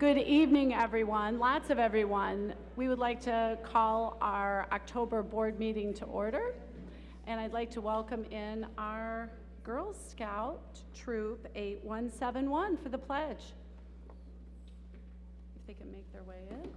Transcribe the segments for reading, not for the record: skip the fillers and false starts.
Good evening, everyone. Lots of everyone. We would like to call our October board meeting to order. And I'd like to welcome in our Girl Scout Troop 8171 for the pledge. If they can make their way in.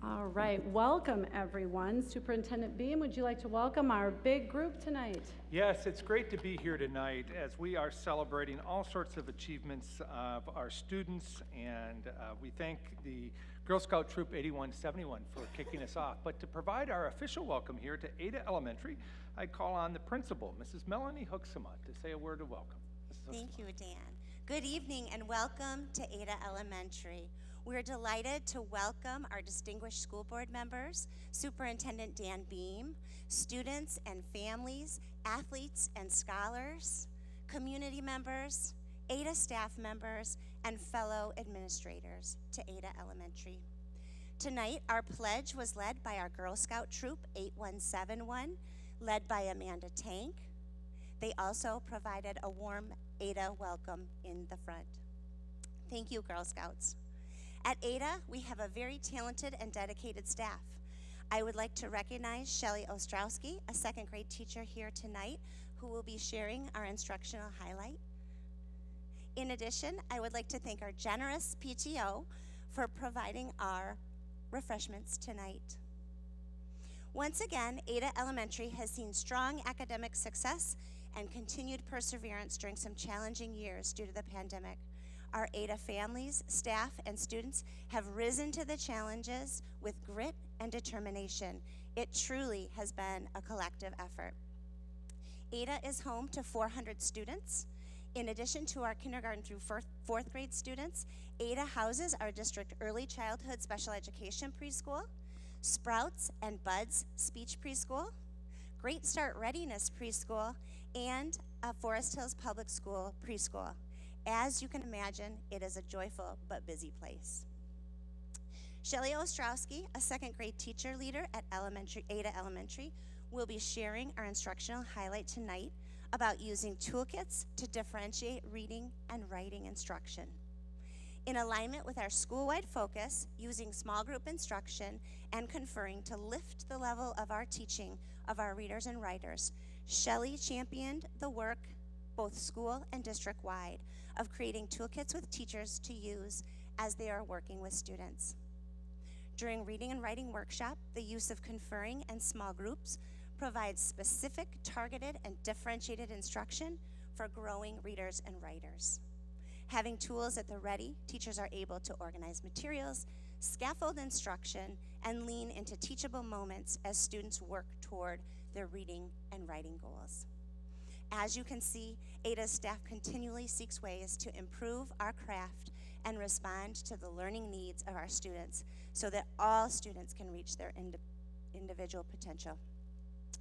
All right, welcome everyone. Superintendent Beam, would you like to welcome our big group tonight? Yes, it's great to be here tonight as we are celebrating all sorts of achievements of our students, and we thank the Girl Scout Troop 8171 for kicking us off. But to provide our official welcome here to Ada Elementary, I call on the principal, Mrs. Melanie Hooksema, to say a word of welcome. Thank you, Dan. Good evening and welcome to Ada Elementary. We're delighted to welcome our distinguished school board members, Superintendent Dan Beam, students and families, athletes and scholars, community members, Ada staff members, and fellow administrators to Ada Elementary. Tonight, our pledge was led by our Girl Scout Troop 8171, led by Amanda Tank. They also provided a warm Ada welcome in the front. Thank you, Girl Scouts. At Ada, we have a very talented and dedicated staff. I would like to recognize Shelly Ostrowski, a second grade teacher here tonight, who will be sharing our instructional highlight. In addition, I would like to thank our generous PTO for providing our refreshments tonight. Once again, Ada Elementary has seen strong academic success and continued perseverance during some challenging years due to the pandemic. Our Ada families, staff, and students have risen to the challenges with grit and determination. It truly has been a collective effort. Ada is home to 400 students. In addition to our kindergarten through fourth grade students, Ada houses our district early childhood special education preschool, Sprouts and Buds speech preschool, Great Start Readiness preschool, and a Forest Hills Public School preschool. As you can imagine, it is a joyful but busy place. Shelly Ostrowski, a second grade teacher leader at Ada Elementary, will be sharing our instructional highlight tonight about using toolkits to differentiate reading and writing instruction. In alignment with our school-wide focus, using small group instruction and conferring to lift the level of our teaching of our readers and writers, Shelly championed the work, both school and district-wide, of creating toolkits with teachers to use as they are working with students. During reading and writing workshop, the use of conferring and small groups provides specific, targeted, and differentiated instruction for growing readers and writers. Having tools at the ready, teachers are able to organize materials, scaffold instruction, and lean into teachable moments as students work toward their reading and writing goals. As you can see, Ada's staff continually seeks ways to improve our craft and respond to the learning needs of our students so that all students can reach their individual potential.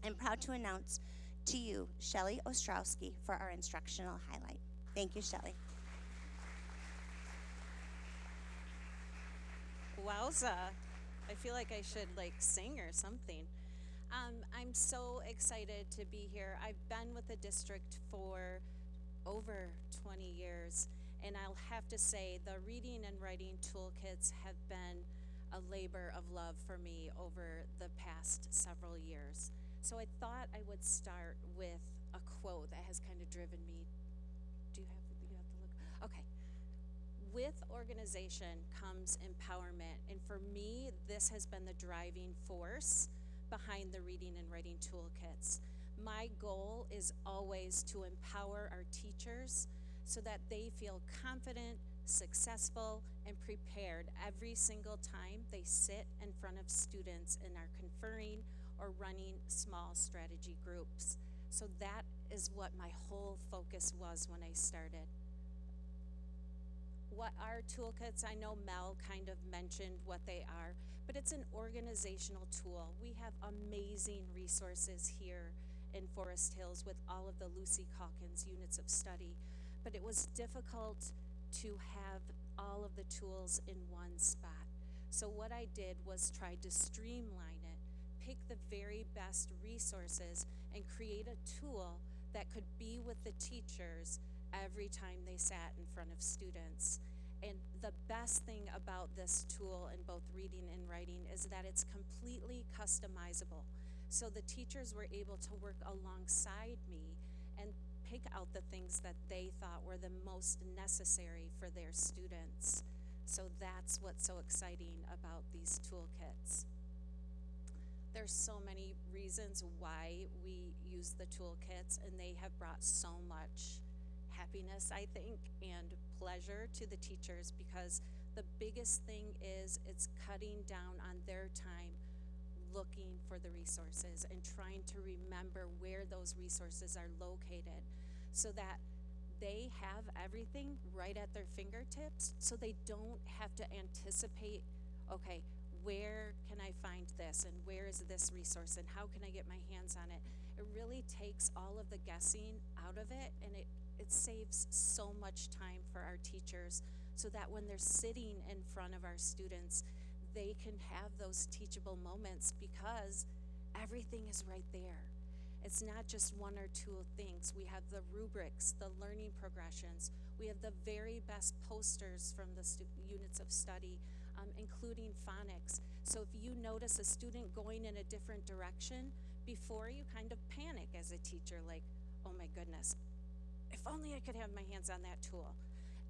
I'm proud to announce to you Shelley Ostrowski for our instructional highlight. Thank you, Shelley. Wowza. I feel like I should sing or something. I'm so excited to be here. I've been with the district for over 20 years, and I'll have to say the reading and writing toolkits have been a labor of love for me over the past several years. So I thought I would start with a quote that has kind of driven me. Do you have the look? Okay. With organization comes empowerment, and for me, this has been the driving force behind the reading and writing toolkits. My goal is always to empower our teachers so that they feel confident, successful, and prepared every single time they sit in front of students and are conferring or running small strategy groups. So that is what my whole focus was when I started. What are toolkits? I know Mel kind of mentioned what they are, but it's an organizational tool. We have amazing resources here in Forest Hills with all of the Lucy Calkins units of study, but it was difficult to have all of the tools in one spot. So what I did was try to streamline it, pick the very best resources, and create a tool that could be with the teachers every time they sat in front of students. And the best thing about this tool in both reading and writing is that it's completely customizable. So the teachers were able to work alongside me and pick out the things that they thought were the most necessary for their students. So that's what's so exciting about these toolkits. There's so many reasons why we use the toolkits, and they have brought so much happiness, I think, and pleasure to the teachers, because the biggest thing is it's cutting down on their time looking for the resources and trying to remember where those resources are located so that they have everything right at their fingertips, so they don't have to anticipate, okay, where can I find this, and where is this resource, and how can I get my hands on it? It really takes all of the guessing out of it, and it saves so much time for our teachers so that when they're sitting in front of our students, they can have those teachable moments because everything is right there. It's not just one or two things. We have the rubrics, the learning progressions. We have the very best posters from the units of study, including phonics. So if you notice a student going in a different direction, before you kind of panic as a teacher, like, oh my goodness, if only I could have my hands on that tool.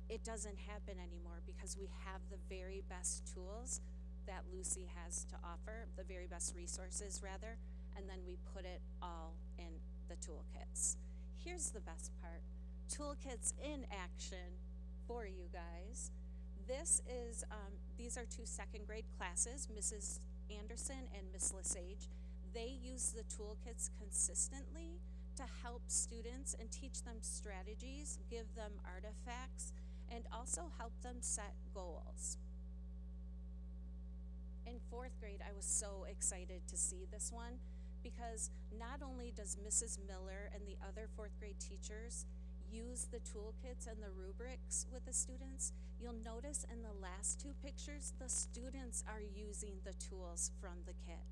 It doesn't happen anymore because we have the very best tools that Lucy has to offer, the very best resources rather, and then we put it all in the toolkits. Here's the best part, toolkits in action for you guys. These are two second grade classes, Mrs. Anderson and Miss Lesage. They use the toolkits consistently to help students and teach them strategies, give them artifacts, and also help them set goals. In fourth grade, I was so excited to see this one because not only does Mrs. Miller and the other fourth grade teachers use the toolkits and the rubrics with the students, you'll notice in the last two pictures, the students are using the tools from the kit.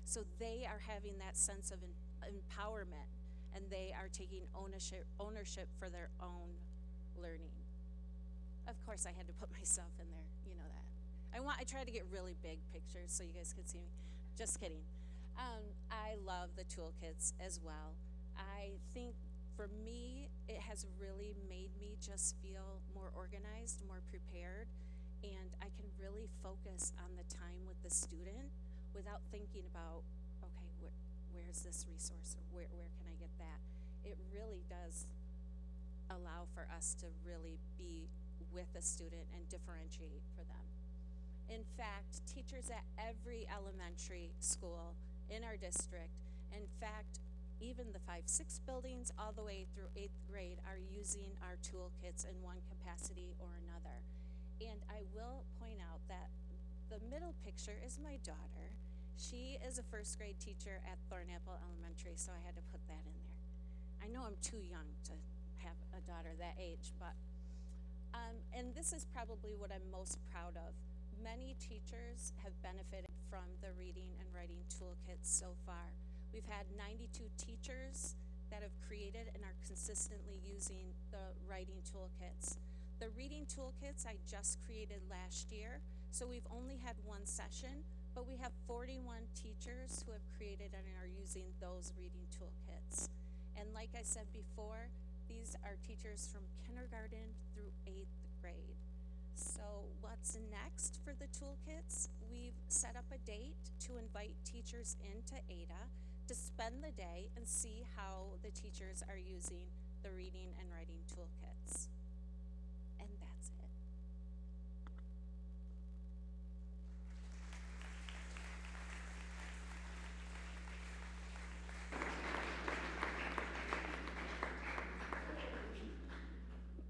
So they are having that sense of empowerment, and they are taking ownership for their own learning. Of course, I had to put myself in there, you know that. I tried to get really big pictures so you guys could see me. Just kidding. I love the toolkits as well. I think for me, it has really made me just feel more organized, more prepared, and I can really focus on the time with the student without thinking about, okay, where's this resource, or where can I get that? It really does allow for us to really be with a student and differentiate for them. In fact, teachers at every elementary school in our district, in fact, even the 5-6 buildings all the way through 8th grade are using our toolkits in one capacity or another. And I will point out that the middle picture is my daughter. She is a 1st grade teacher at Thornapple Elementary, so I had to put that in there. I know I'm too young to have a daughter that age, but, and this is probably what I'm most proud of. Many teachers have benefited from the reading and writing toolkits so far. We've had 92 teachers that have created and are consistently using the writing toolkits. The reading toolkits I just created last year, so we've only had one session, but we have 41 teachers who have created and are using those reading toolkits. And like I said before, these are teachers from kindergarten through 8th grade. So what's next for the toolkits? We've set up a date to invite teachers into Ada to spend the day and see how the teachers are using the reading and writing toolkits. And that's it.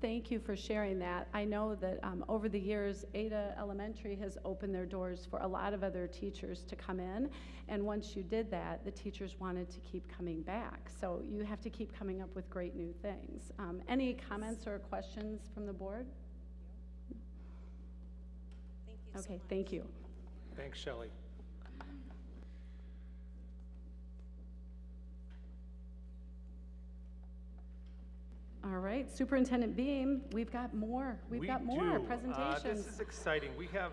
Thank you for sharing that. I know that over the years, Ada Elementary has opened their doors for a lot of other teachers to come in. And once you did that, the teachers wanted to keep coming back. So you have to keep coming up with great new things. Any comments or questions from the board? Thank you so Okay, much. thank you. Thanks, Shelley. All right, Superintendent Beam, we've got more. We've got more do. presentations. This is exciting. We have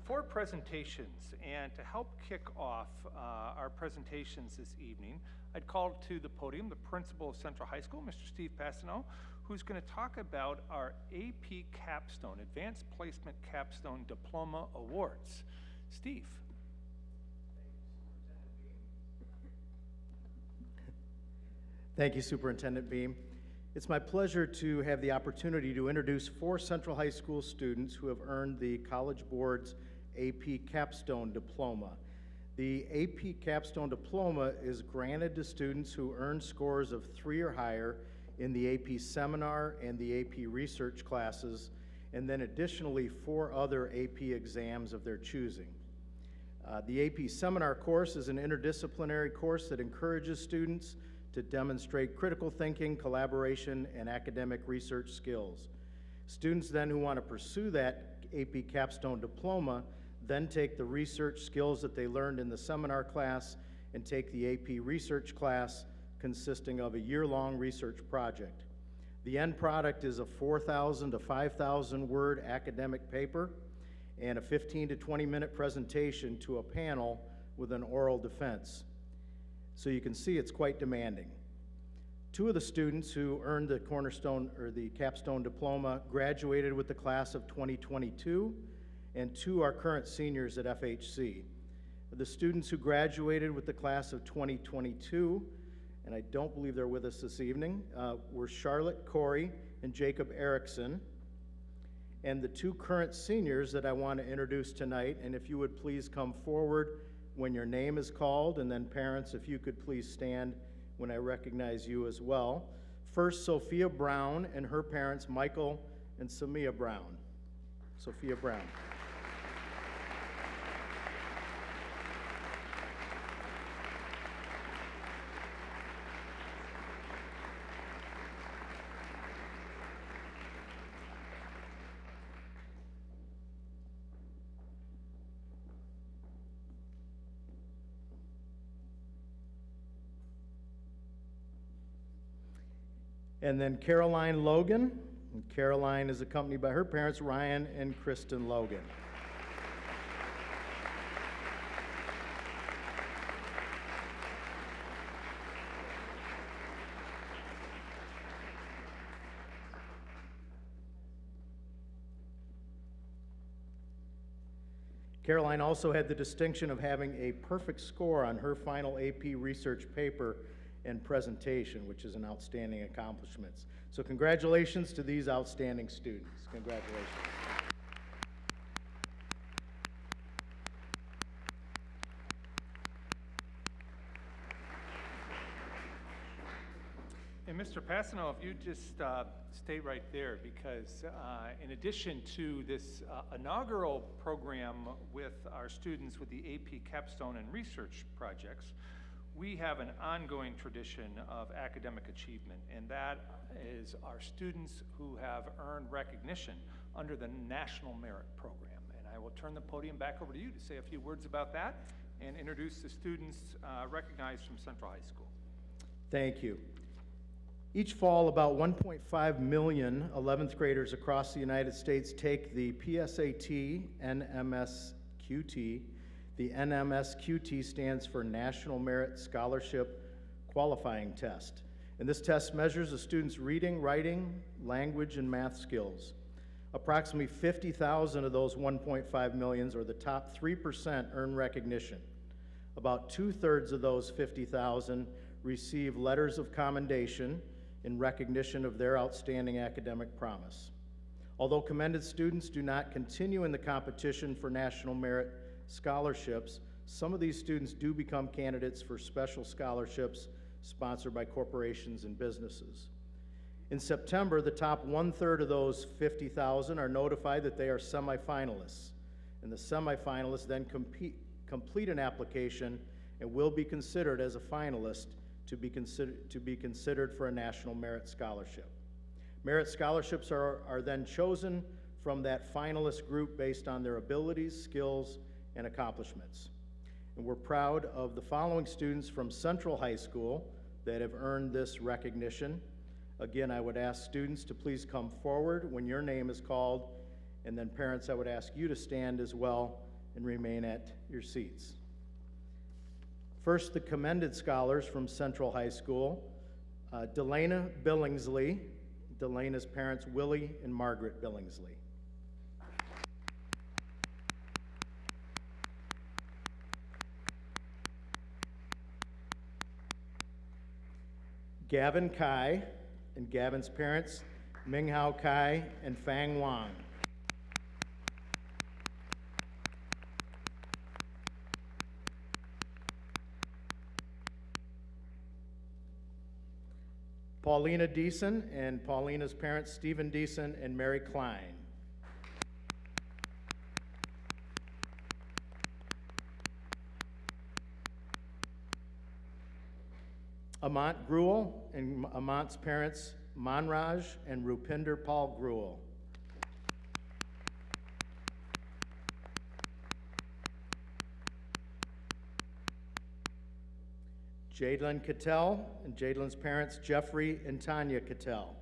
4 presentations, and to help kick off our presentations this evening, I'd call to the podium the principal of Central High School, Mr. Steve Passano, who's going to talk about our AP Capstone, Advanced Placement Capstone Diploma Awards. Steve. Thank you, Superintendent Beam. It's my pleasure to have the opportunity to introduce 4 Central High School students who have earned the College Board's AP Capstone Diploma. The AP Capstone Diploma is granted to students who earn scores of 3 or higher in the AP Seminar and the AP Research classes, and then additionally 4 other AP exams of their choosing. The AP Seminar course is an interdisciplinary course that encourages students to demonstrate critical thinking, collaboration, and academic research skills. Students then who want to pursue that AP Capstone Diploma then take the research skills that they learned in the seminar class and take the AP Research class consisting of a year-long research project. The end product is a 4,000 to 5,000 word academic paper and a 15 to 20 minute presentation to a panel with an oral defense. So you can see it's quite demanding. 2 of the students who earned the Cornerstone or the Capstone Diploma graduated with the class of 2022, and 2 are current seniors at FHC. The students who graduated with the class of 2022, and I don't believe they're with us this evening, were Charlotte Corey and Jacob Erickson. And the 2 current seniors that I want to introduce tonight, and if you would please come forward when your name is called, and then parents, if you could please stand when I recognize you as well. First, Sophia Brown and her parents, Michael and Samia Brown. Sophia Brown. And then Caroline Logan. And Caroline is accompanied by her parents, Ryan and Kristen Logan. Caroline also had the distinction of having a perfect score on her final AP research paper and presentation, which is an outstanding accomplishment. So congratulations to these outstanding students. Congratulations. And Mr. Passano, if you just stay right there, because in addition to this inaugural program with our students with the AP Capstone and Research projects, we have an ongoing tradition of academic achievement, and that is our students who have earned recognition under the National Merit Program. And I will turn the podium back over to you to say a few words about that and introduce the students recognized from Central High School. Thank you. Each fall, about 1.5 million 11th graders across the United States take the PSAT, NMSQT. The NMSQT stands for National Merit Scholarship Qualifying Test. And this test measures a student's reading, writing, language, and math skills. Approximately 50,000 of those 1.5 millions, or the top 3%, earn recognition. About 2/3 of those 50,000 receive letters of commendation in recognition of their outstanding academic promise. Although commended students do not continue in the competition for national merit scholarships, some of these students do become candidates for special scholarships sponsored by corporations and businesses. In September, the top 1/3 of those 50,000 are notified that they are semifinalists, and the semifinalists then complete an application and will be considered as a finalist to be considered for a national merit scholarship. Merit scholarships are then chosen from that finalist group based on their abilities, skills, and accomplishments. And we're proud of the following students from Central High School that have earned this recognition. Again, I would ask students to please come forward when your name is called, and then parents, I would ask you to stand as well and remain at your seats. First, the commended scholars from Central High School, Delana Billingsley, Delana's parents Willie and Margaret Billingsley. Gavin Kai and Gavin's parents Minghao Kai and Fang Wang. Paulina Deason and Paulina's parents, Stephen Deason and Mary Klein. Amant Gruel and Amant's parents, Manraj and Rupinder Paul Gruel. Jadlyn Cattell and Jadlyn's parents, Jeffrey and Tanya Cattell.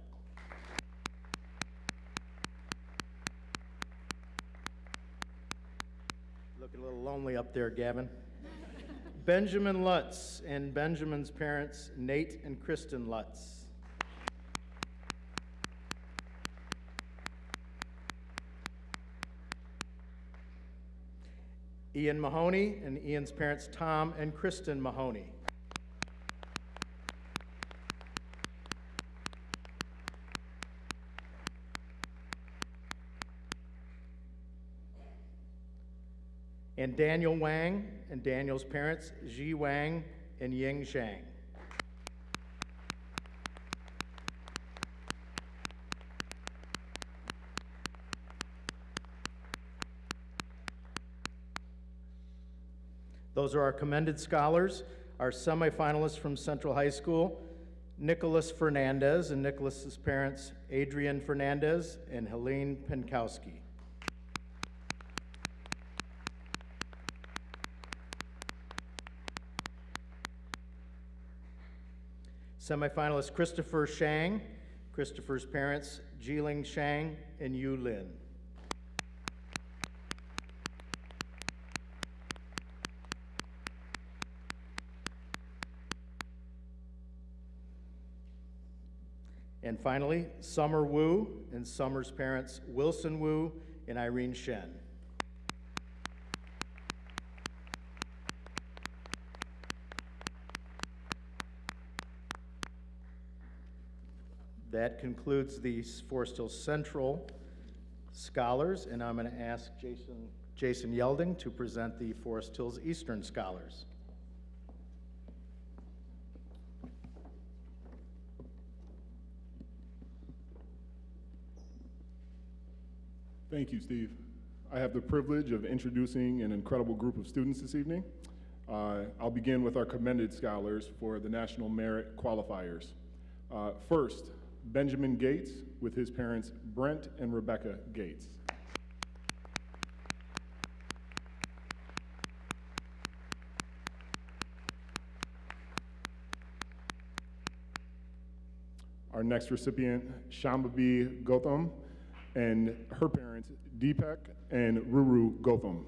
Looking a little lonely up there, Gavin. Benjamin Lutz and Benjamin's parents, Nate and Kristen Lutz. Ian Mahoney and Ian's parents, Tom and Kristen Mahoney. And Daniel Wang and Daniel's parents, Ji Wang and Ying Shang. Those are our commended scholars. Our semifinalists from Central High School, Nicholas Fernandez and Nicholas's parents, Adrian Fernandez and Helene Penkowski. Semifinalist Christopher Shang, Christopher's parents, Jiling Shang and Yu Lin. And finally, Summer Wu and Summer's parents, Wilson Wu and Irene Shen. That concludes the Forest Hills Central Scholars, and I'm going to ask Jason Yelding to present the Forest Hills Eastern Scholars. Thank you, Steve. I have the privilege of introducing an incredible group of students this evening. I'll begin with our commended scholars for the National Merit Qualifiers. First, Benjamin Gates with his parents Brent and Rebecca Gates. Our next recipient, Shambhavi Gautam, and her parents, Deepak and Ruru Gautam.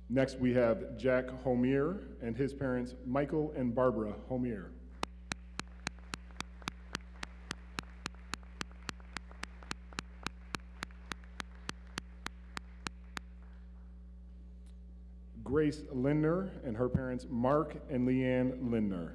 Next, we have Jack Homier and his parents, Michael and Barbara Homier. Grace Lindner and her parents, Mark and Leanne Lindner.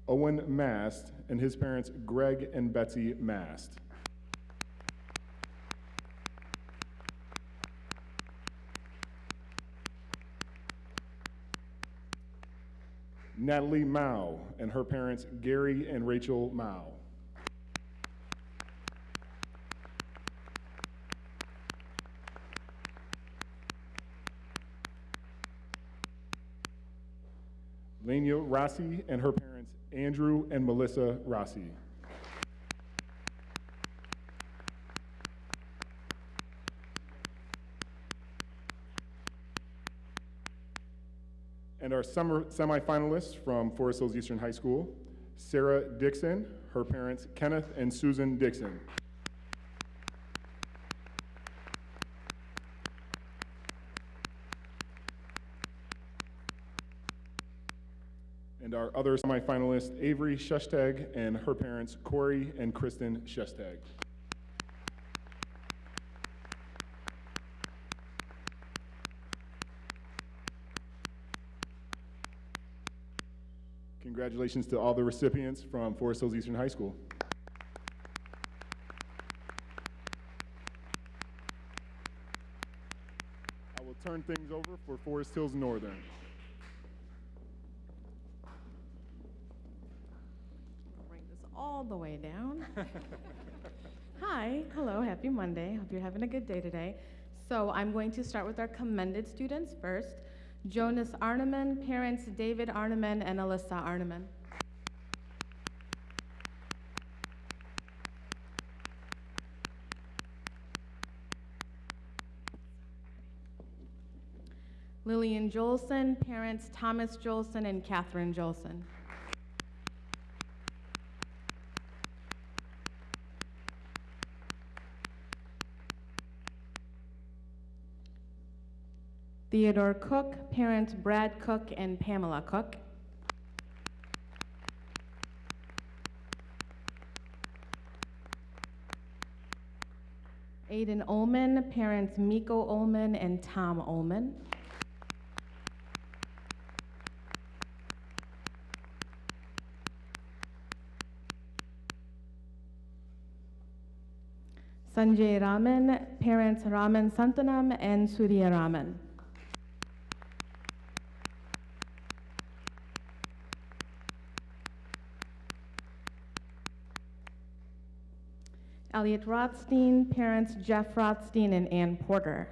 Owen Mast and his parents, Greg and Betsy Mast. Natalie Mao and her parents, Gary and Rachel Mao. Lania Rossi and her parents, Andrew and Melissa Rossi. And our semifinalists from Forest Hills Eastern High School, Sarah Dixon, her parents, Kenneth and Susan Dixon. And our other semifinalists, Avery Shestag and her parents, Corey and Kristen Shestag. Congratulations to all the recipients from Forest Hills Eastern High School. I will turn things over for Forest Hills Northern. Bring this all the way down. Hi, hello, happy Monday. Hope you're having a good day today. So I'm going to start with our commended students first. Jonas Arneman, parents David Arneman and Alyssa Arneman. Lillian Jolson, parents Thomas Jolson and Catherine Jolson. Theodore Cook, parents Brad Cook and Pamela Cook. Aiden Ullman, parents Miko Ullman and Tom Ullman. Sanjay Raman, parents Raman Santanam and Surya Raman. Elliot Rothstein, parents Jeff Rothstein and Ann Porter.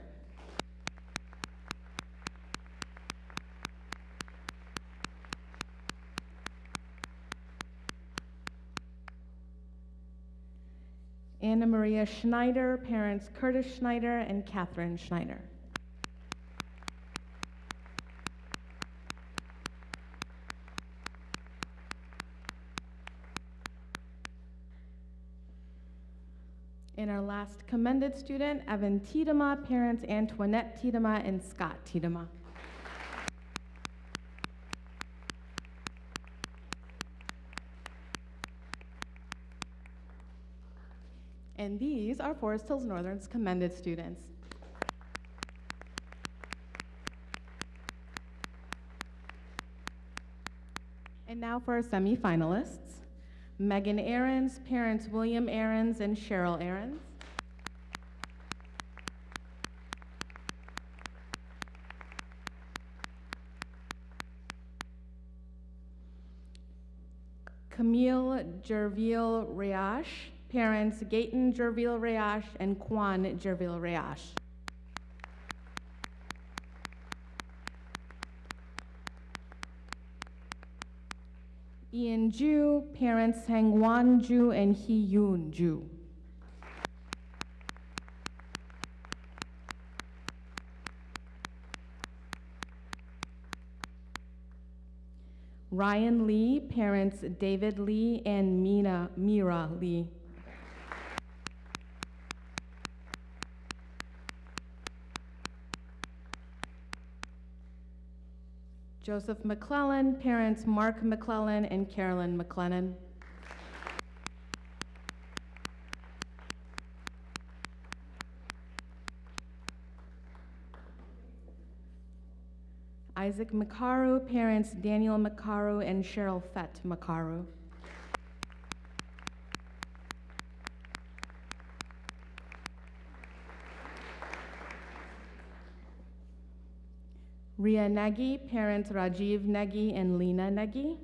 Anna Maria Schneider, parents Curtis Schneider and Catherine Schneider. And our last commended student, Evan Tiedema, parents Antoinette Tiedema and Scott Tiedema. And these are Forest Hills Northern's commended students. And now for our semifinalists. Megan Ahrens, parents William Ahrens and Cheryl Ahrens. Camille Jerville Riash, parents Gayton Jerville Riash and Quan Jerville Riash. Ian Ju, parents Hangwan Ju and Hee Yoon Ju. Ryan Lee, parents David Lee and Mira Lee. Joseph McClellan, parents Mark McClellan and Carolyn McClellan. Isaac Makaru, parents Daniel Makaru and Cheryl Fett Makaru. Ria Nagy, parents Rajiv Nagy and Lena Nagy.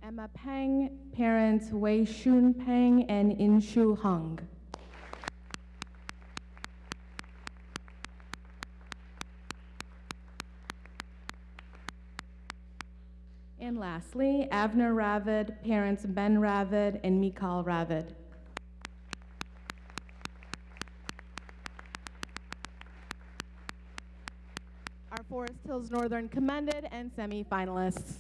Emma Peng, parents Wei Shun Peng and Inshu Hung. And lastly, Avner Ravid, parents Ben Ravid and Mikal Ravid. Our Forest Hills Northern commended and semifinalists.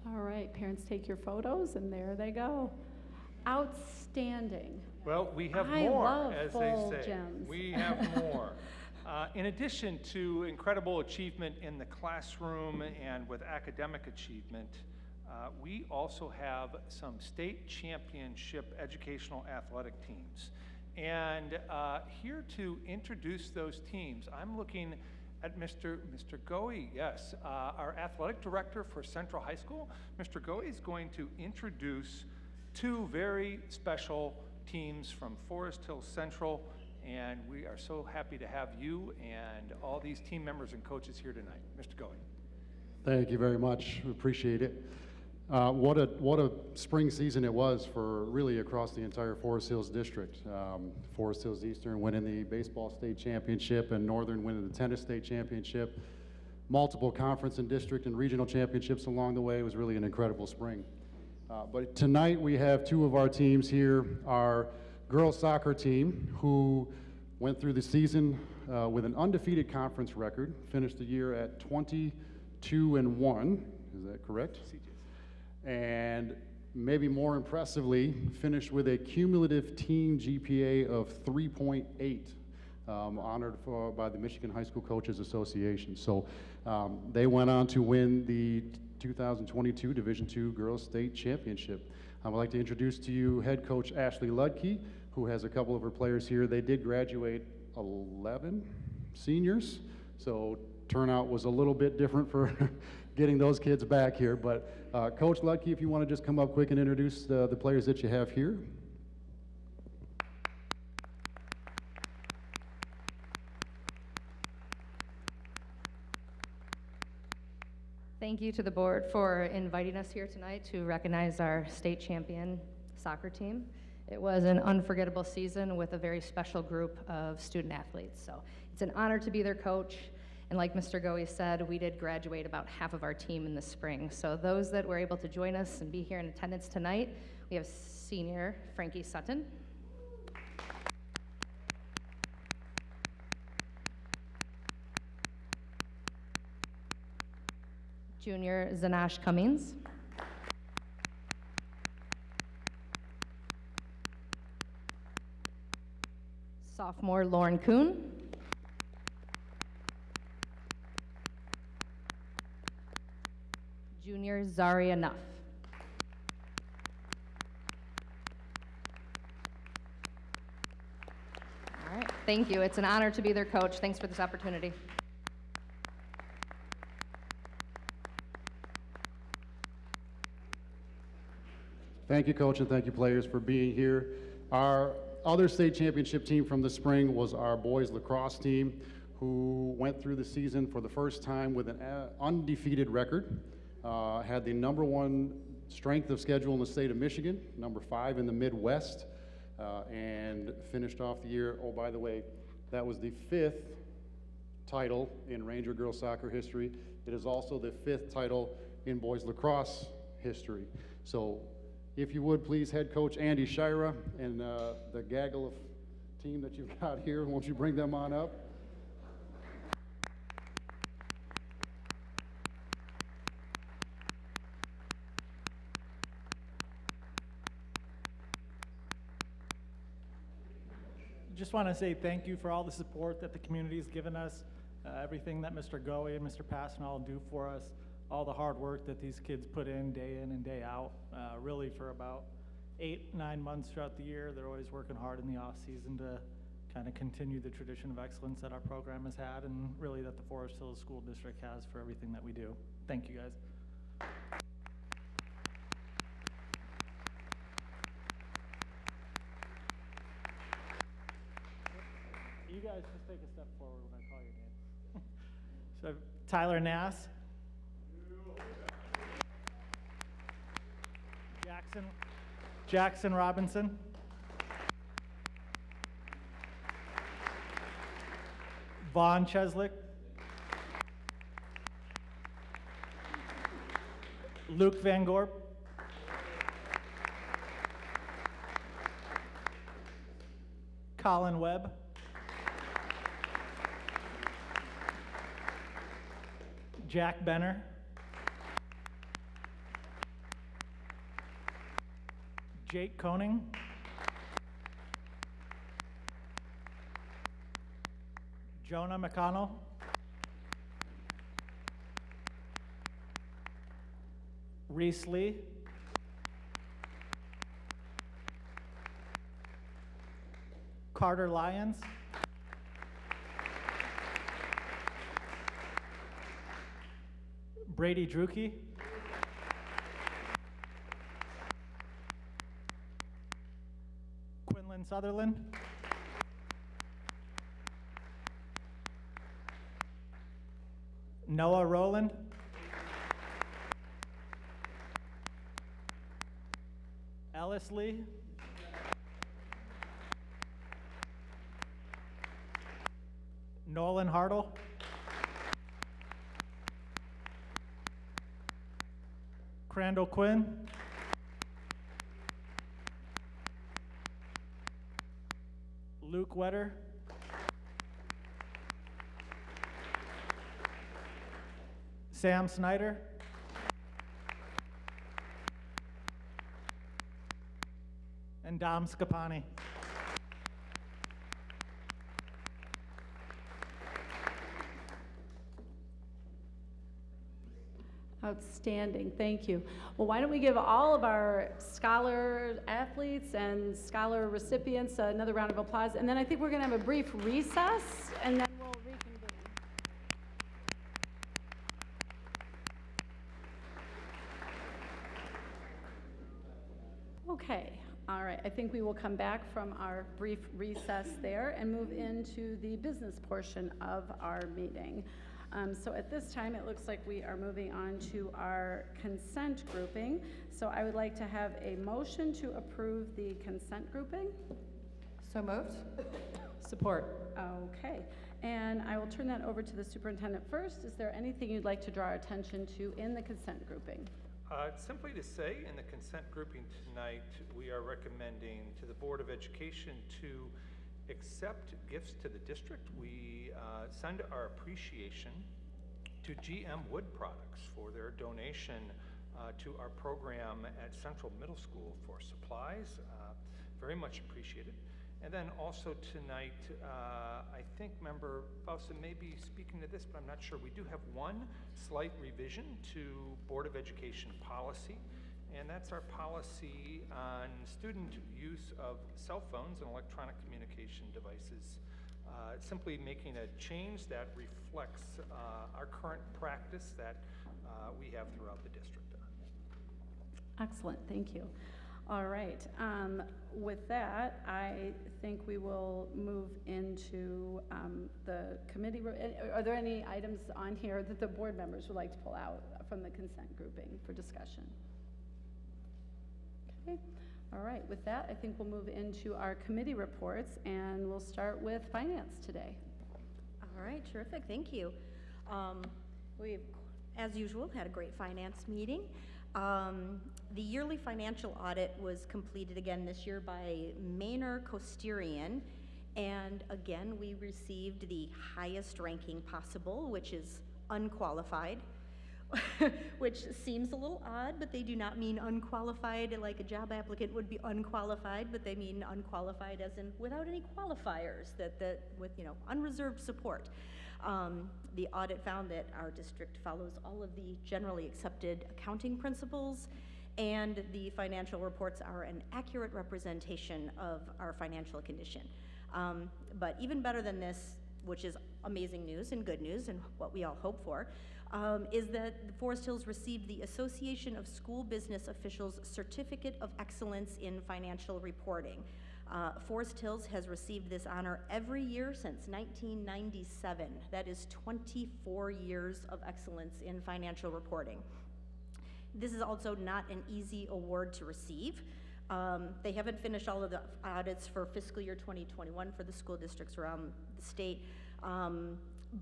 All right, parents take your photos, and there they go. Outstanding. Well, we have I more, love as full they say. gems. We have more. In addition to incredible achievement in the classroom and with academic achievement, we also have some state championship educational athletic teams. And here to introduce those teams, I'm looking at Mr. Goey, yes, our athletic director for Central High School. Mr. Goey is going to introduce two very special teams from Forest Hills Central, and we are so happy to have you and all these team members and coaches here tonight. Mr. Goey. Thank you very much. We appreciate it. What a spring season it was for really across the entire Forest Hills district. Forest Hills Eastern winning the baseball state championship and Northern winning the tennis state championship. Multiple conference and district and regional championships along the way. It was really an incredible spring. But tonight we have two of our teams here. Our girls soccer team, who went through the season with an undefeated conference record, finished the year at 22-1. Is that correct? And maybe more impressively, finished with a cumulative team GPA of 3.8, honored by the Michigan High School Coaches Association. So they went on to win the 2022 Division II Girls State Championship. I would like to introduce to you head coach Ashley Ludke, who has a couple of her players here. They did graduate 11 seniors, so turnout was a little bit different for getting those kids back here. But Coach Ludke, if you want to just come up quick and introduce the players that you have here. Thank you to the board for inviting us here tonight to recognize our state champion soccer team. It was an unforgettable season with a very special group of student athletes. So it's an honor to be their coach. And like Mr. Goey said, we did graduate about half of our team in the spring. So those that were able to join us and be here in attendance tonight, we have senior Frankie Sutton. Junior Zanash Cummings. Sophomore Lauren Kuhn. Junior Zaria Nuff. All right, thank you. It's an honor to be their coach. Thanks for this opportunity. Thank you, Coach, and thank you, players, for being here. Our other state championship team from the spring was our boys lacrosse team, who went through the season for the first time with an undefeated record. Had the #1 strength of schedule in the state of Michigan, #5 in the Midwest, and finished off the year. Oh, by the way, that was the 5th title in Ranger girls soccer history. It is also the 5th title in boys lacrosse history. So if you would, please, head coach Andy Shira and the gaggle of team that you've got here, won't you bring them on up? Just want to say thank you for all the support that the community's given us, everything that Mr. Goey and Mr. Passanal do for us, all the hard work that these kids put in and day out, really for about 8-9 months throughout the year. They're always working hard in the off season to kind of continue the tradition of excellence that our program has had, and really that the Forest Hills School District has for everything that we do. Thank you, guys. You guys just take a step forward when I call your name. So Tyler Nass. Jackson Robinson. Vaughn Cheslick. Luke Van Gorp. Colin Webb. Jack Benner. Jake Koning. Jonah McConnell. Reese Lee. Carter Lyons. Brady Druke. Quinlan Sutherland. Noah Rowland. Ellis Lee. Nolan Hartle. Crandall Quinn. Luke Wetter. Sam Snyder. And Dom Scapani. Outstanding, thank you. Well, why don't we give all of our scholar athletes and scholar recipients another round of applause, and then I think we're gonna have a brief recess, and then we'll reconvene. Okay, all right, I think we will come back from our brief recess there and move into the business portion of our meeting. So at this time, it looks like we are moving on to our consent grouping. So I would like to have a motion to approve the consent grouping. So moved. Support. Okay, and I will turn that over to the superintendent first. Is there anything you'd like to draw our attention to in the consent grouping? Simply to say, in the consent grouping tonight, we are recommending to the Board of Education to accept gifts to the district. We send our appreciation to GM Wood Products for their donation to our program at Central Middle School for supplies. Very much appreciated. And then also tonight, I think Member Fausta may be speaking to this, but I'm not sure. We do have one slight revision to Board of Education policy, and that's our policy on student use of cell phones and electronic communication devices. Simply making a change that reflects our current practice that we have throughout the district. Excellent, thank you. All right, with that, I think we will move into the committee. Are there any items on here that the board members would like to pull out from the consent grouping for discussion? Okay, all right, with that, I think we'll move into our committee reports, and we'll start with finance today. All right, terrific, thank you. We've, as usual, had a great finance meeting. The yearly financial audit was completed again this year by Maynor Costerian, and again, we received the highest ranking possible, which is unqualified, which seems a little odd, but they do not mean unqualified like a job applicant would be unqualified, but they mean unqualified as in without any qualifiers, that with, you know, unreserved support. The audit found that our district follows all of the generally accepted accounting principles, and the financial reports are an accurate representation of our financial condition. But even better than this, which is amazing news and good news and what we all hope for, is that Forest Hills received the Association of School Business Officials Certificate of Excellence in Financial Reporting. Forest Hills has received this honor every year since 1997. That is 24 years of excellence in financial reporting. This is also not an easy award to receive. They haven't finished all of the audits for fiscal year 2021 for the school districts around the state,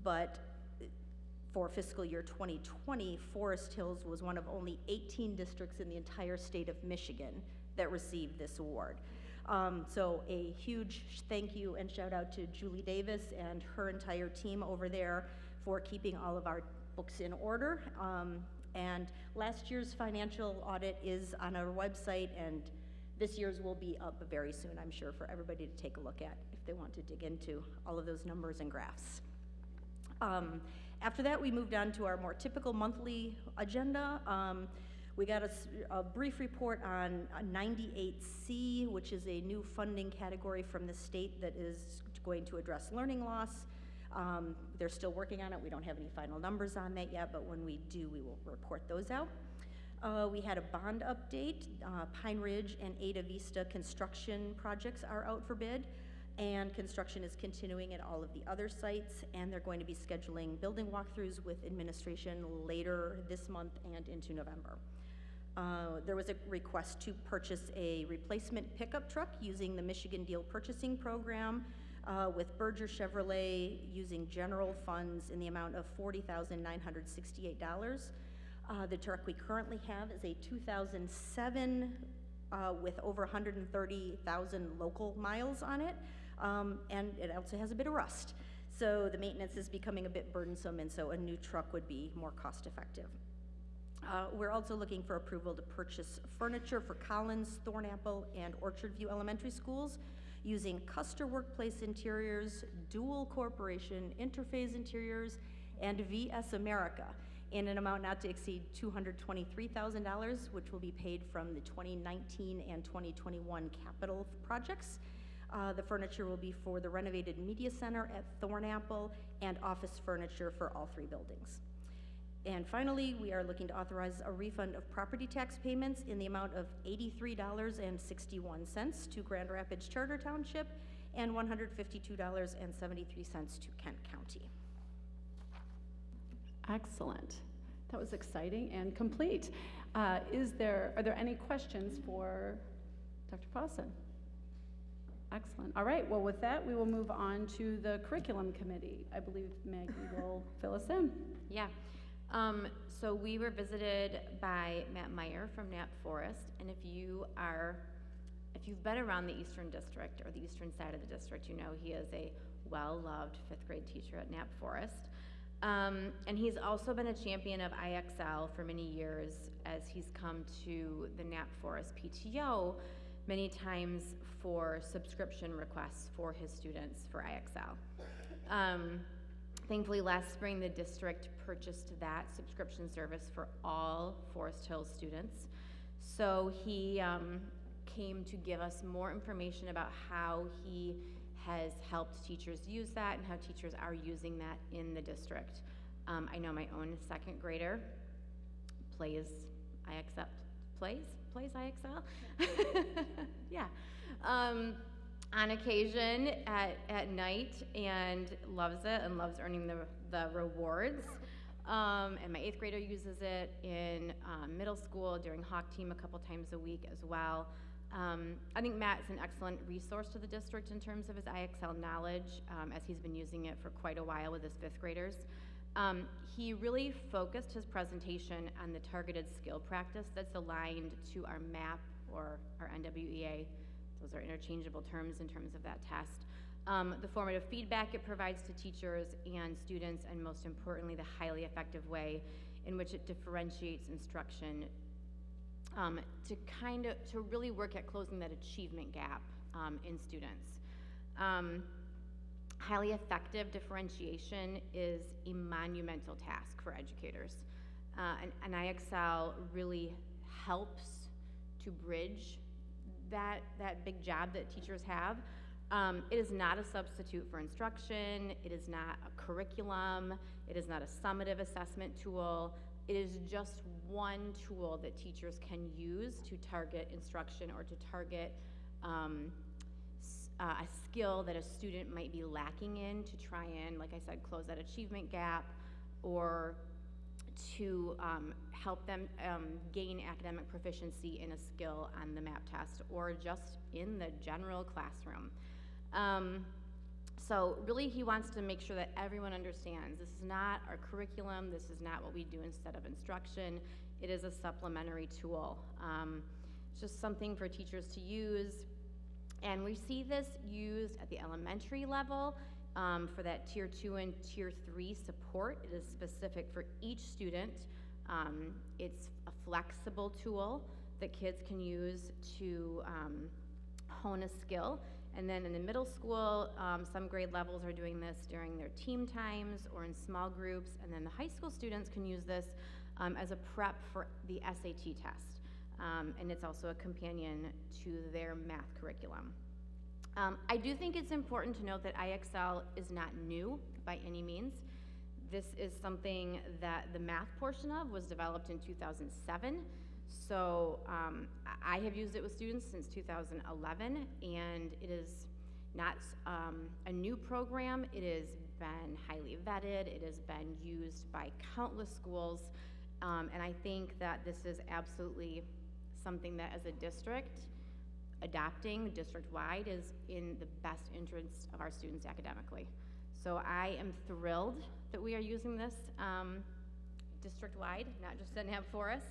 but for fiscal year 2020, Forest Hills was one of only 18 districts in the entire state of Michigan that received this award. So a huge thank you and shout out to Julie Davis and her entire team over there for keeping all of our books in order. And last year's financial audit is on our website, and this year's will be up very soon, I'm sure, for everybody to take a look at if they want to dig into all of those numbers and graphs. After that, we moved on to our more typical monthly agenda. We got a brief report on 98C, which is a new funding category from the state that is going to address learning loss. They're still working on it. We don't have any final numbers on that yet, but when we do, we will report those out. We had a bond update. Pine Ridge and Ada Vista construction projects are out for bid, and construction is continuing at all of the other sites, and they're going to be scheduling building walkthroughs with administration later this month and into November. There was a request to purchase a replacement pickup truck using the Michigan Deal Purchasing Program with Berger Chevrolet using general funds in the amount of $40,968. The truck we currently have is a 2007 with over 130,000 local miles on it, and it also has a bit of rust. So the maintenance is becoming a bit burdensome, and so a new truck would be more cost effective. We're also looking for approval to purchase furniture for Collins, Thornapple, and Orchard View Elementary Schools using Custer Workplace Interiors, Dual Corporation, Interphase Interiors, and VS America in an amount not to exceed $223,000, which will be paid from the 2019 and 2021 capital projects. The furniture will be for the renovated Media Center at Thornapple and office furniture for all three buildings. And finally, we are looking to authorize a refund of property tax payments in the amount of $83.61 to Grand Rapids Charter Township and $152.73 to Kent County. Excellent. That was exciting and complete. Are there any questions for Dr. Pawson? Excellent. All right, well, with that, we will move on to the curriculum committee. I believe Maggie will fill us in. Yeah. So we were visited by Matt Meyer from Knapp Forest, and if you've been around the Eastern District or the eastern side of the district, you know he is a well-loved 5th grade teacher at Knapp Forest. And he's also been a champion of IXL for many years as he's come to the Knapp Forest PTO many times for subscription requests for his students for IXL. Thankfully, last spring, the district purchased that subscription service for all Forest Hills students. So he came to give us more information about how he has helped teachers use that and how teachers are using that in the district. I know my own second grader plays IXL. Yeah. On occasion at night, and loves it and loves earning the rewards. And my 8th grader uses it in middle school during Hawk Team a couple times a week as well. I think Matt's an excellent resource to the district in terms of his IXL knowledge, as he's been using it for quite a while with his 5th graders. He really focused his presentation on the targeted skill practice that's aligned to our MAP or our NWEA. Those are interchangeable terms in terms of that test. The formative feedback it provides to teachers and students, and most importantly, the highly effective way in which it differentiates instruction to really work at closing that achievement gap in students. Highly effective differentiation is a monumental task for educators. And IXL really helps to bridge that big job that teachers have. It is not a substitute for instruction. It is not a curriculum. It is not a summative assessment tool. It is just one tool that teachers can use to target instruction or to target a skill that a student might be lacking in, to try and, like I said, close that achievement gap, or to help them gain academic proficiency in a skill on the MAP test, or just in the general classroom. So really, he wants to make sure that everyone understands this is not our curriculum, this is not what we do instead of instruction. It is a supplementary tool. It's just something for teachers to use. And we see this used at the elementary level for that Tier 2 and Tier 3 support. It is specific for each student. It's a flexible tool that kids can use to hone a skill. And then in the middle school, some grade levels are doing this during their team times or in small groups. And then the high school students can use this as a prep for the SAT test. And it's also a companion to their math curriculum. I do think it's important to note that IXL is not new by any means. This is something that the math portion of was developed in 2007. So I have used it with students since 2011, and it is not a new program. It has been highly vetted. It has been used by countless schools, and I think that this is absolutely something that, as a district, adopting district-wide is in the best interest of our students academically. So I am thrilled that we are using this district-wide, not just at Knapp Forest.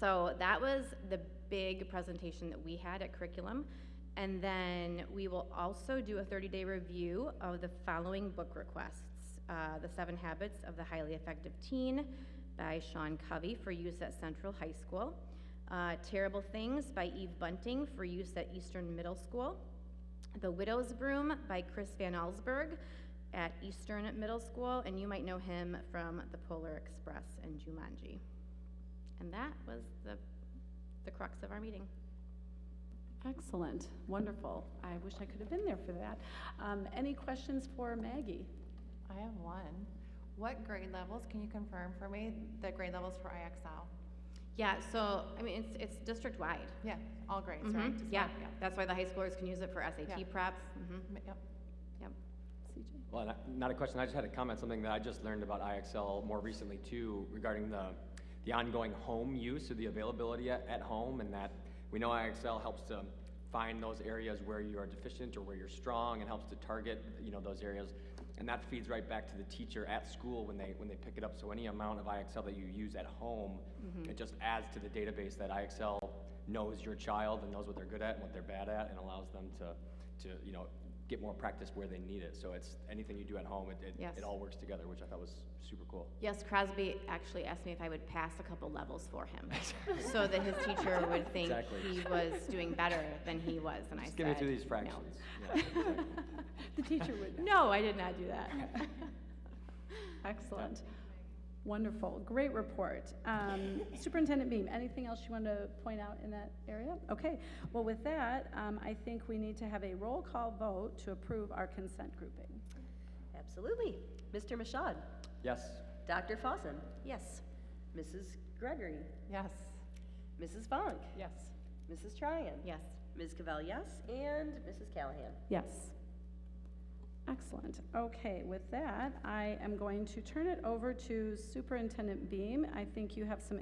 So that was the big presentation that we had at curriculum. And then we will also do a 30-day review of the following book requests. The 7 Habits of the Highly Effective Teen by Sean Covey for use at Central High School. Terrible Things by Eve Bunting for use at Eastern Middle School. The Widow's Broom by Chris Van Allsburg at Eastern Middle School, and you might know him from The Polar Express and Jumanji. And that was the crux of our meeting. Excellent, wonderful. I wish I could have been there for that. Any questions for Maggie? I have one. What grade levels, can you confirm for me, the grade levels for IXL? Yeah, so, I mean, it's district-wide. Yeah, all grades, right? Just Yeah, one, that's why the high schoolers can use it for SAT Yeah. prep. Yep. Yep. CJ? Well, not a question, I just had to comment something that I just learned about IXL more recently too, regarding the ongoing home use or the availability at home, and that we know IXL helps to find those areas where you are deficient or where you're strong, and helps to target, those areas. And that feeds right back to the teacher at school when they pick it up. So any amount of IXL that you use at home, it just adds to the database that IXL knows your child and knows what they're good at and what they're bad at, and allows them to get more practice where they need it. So it's anything you do at home, Yes. it all works together, which I thought was super cool. Yes, Crosby actually asked me if I would pass a couple levels for him, so that his teacher would think Exactly. he was doing better than he was, and I Just said, get me through these "No." fractions. Yeah, exactly. The teacher would. No, I did not do that. Excellent. Wonderful. Great report. Superintendent Beam, anything else you want to point out in that area? Okay. Well, with that, I think we need to have a roll call vote to approve our consent grouping. Absolutely. Mr. Mashad? Yes. Dr. Fawson? Yes. Mrs. Gregory? Yes. Mrs. Funk? Yes. Mrs. Tryon? Yes. Ms. Cavell, yes, and Mrs. Callahan? Yes. Excellent. Okay, with that, I am going to turn it over to Superintendent Beam. I think you have some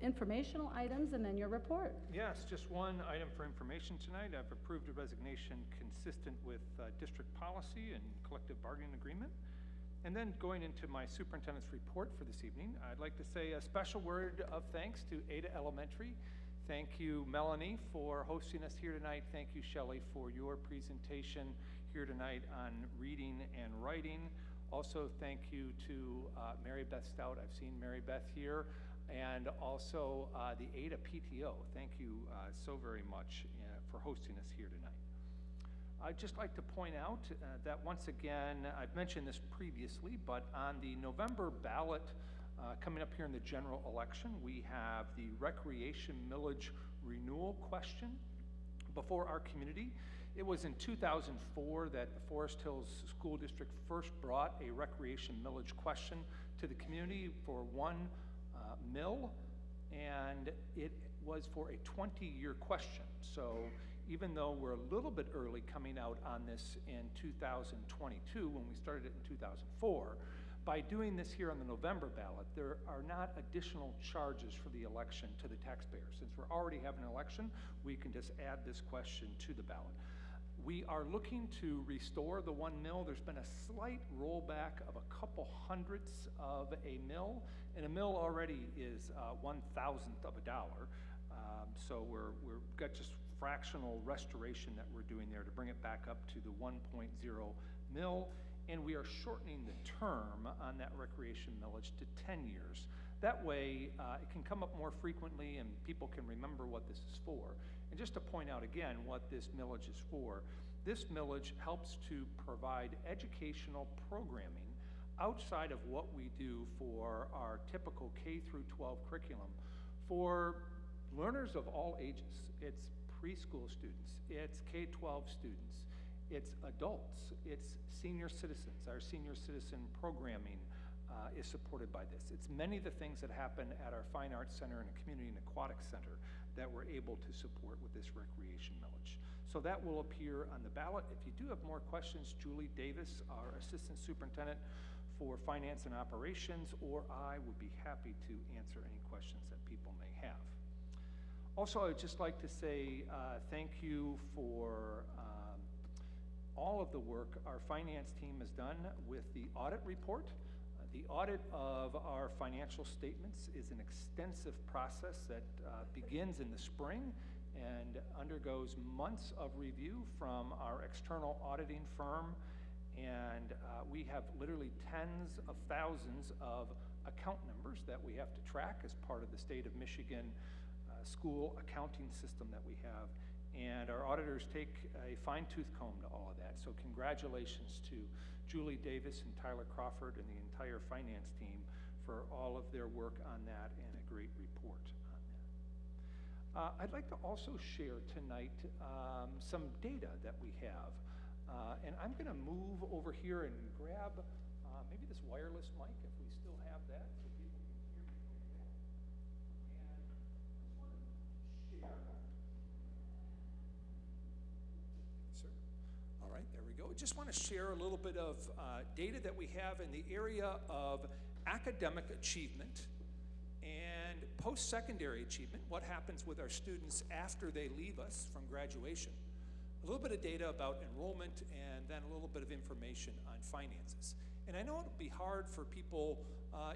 informational items and then your report. Yes, just one item for information tonight. I've approved a resignation consistent with district policy and collective bargaining agreement. And then going into my superintendent's report for this evening, I'd like to say a special word of thanks to Ada Elementary. Thank you, Melanie, for hosting us here tonight. Thank you, Shelley, for your presentation here tonight on reading and writing. Also, thank you to Mary Beth Stout. I've seen Mary Beth here. And also the Ada PTO. Thank you so very much for hosting us here tonight. I'd just like to point out that once again, I've mentioned this previously, but on the November ballot coming up here in the general election, we have the recreation millage renewal question before our community. It was in 2004 that the Forest Hills School District first brought a recreation millage question to the community for one mill, and it was for a 20-year question. So even though we're a little bit early coming out on this in 2022, when we started it in 2004, by doing this here on the November ballot, there are not additional charges for the election to the taxpayer. Since we're already having an election, we can just add this question to the ballot. We are looking to restore the one mill. There's been a slight rollback of a couple hundredths of a mill, and a mill already is 1/1000th of a dollar. So we've got just fractional restoration that we're doing there to bring it back up to the 1.0 mill, and we are shortening the term on that recreation millage to 10 years. That way, it can come up more frequently and people can remember what this is for. And just to point out again what this millage is for, this millage helps to provide educational programming outside of what we do for our typical K through 12 curriculum for learners of all ages. It's preschool students, it's K-12 students, it's adults, it's senior citizens. Our senior citizen programming is supported by this. It's many of the things that happen at our Fine Arts Center and Community and Aquatic Center that we're able to support with this recreation millage. So that will appear on the ballot. If you do have more questions, Julie Davis, our Assistant Superintendent for Finance and Operations, or I would be happy to answer any questions that people may have. Also, I would just like to say thank you for all of the work our finance team has done with the audit report. The audit of our financial statements is an extensive process that begins in the spring and undergoes months of review from our external auditing firm. And we have literally tens of thousands of account numbers that we have to track as part of the state of Michigan school accounting system that we have. And our auditors take a fine-tooth comb to all of that. So congratulations to Julie Davis and Tyler Crawford and the entire finance team for all of their work on that and a great report on that. I'd like to also share tonight some data that we have. And I'm going to move over here and grab maybe this wireless mic, if we still have that, so people can hear me okay. And I just want to share. Sir. All right, there we go. I just want to share a little bit of data that we have in the area of academic achievement and post-secondary achievement, what happens with our students after they leave us from graduation. A little bit of data about enrollment, and then a little bit of information on finances. And I know it'll be hard for people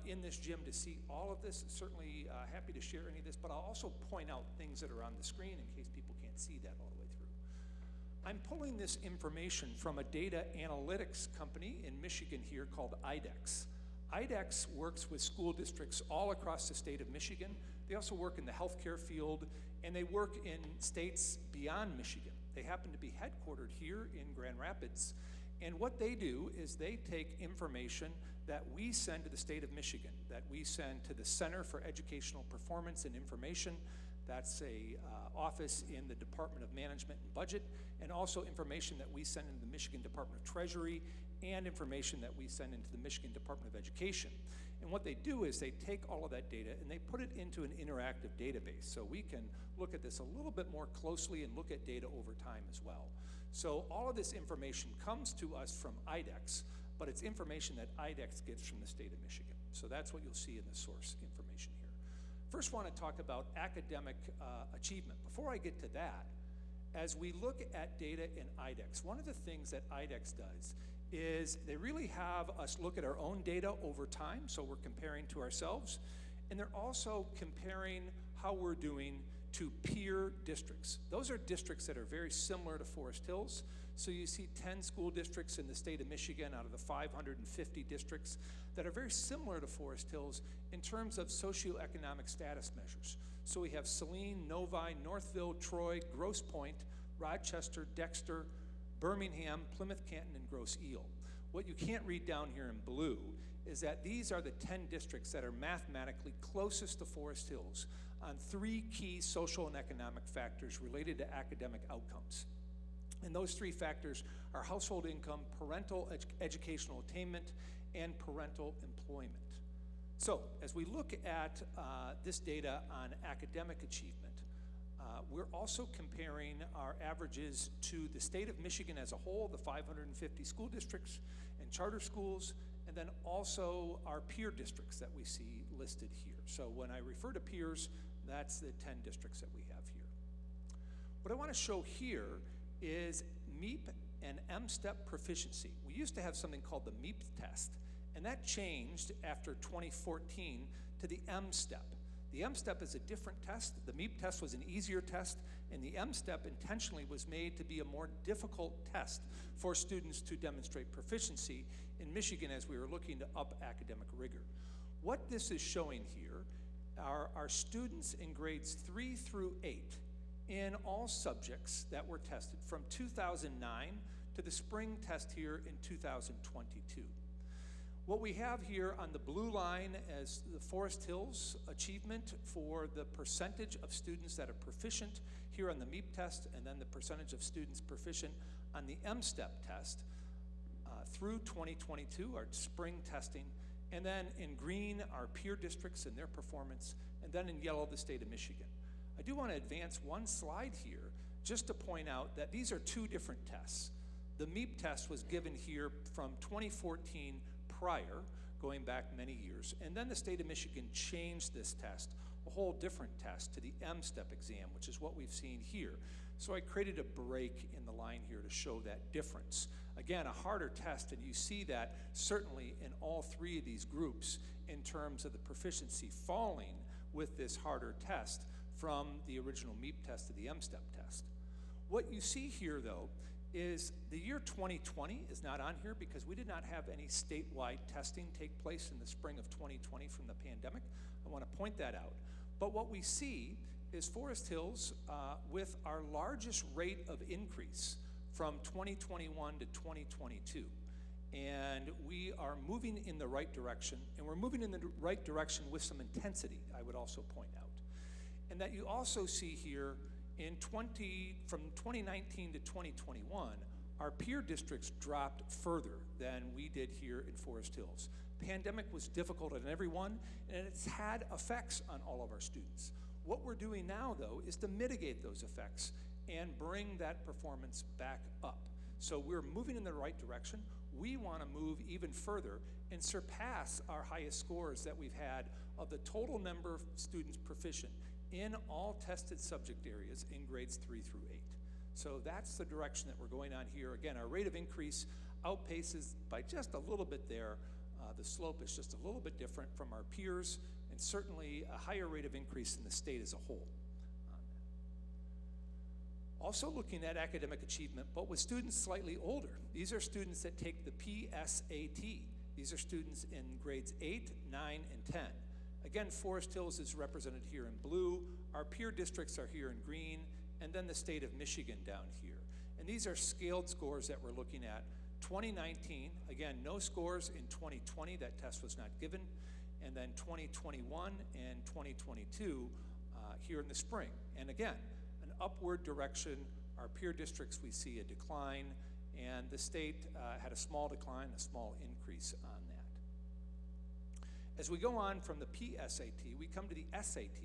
in this gym to see all of this. Certainly happy to share any of this, but I'll also point out things that are on the screen in case people can't see that all the way through. I'm pulling this information from a data analytics company in Michigan here called IDEX. IDEX works with school districts all across the state of Michigan. They also work in the healthcare field, and they work in states beyond Michigan. They happen to be headquartered here in Grand Rapids. And what they do is they take information that we send to the state of Michigan, that we send to the Center for Educational Performance and Information. That's a office in the Department of Management and Budget, and also information that we send into the Michigan Department of Treasury, and information that we send into the Michigan Department of Education. And what they do is they take all of that data and they put it into an interactive database. So we can look at this a little bit more closely and look at data over time as well. So all of this information comes to us from IDEX, but it's information that IDEX gets from the state of Michigan. So that's what you'll see in the source information here. First, want to talk about academic achievement. Before I get to that, as we look at data in IDEX, one of the things that IDEX does is they really have us look at our own data over time, so we're comparing to ourselves, and they're also comparing how we're doing to peer districts. Those are districts that are very similar to Forest Hills. So you see 10 school districts in the state of Michigan out of the 550 districts that are very similar to Forest Hills in terms of socioeconomic status measures. So we have Saline, Novi, Northville, Troy, Grosse Pointe, Rochester, Dexter, Birmingham, Plymouth Canton, and Grosse Ile. What you can't read down here in blue is that these are the 10 districts that are mathematically closest to Forest Hills on 3 key social and economic factors related to academic outcomes. And those 3 factors are household income, parental educational attainment, and parental employment. So as we look at this data on academic achievement, we're also comparing our averages to the state of Michigan as a whole, the 550 school districts and charter schools, and then also our peer districts that we see listed here. So when I refer to peers, that's the 10 districts that we have here. What I want to show here is MEP and M-STEP proficiency. We used to have something called the MEP test, and that changed after 2014 to the M-STEP. The M-STEP is a different test. The MEP test was an easier test, and the M-STEP intentionally was made to be a more difficult test for students to demonstrate proficiency in Michigan as we were looking to up academic rigor. What this is showing here are our students in grades 3 through 8 in all subjects that were tested from 2009 to the spring test here in 2022. What we have here on the blue line as the Forest Hills achievement for the percentage of students that are proficient here on the MEP test, and then the percentage of students proficient on the M-STEP test through 2022, our spring testing, and then in green, our peer districts and their performance, and then in yellow, the state of Michigan. I do want to advance one slide here just to point out that these are 2 different tests. The MEP test was given here from 2014 prior, going back many years, and then the state of Michigan changed this test, a whole different test, to the M-STEP exam, which is what we've seen here. So I created a break in the line here to show that difference. Again, a harder test, and you see that certainly in all 3 of these groups in terms of the proficiency falling with this harder test from the original MEP test to the M-STEP test. What you see here, though, is the year 2020 is not on here because we did not have any statewide testing take place in the spring of 2020 from the pandemic. I want to point that out. But what we see is Forest Hills with our largest rate of increase from 2021 to 2022. And we are moving in the right direction, and we're moving in the right direction with some intensity, I would also point out. And that you also see here from 2019 to 2021, our peer districts dropped further than we did here in Forest Hills. Pandemic was difficult on everyone, and it's had effects on all of our students. What we're doing now, though, is to mitigate those effects and bring that performance back up. So we're moving in the right direction. We want to move even further and surpass our highest scores that we've had of the total number of students proficient in all tested subject areas in grades 3 through 8. So that's the direction that we're going on here. Again, our rate of increase outpaces by just a little bit there. The slope is just a little bit different from our peers, and certainly a higher rate of increase in the state as a whole. Also looking at academic achievement, but with students slightly older. These are students that take the PSAT. These are students in grades 8, 9, and 10. Again, Forest Hills is represented here in blue. Our peer districts are here in green, and then the state of Michigan down here. And these are scaled scores that we're looking at. 2019, again, no scores in 2020, that test was not given, and then 2021 and 2022 here in the spring. And again, an upward direction. Our peer districts, we see a decline, and the state had a small decline, a small increase on that. As we go on from the PSAT, we come to the SAT.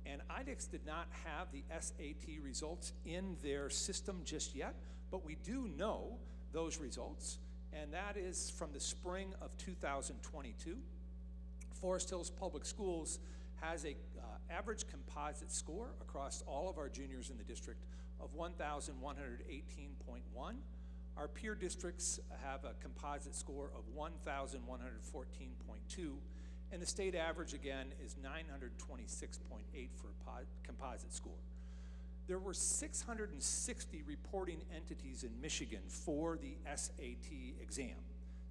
And IDEX did not have the SAT results in their system just yet, but we do know those results, and that is from the spring of 2022. Forest Hills Public Schools has a average composite score across all of our juniors in the district of 1,118.1. Our peer districts have a composite score of 1,114.2, and the state average again is 926.8 for a composite score. There were 660 reporting entities in Michigan for the SAT exam,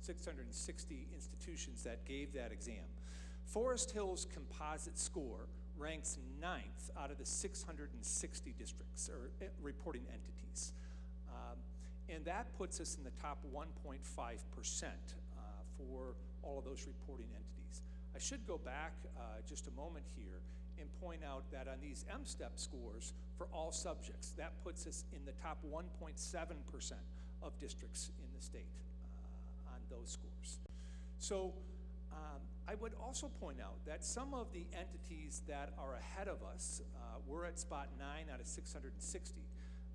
660 institutions that gave that exam. Forest Hills composite score ranks 9th out of the 660 districts or reporting entities. And that puts us in the top 1.5% for all of those reporting entities. I should go back just a moment here and point out that on these M-STEP scores for all subjects, that puts us in the top 1.7% of districts in the state on those scores. So I would also point out that some of the entities that are ahead of us, we're at spot 9 out of 660,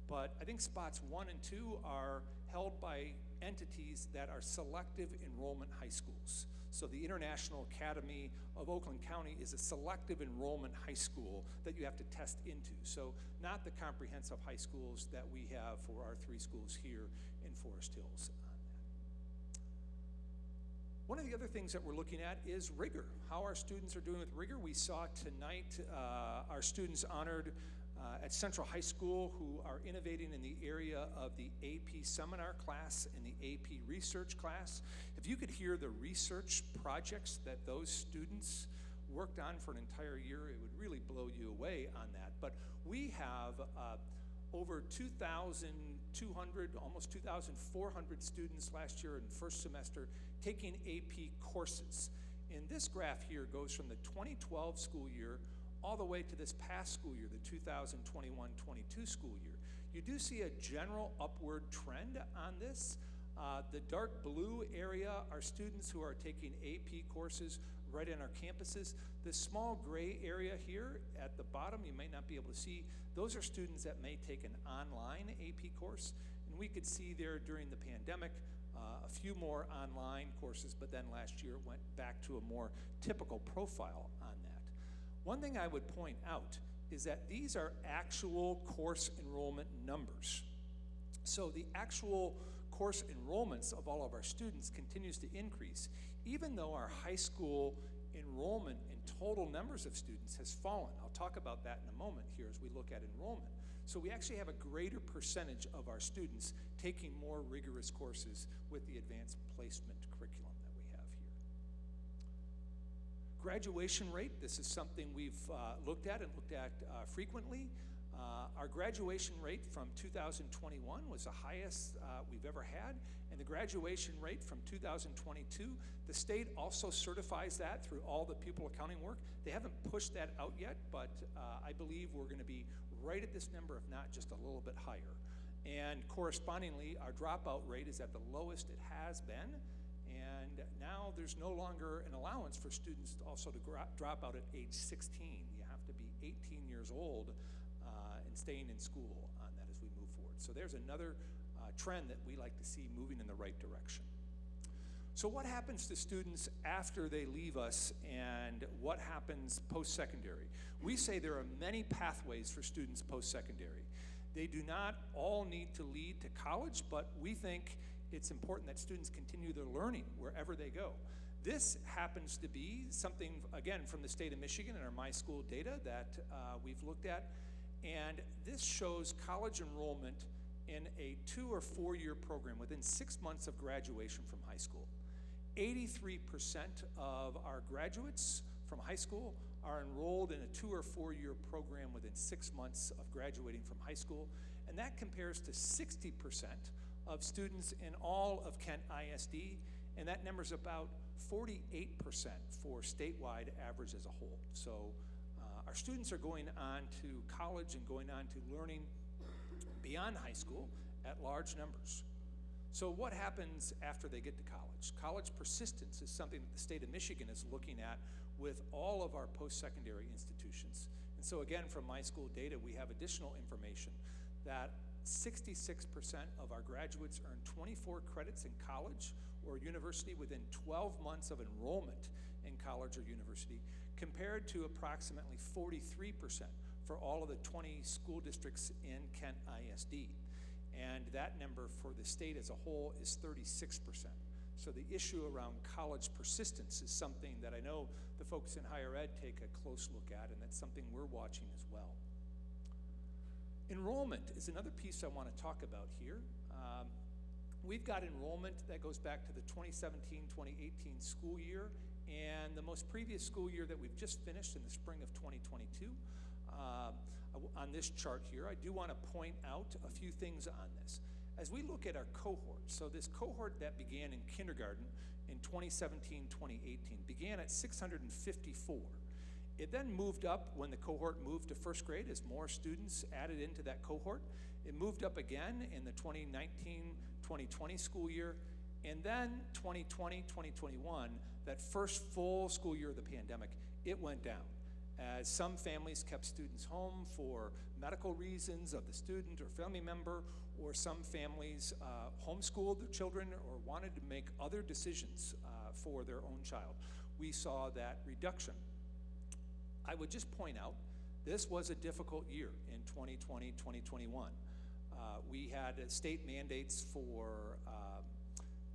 but I think spots 1 and 2 are held by entities that are selective enrollment high schools. So the International Academy of Oakland County is a selective enrollment high school that you have to test into. So not the comprehensive high schools that we have for our 3 schools here in Forest Hills. One of the other things that we're looking at is rigor, how our students are doing with rigor. We saw tonight our students honored at Central High School who are innovating in the area of the AP seminar class and the AP research class. If you could hear the research projects that those students worked on for an entire year, it would really blow you away on that. But we have over 2,200, almost 2,400 students last year in first semester taking AP courses. And this graph here goes from the 2012 school year all the way to this past school year, the 2021-22 school year. You do see a general upward trend on this. The dark blue area are students who are taking AP courses right in our campuses. The small gray area here at the bottom, you might not be able to see, those are students that may take an online AP course. And we could see there during the pandemic a few more online courses, but then last year it went back to a more typical profile on that. One thing I would point out is that these are actual course enrollment numbers. So the actual course enrollments of all of our students continues to increase, even though our high school enrollment in total numbers of students has fallen. I'll talk about that in a moment here as we look at enrollment. So we actually have a greater percentage of our students taking more rigorous courses with the advanced placement curriculum that we have here. Graduation rate, this is something we've looked at frequently. Our graduation rate from 2021 was the highest we've ever had, and the graduation rate from 2022, the state also certifies that through all the pupil accounting work. They haven't pushed that out yet, but I believe we're going to be right at this number, if not just a little bit higher. And correspondingly, our dropout rate is at the lowest it has been, and now there's no longer an allowance for students also to drop out at age 16. You have to be 18 years old and staying in school on that as we move forward. So there's another trend that we like to see moving in the right direction. So what happens to students after they leave us, and what happens post-secondary? We say there are many pathways for students post-secondary. They do not all need to lead to college, but we think it's important that students continue their learning wherever they go. This happens to be something, again, from the state of Michigan and our My School data that we've looked at. And this shows college enrollment in a 2 or 4 year program within 6 months of graduation from high school. 83% of our graduates from high school are enrolled in a 2 or 4 year program within 6 months of graduating from high school, and that compares to 60% of students in all of Kent ISD, and that number's about 48% for statewide average as a whole. So our students are going on to college and going on to learning beyond high school at large numbers. So what happens after they get to college? College persistence is something that the state of Michigan is looking at with all of our post-secondary institutions. And so again, from my school data, we have additional information that 66% of our graduates earn 24 credits in college or university within 12 months of enrollment in college or university, compared to approximately 43% for all of the 20 school districts in Kent ISD. And that number for the state as a whole is 36%. So the issue around college persistence is something that I know the folks in higher ed take a close look at, and that's something we're watching as well. Enrollment is another piece I want to talk about here. We've got enrollment that goes back to the 2017-2018 school year and the most previous school year that we've just finished in the spring of 2022. On this chart here, I do want to point out a few things on this. As we look at our cohort, so this cohort that began in kindergarten in 2017-2018 began at 654. It then moved up when the cohort moved to first grade as more students added into that cohort. It moved up again in the 2019-2020 school year, and then 2020-2021, that first full school year of the pandemic, it went down, as some families kept students home for medical reasons of the student or family member, or some families homeschooled their children or wanted to make other decisions for their own child. We saw that reduction. I would just point out, this was a difficult year in 2020-2021. We had state mandates for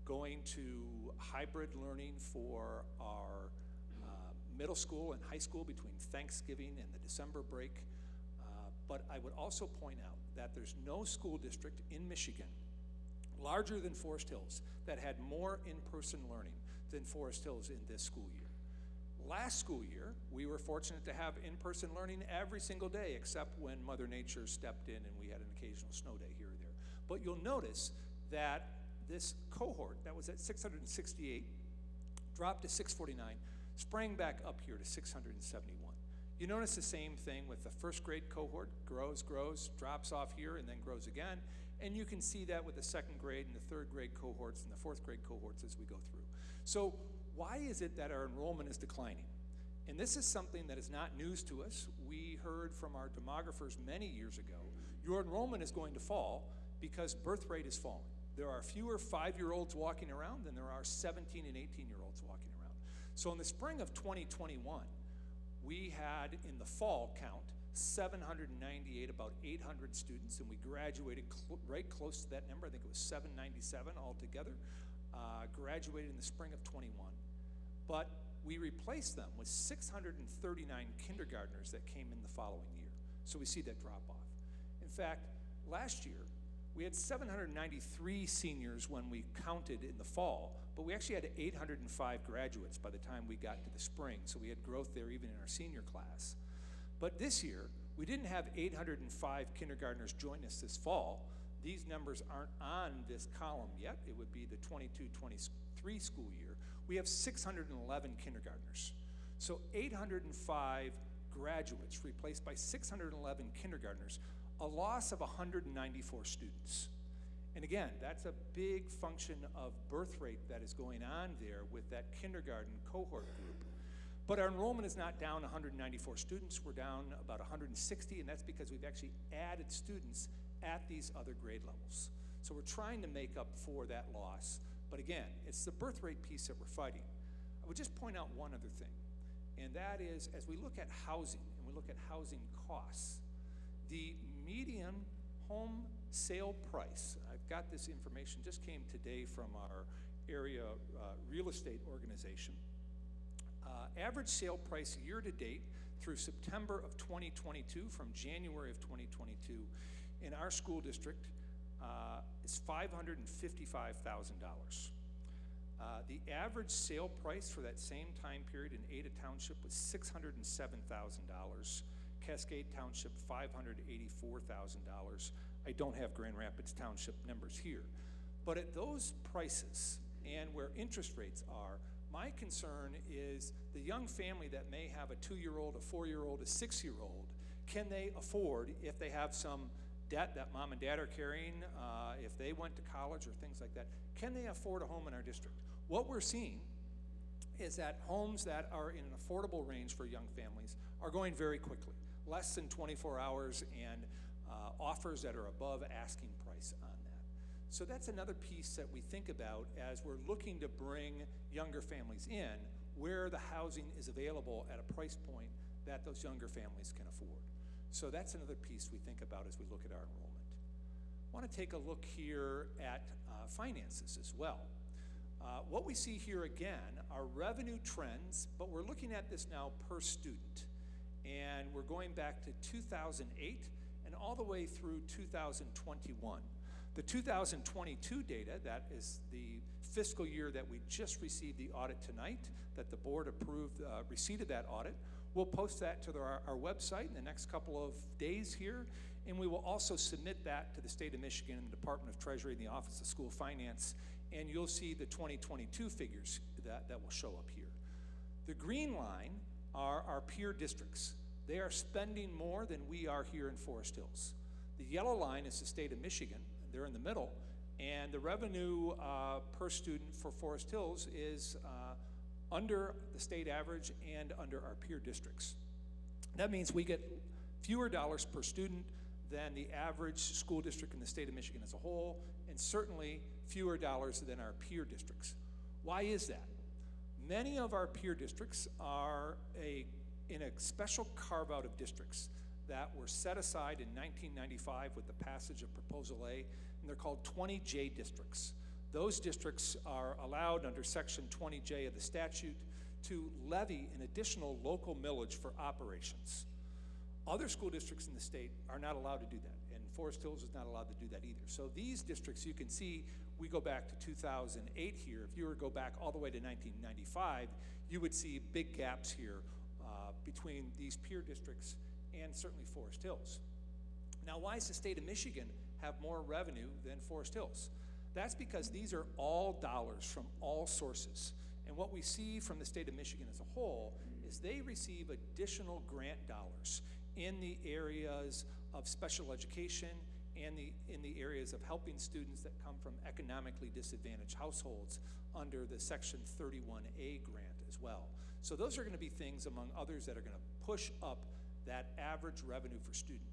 going to hybrid learning for our middle school and high school between Thanksgiving and the December break. But I would also point out that there's no school district in Michigan larger than Forest Hills that had more in-person learning than Forest Hills in this school year. Last school year, we were fortunate to have in-person learning every single day except when Mother Nature stepped in and we had an occasional snow day here or there. But you'll notice that this cohort that was at 668 dropped to 649, sprang back up here to 671. You notice the same thing with the first grade cohort, grows, drops off here and then grows again. And you can see that with the second grade and the third grade cohorts and the fourth grade cohorts as we go through. So why is it that our enrollment is declining? And this is something that is not news to us. We heard from our demographers many years ago, your enrollment is going to fall because birth rate is falling. There are fewer 5-year-olds walking around than there are 17 and 18-year-olds walking around. So in the spring of 2021, we had in the fall count 798, about 800 students, and we graduated right close to that number. I think it was 797 altogether. Graduated in the spring of 21. But we replaced them with 639 kindergartners that came in the following year. So we see that drop off. In fact, last year, we had 793 seniors when we counted in the fall, but we actually had 805 graduates by the time we got to the spring, so we had growth there even in our senior class. But this year, we didn't have 805 kindergartners join us this fall. These numbers aren't on this column yet. It would be the 22-23 school year. We have 611 kindergartners. So 805 graduates replaced by 611 kindergartners, a loss of 194 students. And again, that's a big function of birth rate that is going on there with that kindergarten cohort group. But our enrollment is not down 194 students, we're down about 160, and that's because we've actually added students at these other grade levels. So we're trying to make up for that loss. But again, it's the birth rate piece that we're fighting. I would just point out one other thing, and that is as we look at housing and we look at housing costs, the median home sale price, I've got this information, just came today from our area real estate organization. Average sale price year to date through September of 2022, from January of 2022, in our school district is $555,000. The average sale price for that same time period in Ada Township was $607,000. Cascade Township, $584,000. I don't have Grand Rapids Township numbers here. But at those prices and where interest rates are, my concern is the young family that may have a 2-year-old, a 4-year-old, a 6-year-old, can they afford, if they have some debt that mom and dad are carrying, if they went to college or things like that, can they afford a home in our district? What we're seeing is that homes that are in an affordable range for young families are going very quickly, less than 24 hours, and offers that are above asking price on that. So that's another piece that we think about as we're looking to bring younger families in, where the housing is available at a price point that those younger families can afford. So that's another piece we think about as we look at our enrollment. I want to take a look here at finances as well. What we see here again are revenue trends, but we're looking at this now per student. And we're going back to 2008 and all the way through 2021. The 2022 data, that is the fiscal year that we just received the audit tonight, that the board approved receipt of that audit. We'll post that to our website in the next couple of days here, and we will also submit that to the state of Michigan and the Department of Treasury and the Office of School Finance, and you'll see the 2022 figures that will show up here. The green line are our peer districts. They are spending more than we are here in Forest Hills. The yellow line is the state of Michigan. They're in the middle, and the revenue per student for Forest Hills is under the state average and under our peer districts. That means we get fewer dollars per student than the average school district in the state of Michigan as a whole, and certainly fewer dollars than our peer districts. Why is that? Many of our peer districts are in a special carve-out of districts that were set aside in 1995 with the passage of Proposal A, and they're called 20J districts. Those districts are allowed under Section 20J of the statute to levy an additional local millage for operations. Other school districts in the state are not allowed to do that, and Forest Hills is not allowed to do that either. So these districts, you can see, we go back to 2008 here. If you were to go back all the way to 1995, you would see big gaps here between these peer districts and certainly Forest Hills. Now, why does the state of Michigan have more revenue than Forest Hills? That's because these are all dollars from all sources. And what we see from the state of Michigan as a whole is they receive additional grant dollars in the areas of special education and in the areas of helping students that come from economically disadvantaged households under the Section 31A grant as well. So those are going to be things, among others, that are going to push up that average revenue per student.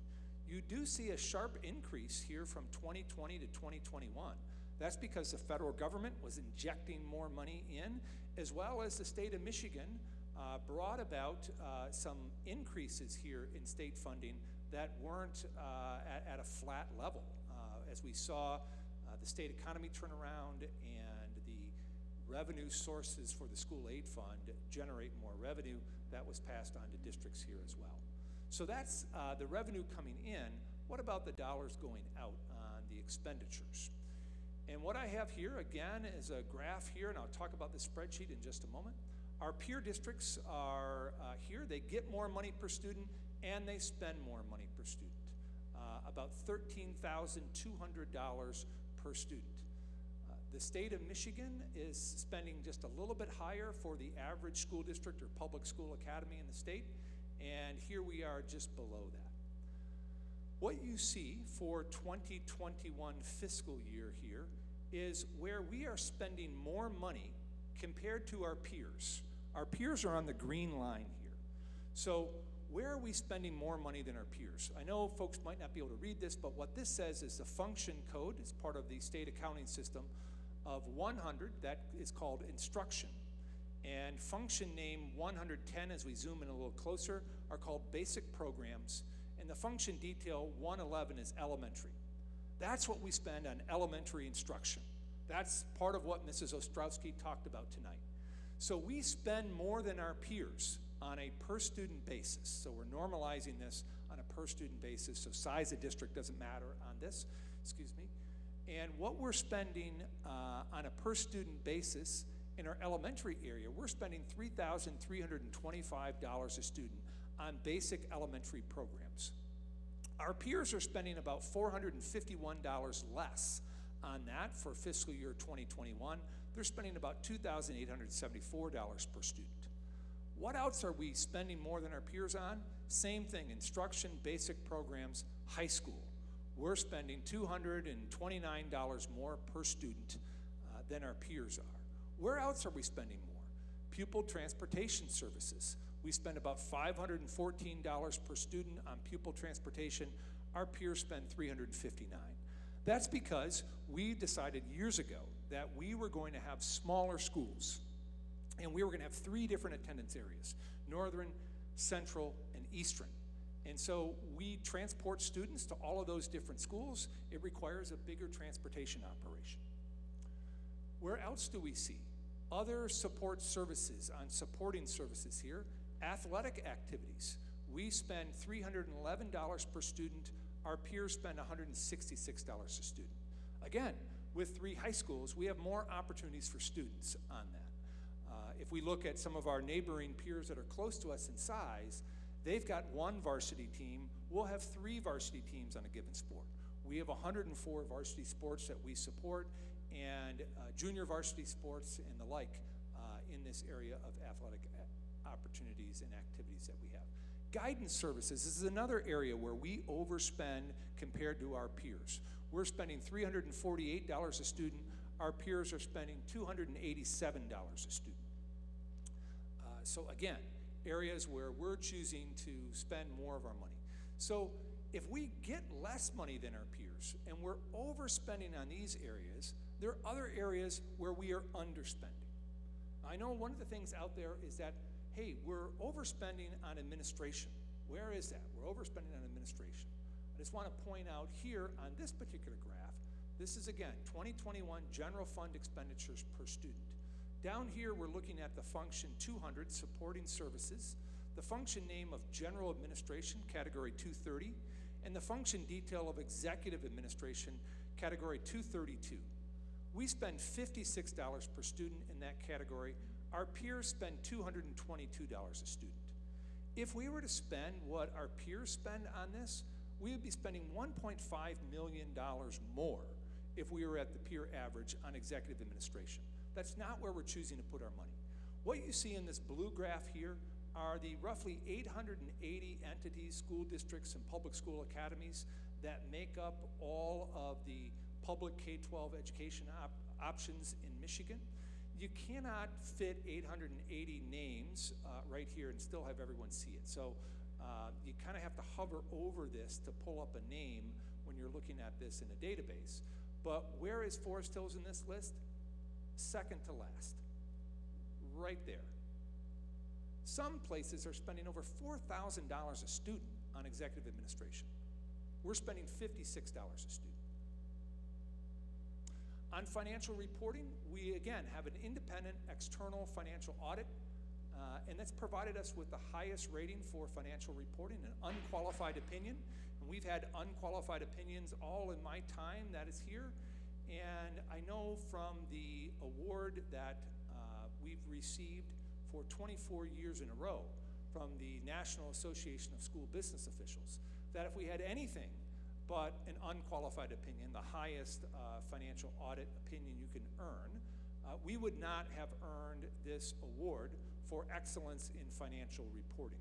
You do see a sharp increase here from 2020 to 2021. That's because the federal government was injecting more money in, as well as the state of Michigan brought about some increases here in state funding that weren't at a flat level. As we saw the state economy turn around and the revenue sources for the school aid fund generate more revenue, that was passed on to districts here as well. So that's the revenue coming in. What about the dollars going out on the expenditures? And what I have here, again, is a graph here, and I'll talk about the spreadsheet in just a moment. Our peer districts are here. They get more money per student, and they spend more money per student, about $13,200 per student. The state of Michigan is spending just a little bit higher for the average school district or public school academy in the state, and here we are just below that. What you see for 2021 fiscal year here is where we are spending more money compared to our peers. Our peers are on the green line here. So where are we spending more money than our peers? I know folks might not be able to read this, but what this says is the function code is part of the state accounting system of 100, that is called instruction. And function name 110, as we zoom in a little closer, are called basic programs. And the function detail 111 is elementary. That's what we spend on elementary instruction. That's part of what Mrs. Ostrowski talked about tonight. So we spend more than our peers on a per-student basis. So we're normalizing this on a per-student basis, so size of district doesn't matter on this, excuse me. And what we're spending on a per-student basis in our elementary area, we're spending $3,325 a student on basic elementary programs. Our peers are spending about $451 less on that for fiscal year 2021. They're spending about $2,874 per student. What else are we spending more than our peers on? Same thing, instruction, basic programs, high school. We're spending $229 more per student than our peers are. Where else are we spending more? Pupil transportation services. We spend about $514 per student on pupil transportation. Our peers spend $359. That's because we decided years ago that we were going to have smaller schools, and we were going to have 3 different attendance areas: Northern, Central, and Eastern. And so we transport students to all of those different schools. It requires a bigger transportation operation. Where else do we see other support services on supporting services here? Athletic activities. We spend $311 per student. Our peers spend $166 a student. Again, with 3 high schools, we have more opportunities for students on that. If we look at some of our neighboring peers that are close to us in size, they've got 1 varsity team. We'll have 3 varsity teams on a given sport. We have 104 varsity sports that we support, and junior varsity sports and the like in this area of athletic opportunities and activities that we have. Guidance services, this is another area where we overspend compared to our peers. We're spending $348 a student. Our peers are spending $287 a student. So again, areas where we're choosing to spend more of our money. So if we get less money than our peers and we're overspending on these areas, there are other areas where we are underspending. I know one of the things out there is that, hey, we're overspending on administration. Where is that? We're overspending on administration. I just want to point out here on this particular graph, this is again 2021 general fund expenditures per student. Down here, we're looking at the function 200, supporting services, the function name of general administration, category 230, and the function detail of executive administration, category 232. We spend $56 per student in that category. Our peers spend $222 a student. If we were to spend what our peers spend on this, we would be spending $1.5 million more if we were at the peer average on executive administration. That's not where we're choosing to put our money. What you see in this blue graph here are the roughly 880 entities, school districts, and public school academies that make up all of the public K-12 education options in Michigan. You cannot fit 880 names right here and still have everyone see it. So you kind of have to hover over this to pull up a name when you're looking at this in a database. But where is Forest Hills in this list? Second to last, right there. Some places are spending over $4,000 a student on executive administration. We're spending $56 a student. On financial reporting, we again have an independent external financial audit, and that's provided us with the highest rating for financial reporting, an unqualified opinion. And we've had unqualified opinions all in my time that is here. And I know from the award that we've received for 24 years in a row from the National Association of School Business Officials that if we had anything but an unqualified opinion, the highest financial audit opinion you can earn, we would not have earned this award for excellence in financial reporting.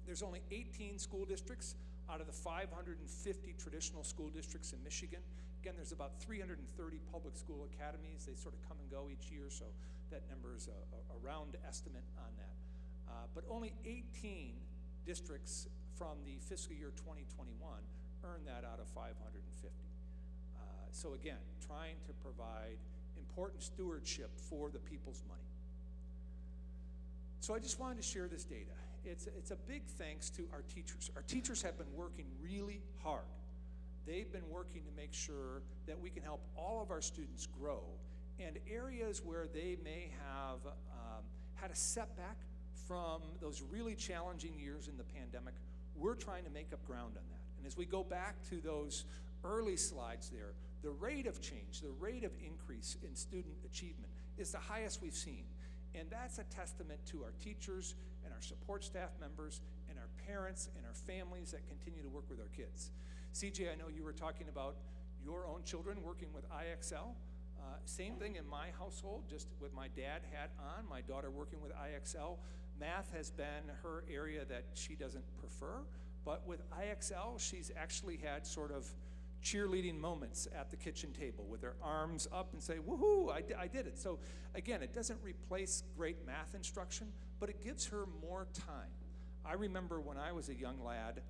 There's only 18 school districts out of the 550 traditional school districts in Michigan. Again, there's about 330 public school academies. They sort of come and go each year, so that number is a round estimate on that. But only 18 districts from the fiscal year 2021 earned that out of 550. So again, trying to provide important stewardship for the people's money. So I just wanted to share this data. It's a big thanks to our teachers. Our teachers have been working really hard. They've been working to make sure that we can help all of our students grow, and areas where they may have had a setback from those really challenging years in the pandemic, we're trying to make up ground on that. And as we go back to those early slides there, the rate of change, the rate of increase in student achievement is the highest we've seen. And that's a testament to our teachers and our support staff members and our parents and our families that continue to work with our kids. CJ, I know you were talking about your own children working with IXL. Same thing in my household, just with my dad hat on, my daughter working with IXL. Math has been her area that she doesn't prefer, but with IXL, she's actually had sort of cheerleading moments at the kitchen table with her arms up and say, woohoo, I did it. So again, it doesn't replace great math instruction, but it gives her more time. I remember when I was a young lad,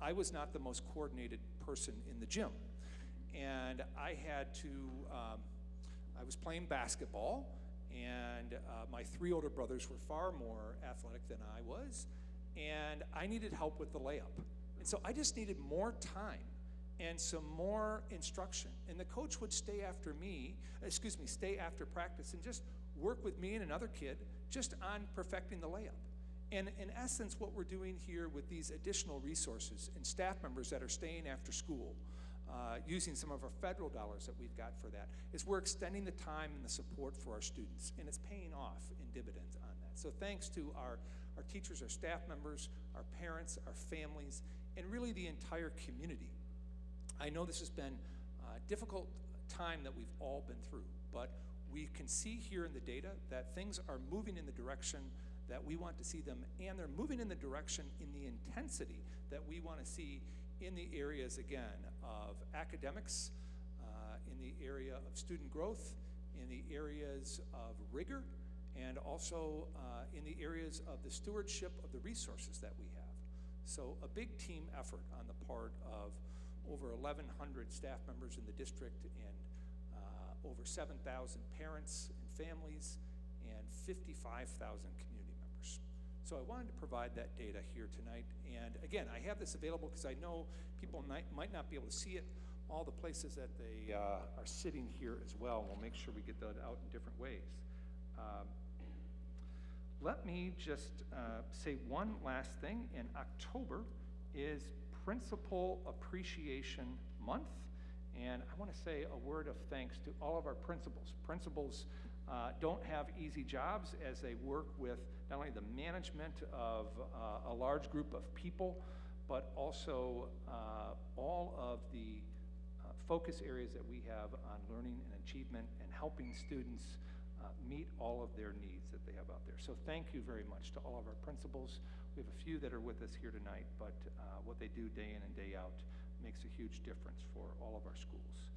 I was not the most coordinated person in the gym. And I had to, I was playing basketball, and my 3 older brothers were far more athletic than I was, and I needed help with the layup. And so I just needed more time and some more instruction. And the coach would stay after practice and just work with me and another kid just on perfecting the layup. And in essence, what we're doing here with these additional resources and staff members that are staying after school, using some of our federal dollars that we've got for that, is we're extending the time and the support for our students, and it's paying off in dividends on that. So thanks to our teachers, our staff members, our parents, our families, and really the entire community. I know this has been a difficult time that we've all been through, but we can see here in the data that things are moving in the direction that we want to see them, and they're moving in the direction in the intensity that we want to see in the areas, again, of academics, in the area of student growth, in the areas of rigor, and also in the areas of the stewardship of the resources that we have. So a big team effort on the part of over 1,100 staff members in the district and over 7,000 parents and families and 55,000 community members. So I wanted to provide that data here tonight. And again, I have this available because I know people might not be able to see it all the places that they are sitting here as well. We'll make sure we get that out in different ways. Let me just say one last thing. In October is Principal Appreciation Month, and I want to say a word of thanks to all of our principals. Principals don't have easy jobs as they work with not only the management of a large group of people, but also all of the focus areas that we have on learning and achievement and helping students meet all of their needs that they have out there. So thank you very much to all of our principals. We have a few that are with us here tonight, but what they do day in and day out makes a huge difference for all of our schools.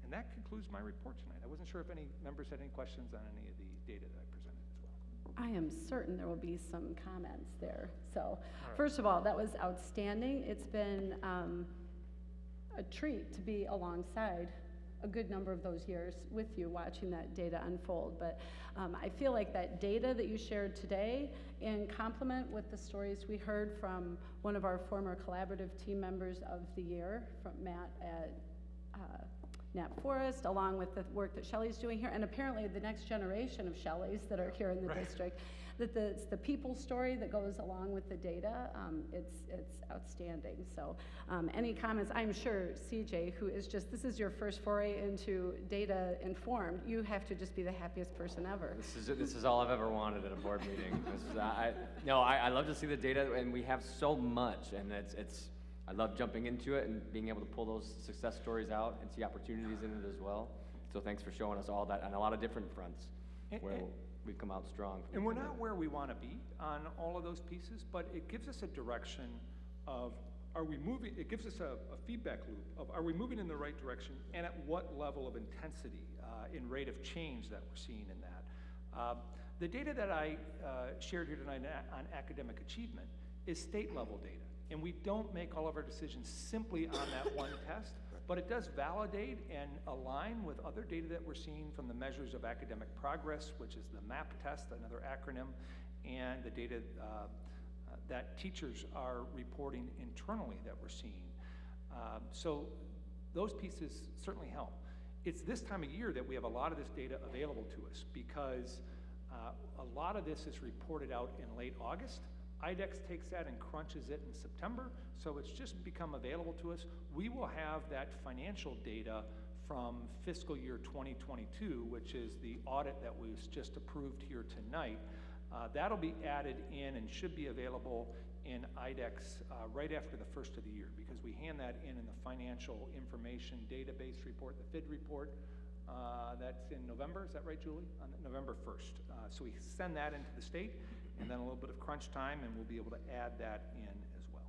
And that concludes my report tonight. I wasn't sure if any members had any questions on any of the data that I presented as well. I am certain there will be some comments there. So, first of all, that was outstanding. It's been a treat to be alongside a good number of those years with you watching that data unfold. But I feel like that data that you shared today, in complement with the stories we heard from one of our former collaborative team members of the year, from Matt at Knapp Forest, along with the work that Shelley's doing here, and apparently the next generation of Shelleys that are here in the district, that it's the people story that goes along with the data. It's outstanding. So any comments? I'm sure CJ, who is just, this is your first foray into data informed, you have to just be the happiest person ever. This is all I've ever wanted at a board meeting. I love to see the data, and we have so much, and I love jumping into it and being able to pull those success stories out and see opportunities in it as well. So thanks for showing us all that on a lot of different fronts where we've come out strong. And we're not where we want to be on all of those pieces, but it gives us a direction of, are we moving, it gives us a feedback loop of, are we moving in the right direction, and at what level of intensity in rate of change that we're seeing in that. The data that I shared here tonight on academic achievement is state level data. And we don't make all of our decisions simply on that one test, but it does validate and align with other data that we're seeing from the measures of academic progress, which is the MAP test, another acronym, and the data that teachers are reporting internally that we're seeing. So those pieces certainly help. It's this time of year that we have a lot of this data available to us because A lot of this is reported out in late August. IDEX takes that and crunches it in September, so it's just become available to us. We will have that financial data from fiscal year 2022, which is the audit that was just approved here tonight. That'll be added in and should be available in IDEX right after the first of the year, because we hand that in the financial information database report, the FID report. That's in November, is that right, Julie? On November 1st. So we send that into the state, and then a little bit of crunch time, and we'll be able to add that in as well.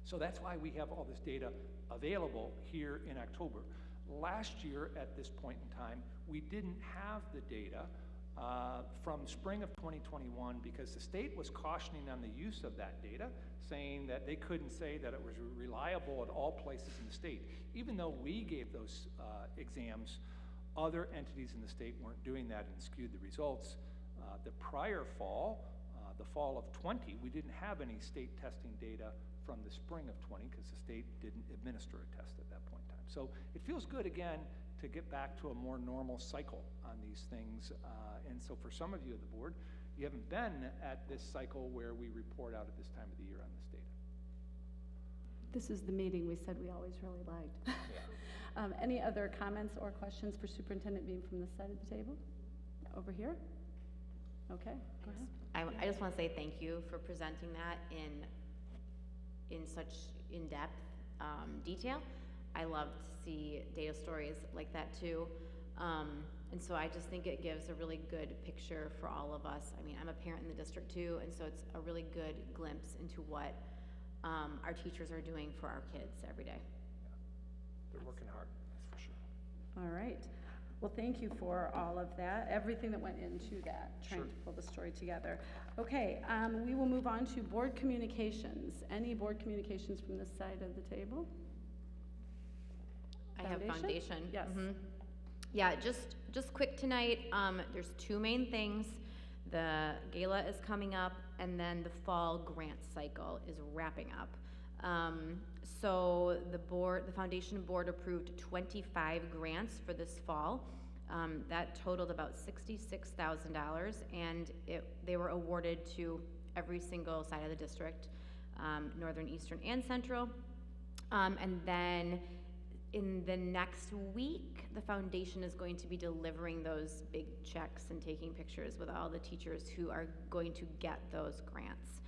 So that's why we have all this data available here in October. Last year, at this point in time, we didn't have the data from spring of 2021 because the state was cautioning on the use of that data, saying that they couldn't say that it was reliable at all places in the state. Even though we gave those exams, other entities in the state weren't doing that and skewed the results. The prior fall, the fall of 20, we didn't have any state testing data from the spring of 20 because the state didn't administer a test at that point in time. So it feels good again to get back to a more normal cycle on these things. And so for some of you at the board, you haven't been at this cycle where we report out at this time of the year on this data. This is the meeting we said we always really liked. Any other comments or questions for Superintendent Beam from this side of the table? Over here? Okay, go ahead. I just want to say thank you for presenting that in such in-depth detail. I love to see data stories like that too. And so I just think it gives a really good picture for all of us. I mean, I'm a parent in the district too, and so it's a really good glimpse into what our teachers are doing for our kids every day. Yeah. They're working hard, that's for sure. All right. Well, thank you for all of that, everything that went into that, trying Sure. to pull the story together. Okay, we will move on to board communications. Any board communications from this side of the table? I have foundation. Yes. Yeah, just quick tonight. There's two main things. The gala is coming up, and then the fall grant cycle is wrapping up. So the foundation board approved 25 grants for this fall. That totaled about $66,000, and they were awarded to every single side of the district, northern, eastern, and central. And then in the next week, the foundation is going to be delivering those big checks and taking pictures with all the teachers who are going to get those grants.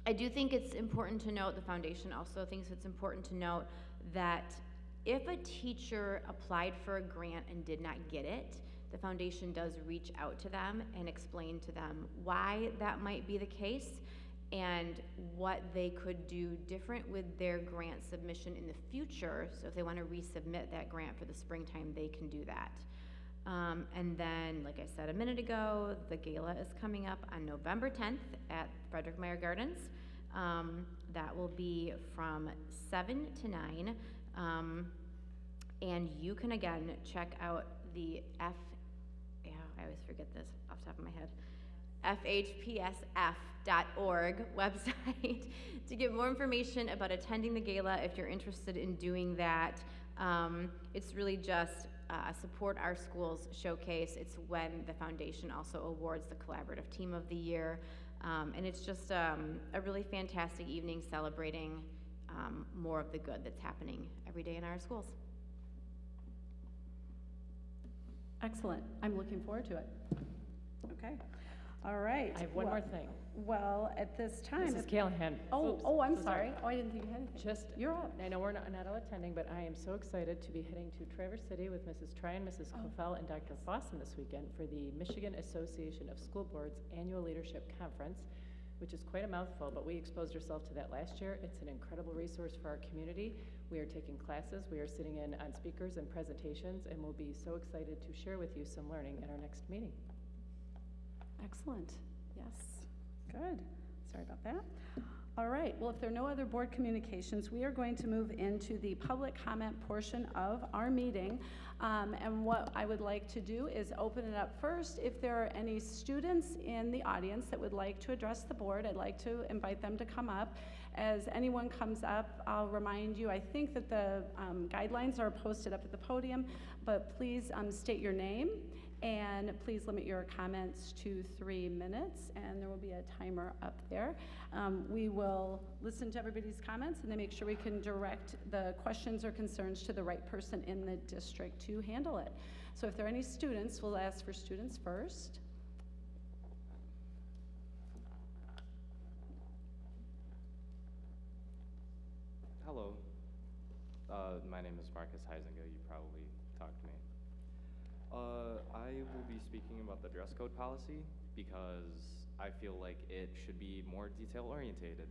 I do think it's important to note, the foundation also thinks it's important to note that if a teacher applied for a grant and did not get it, the foundation does reach out to them and explain to them why that might be the case and what they could do different with their grant submission in the future. So if they want to resubmit that grant for the springtime, they can do that. And then, like I said a minute ago, the gala is coming up on November 10th at Frederick Meyer Gardens. That will be from 7 to 9. And you can, again, check out the I always forget this off the top of my head, FHPSF.org website to get more information about attending the gala if you're interested in doing that. It's really just Support Our Schools showcase. It's when the foundation also awards the Collaborative Team of the Year. And it's just a really fantastic evening celebrating more of the good that's happening every day in our schools. Excellent. I'm looking forward to it. Okay. All right. I have one more thing. Well, at this time. Mrs. Callahan. I'm sorry. Oh, I didn't think you had anything. You're up. I know we're not all attending, but I am so excited to be heading to Traverse City with Mrs. Tryon, Mrs. Kofel, and Dr. Fossen this weekend for the Michigan Association of School Boards Annual Leadership Conference, which is quite a mouthful, but we exposed ourselves to that last year. It's an incredible resource for our community. We are taking classes, we are sitting in on speakers and presentations, and we'll be so excited to share with you some learning at our next meeting. Excellent. Yes. Good. Sorry about that. All right. Well, if there are no other board communications, we are going to move into the public comment portion of our meeting. And what I would like to do is open it up first. If there are any students in the audience that would like to address the board, I'd like to invite them to come up. As anyone comes up, I'll remind you, I think that the guidelines are posted up at the podium, but please state your name And please limit your comments to 3 minutes, and there will be a timer up there. We will listen to everybody's comments and then make sure we can direct the questions or concerns to the right person in the district to handle it. So if there are any students, we'll ask for students first. Hello, my name is Marcus Heisinger. You probably talked to me. I will be speaking about the dress code policy because I feel like it should be more detail orientated,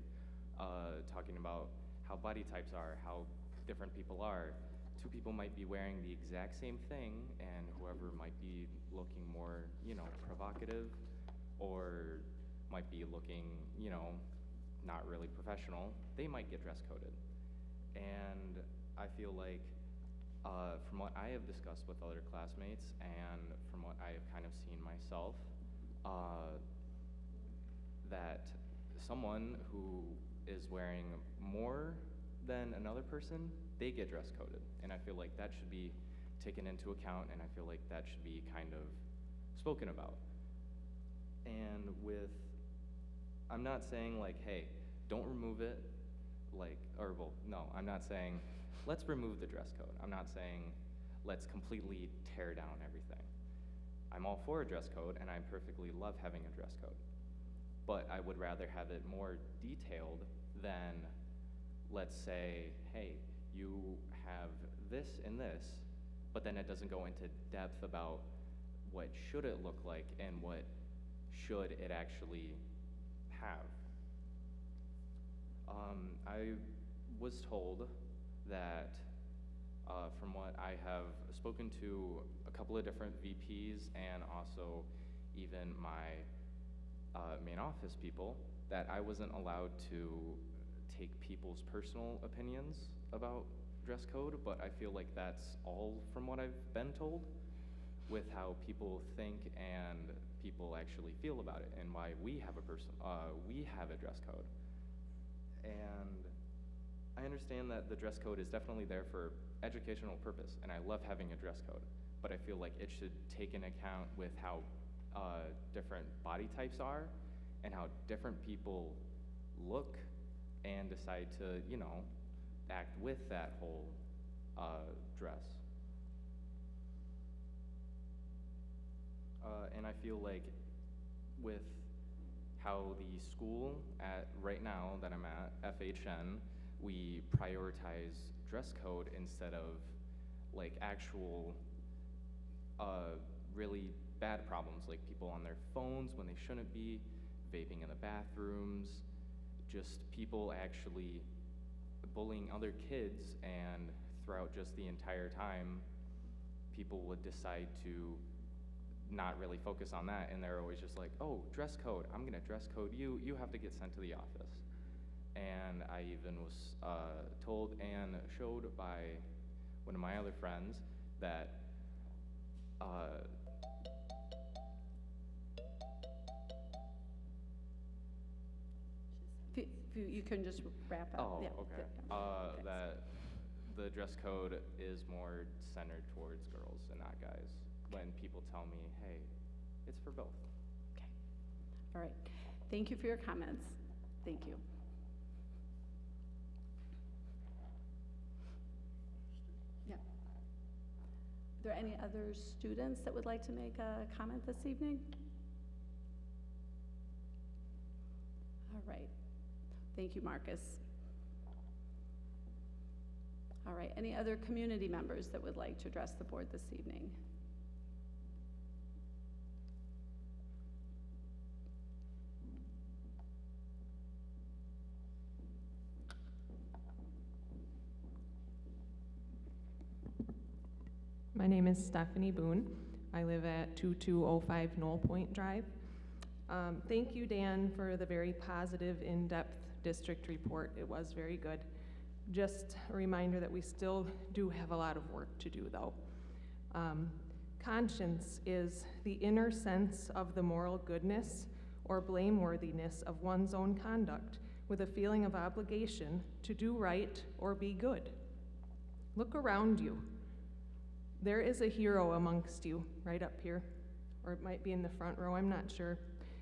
talking about how body types are, how different people are. Two people might be wearing the exact same thing, and whoever might be looking more, provocative, or might be looking, not really professional, they might get dress coded. And I feel like from what I have discussed with other classmates and from what I have kind of seen myself, that someone who is wearing more than another person, they get dress coded. And I feel like that should be taken into account, and I feel like that should be kind of spoken about. And I'm not saying like, hey, don't remove it, no, I'm not saying let's remove the dress code. I'm not saying let's completely tear down everything. I'm all for a dress code, and I perfectly love having a dress code. But I would rather have it more detailed than, let's say, hey, you have this and this, but then it doesn't go into depth about what should it look like and what should it actually have. I was told that from what I have spoken to a couple of different VPs and also even my main office people, that I wasn't allowed to take people's personal opinions about dress code, but I feel like that's all from what I've been told, with how people think and people actually feel about it, and why we have a dress code. And I understand that the dress code is definitely there for educational purpose, and I love having a dress code, but I feel like it should take into account with how different body types are and how different people look and decide to, act with that whole dress. And I feel like with how the school right now that I'm at, FHN, we prioritize dress code instead of like actual really bad problems, like people on their phones when they shouldn't be, vaping in the bathrooms, just people actually bullying other kids, and throughout just the entire time, people would decide to not really focus on that, and they're always just like, oh, dress code, I'm gonna dress code you, you have to get sent to the office. And I even was told and showed by one of my other friends that If you can just wrap up. Oh, Yeah. okay. Thanks. That the dress code is more centered towards girls and not guys, when people tell me, hey, it's for both. Okay. All right. Thank you for your comments. Thank you. Yeah. Are there any other students that would like to make a comment this evening? All right. Thank you, Marcus. All right. Any other community members that would like to address the board this evening? My name is Stephanie Boone. I live at 2205 Knoll Point Drive. Thank you, Dan, for the very positive, in-depth district report. It was very good. Just a reminder that we still do have a lot of work to do, though. Conscience is the inner sense of the moral goodness or blameworthiness of one's own conduct, with a feeling of obligation to do right or be good. Look around you. There is a hero amongst you, right up here. or it might be in the front row, I'm not sure.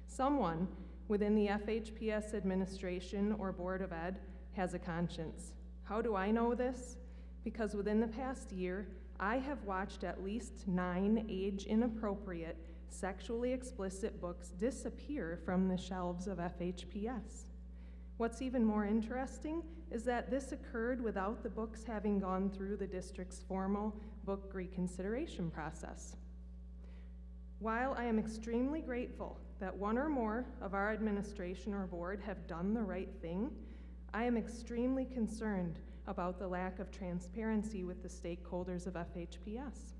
Someone within the FHPS administration or Board of Ed has a conscience. How do I know this? Because within the past year, I have watched at least 9 age-inappropriate, sexually explicit books disappear from the shelves of FHPS. What's even more interesting is that this occurred without the books having gone through the district's formal book reconsideration process. While I am extremely grateful that one or more of our administration or board have done the right thing, I am extremely concerned about the lack of transparency with the stakeholders of FHPS.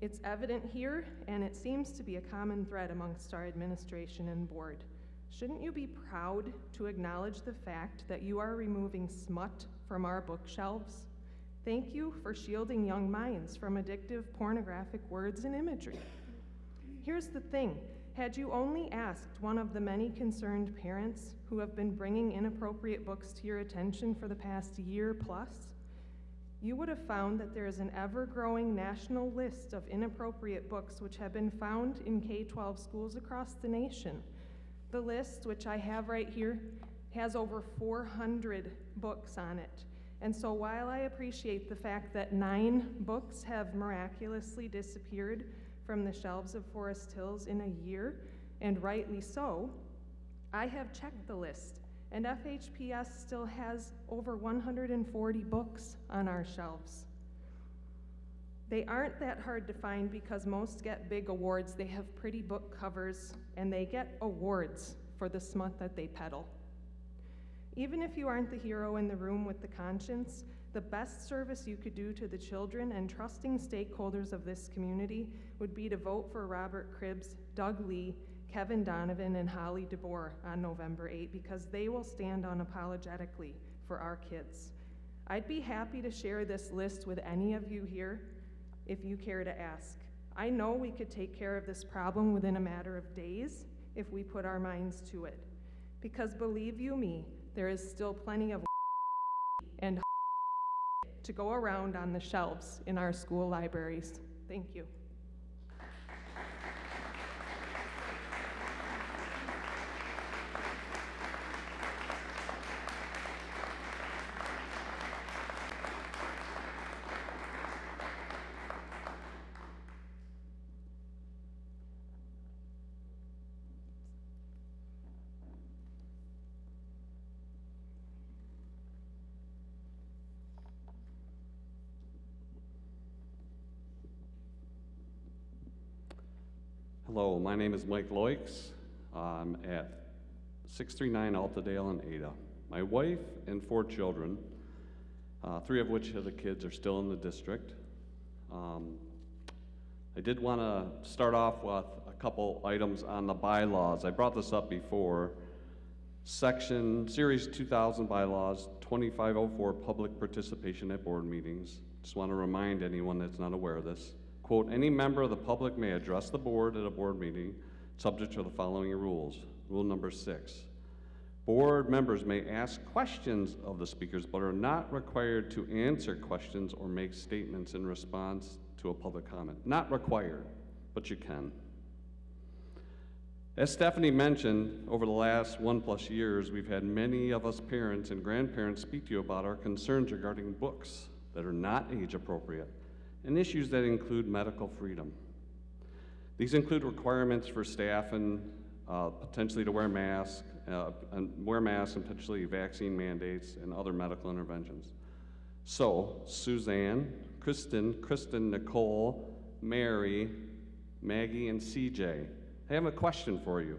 It's evident here, and it seems to be a common thread amongst our administration and board. Shouldn't you be proud to acknowledge the fact that you are removing smut from our bookshelves? Thank you for shielding young minds from addictive pornographic words and imagery. Here's the thing, had you only asked one of the many concerned parents who have been bringing inappropriate books to your attention for the past year plus, you would have found that there is an ever-growing national list of inappropriate books which have been found in K-12 schools across the nation. The list, which I have right here, has over 400 books on it. And so while I appreciate the fact that 9 books have miraculously disappeared from the shelves of Forest Hills in a year, and rightly so, I have checked the list, and FHPS still has over 140 books on our shelves. They aren't that hard to find because most get big awards. They have pretty book covers, and they get awards for the smut that they peddle. Even if you aren't the hero in the room with the conscience, the best service you could do to the children and trusting stakeholders of this community would be to vote for Robert Cribbs, Doug Lee, Kevin Donovan, and Holly DeBoer on November 8 because they will stand unapologetically for our kids. I'd be happy to share this list with any of you here if you care to ask. I know we could take care of this problem within a matter of days if we put our minds to it. Because believe you me, there is still plenty of and to go around on the shelves in our school libraries. Thank you. Hello, my name is Mike Loix. I'm at 639 Altadale in Ada. My wife and 4 children, 3 of which of the kids are still in the district. I did want to start off with a couple items on the bylaws. I brought this up before. Series 2000 bylaws, 2504, public participation at board meetings. Just want to remind anyone that's not aware of this. Quote, any member of the public may address the board at a board meeting subject to the following rules. Rule number 6. Board members may ask questions of the speakers but are not required to answer questions or make statements in response to a public comment. Not required, but you can. As Stephanie mentioned, over the last 1+ years, we've had many of us parents and grandparents speak to you about our concerns regarding books that are not age appropriate and issues that include medical freedom. These include requirements for staff and potentially to wear masks and potentially vaccine mandates and other medical interventions. So, Suzanne, Kristen, Nicole, Mary, Maggie, and CJ, I have a question for you.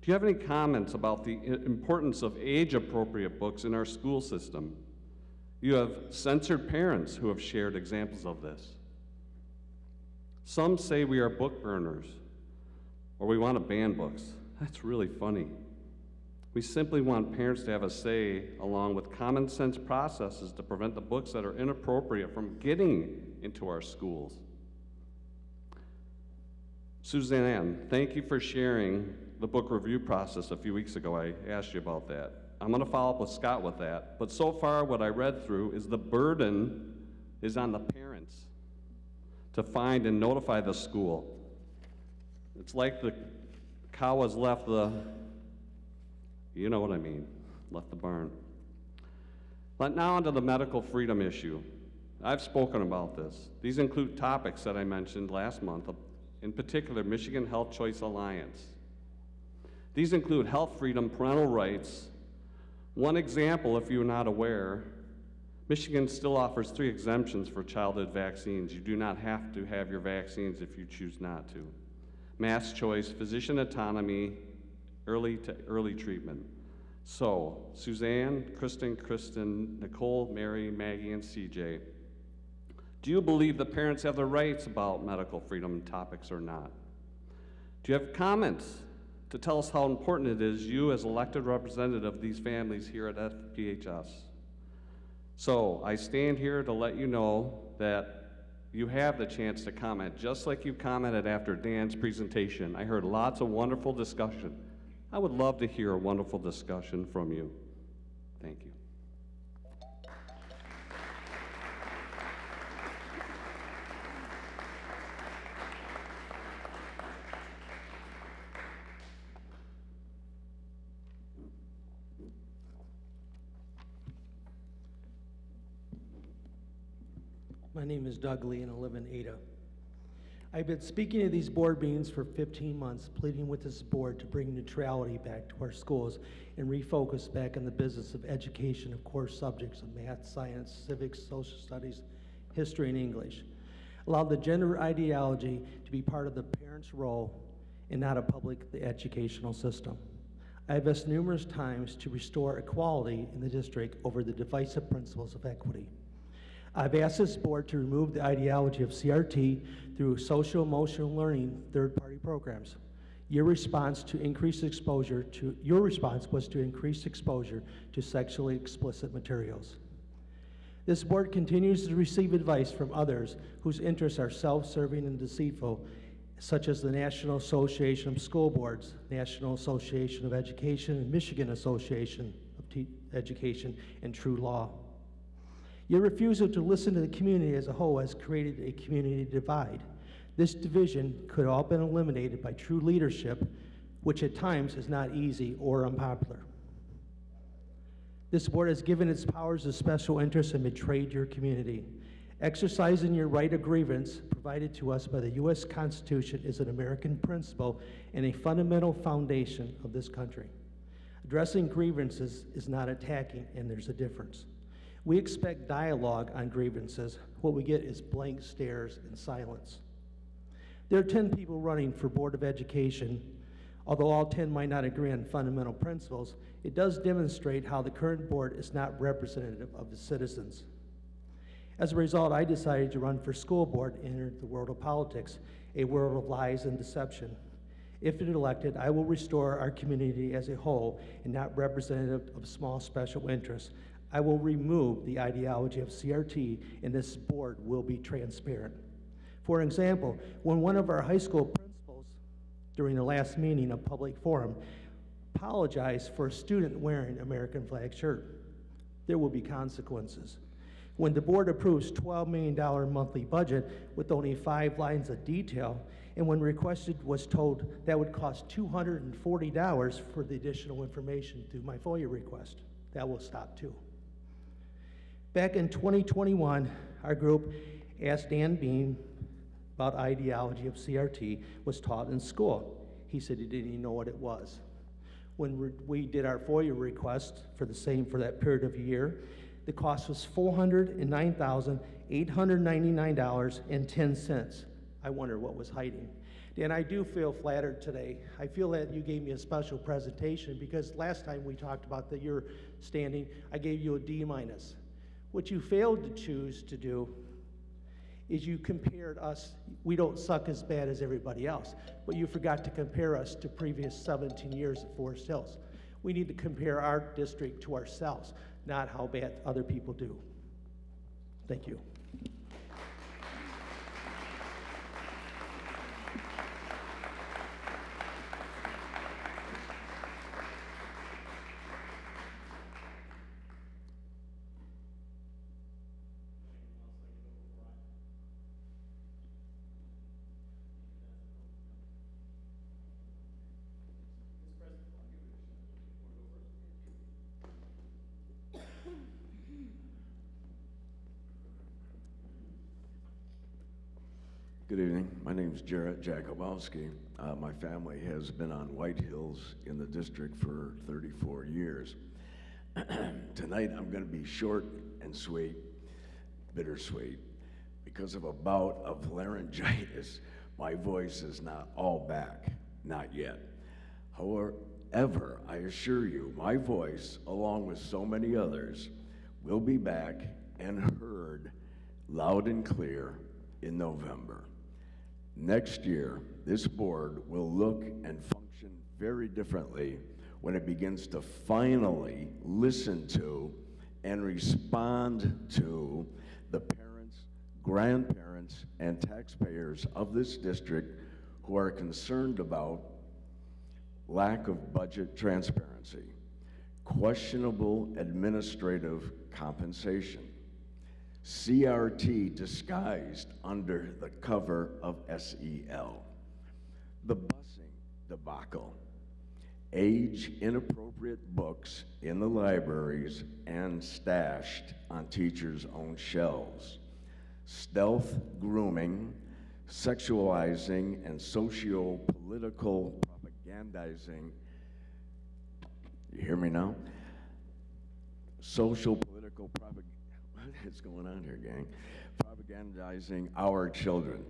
Do you have any comments about the importance of age-appropriate books in our school system? You have censored parents who have shared examples of this. Some say we are book burners, or we want to ban books. That's really funny. We simply want parents to have a say, along with common sense processes to prevent the books that are inappropriate from getting into our schools. Suzanne, thank you for sharing the book review process a few weeks ago. I asked you about that. I'm going to follow up with Scott with that, but so far what I read through is the burden is on the parents to find and notify the school. It's like the cow has left the, you know what I mean, left the barn. But now onto the medical freedom issue. I've spoken about this. These include topics that I mentioned last month, in particular Michigan Health Choice Alliance. These include health freedom, parental rights. One example, if you're not aware, Michigan still offers 3 exemptions for childhood vaccines. You do not have to have your vaccines if you choose not to. Mass choice, physician autonomy, early treatment. So, Suzanne, Kristen, Nicole, Mary, Maggie, and CJ, do you believe the parents have the rights about medical freedom topics or not? Do you have comments to tell us how important it is, you as elected representative of these families here at FPHS? So, I stand here to let you know that you have the chance to comment, just like you commented after Dan's presentation. I heard lots of wonderful discussion. I would love to hear a wonderful discussion from you. Thank you. My name is Doug Lee and I live in Ada. I've been speaking at these board meetings for 15 months, pleading with this board to bring neutrality back to our schools and refocus back on the business of education of core subjects of math, science, civics, social studies, history, and English. Allow the gender ideology to be part of the parent's role and not a public educational system. I have asked numerous times to restore equality in the district over the divisive principles of equity. I've asked this board to remove the ideology of CRT through social emotional learning third-party programs. Your response was to increase exposure to sexually explicit materials. This board continues to receive advice from others whose interests are self-serving and deceitful, such as the National Association of School Boards, National Association of Education, and Michigan Association of Education, and True Law. Your refusal to listen to the community as a whole has created a community divide. This division could all been eliminated by true leadership, which at times is not easy or unpopular. This board has given its powers to special interests and betrayed your community. Exercising your right of grievance provided to us by the U.S. Constitution is an American principle and a fundamental foundation of this country. Addressing grievances is not attacking, and there's a difference. We expect dialogue on grievances. What we get is blank stares and silence. There are 10 people running for Board of Education. Although all 10 might not agree on fundamental principles, it does demonstrate how the current board is not representative of the citizens. As a result, I decided to run for school board and enter the world of politics, a world of lies and deception. If elected, I will restore our community as a whole and not representative of small special interests. I will remove the ideology of CRT, and this board will be transparent. For example, when one of our high school principals, during the last meeting of public forum, apologized for a student wearing American flag shirt, there will be consequences. When the board approves $12 million monthly budget with only 5 lines of detail, and when requested was told that would cost $240 for the additional information through my FOIA request, that will stop too. Back in 2021, our group asked Dan Beam about ideology of CRT was taught in school. He said he didn't even know what it was. When we did our FOIA request for that period of a year, the cost was $409,899.10. I wonder what was hiding. Dan, I do feel flattered today. I feel that you gave me a special presentation because last time we talked about your standing, I gave you a D-. What you failed to choose to do is you compared us. We don't suck as bad as everybody else, but you forgot to compare us to previous 17 years at Forest Hills. We need to compare our district to ourselves, not how bad other people do. Thank you. Good evening. My name is Jarrett Jakubowski. My family has been on White Hills in the district for 34 years. Tonight I'm going to be short and sweet, bittersweet. Because of a bout of laryngitis, my voice is not all back, not yet. However, I assure you, my voice, along with so many others, will be back and heard loud and clear in November. Next year, this board will look and function very differently when it begins to finally listen to and respond to the parents, grandparents, and taxpayers of this district who are concerned about lack of budget transparency, questionable administrative compensation, CRT disguised under the cover of SEL, the busing debacle, age-inappropriate books in the libraries and stashed on teachers' own shelves, stealth grooming, sexualizing, and socio-political propagandizing. You hear me now? Social political propaganda. What is going on here, gang? Propagandizing our children,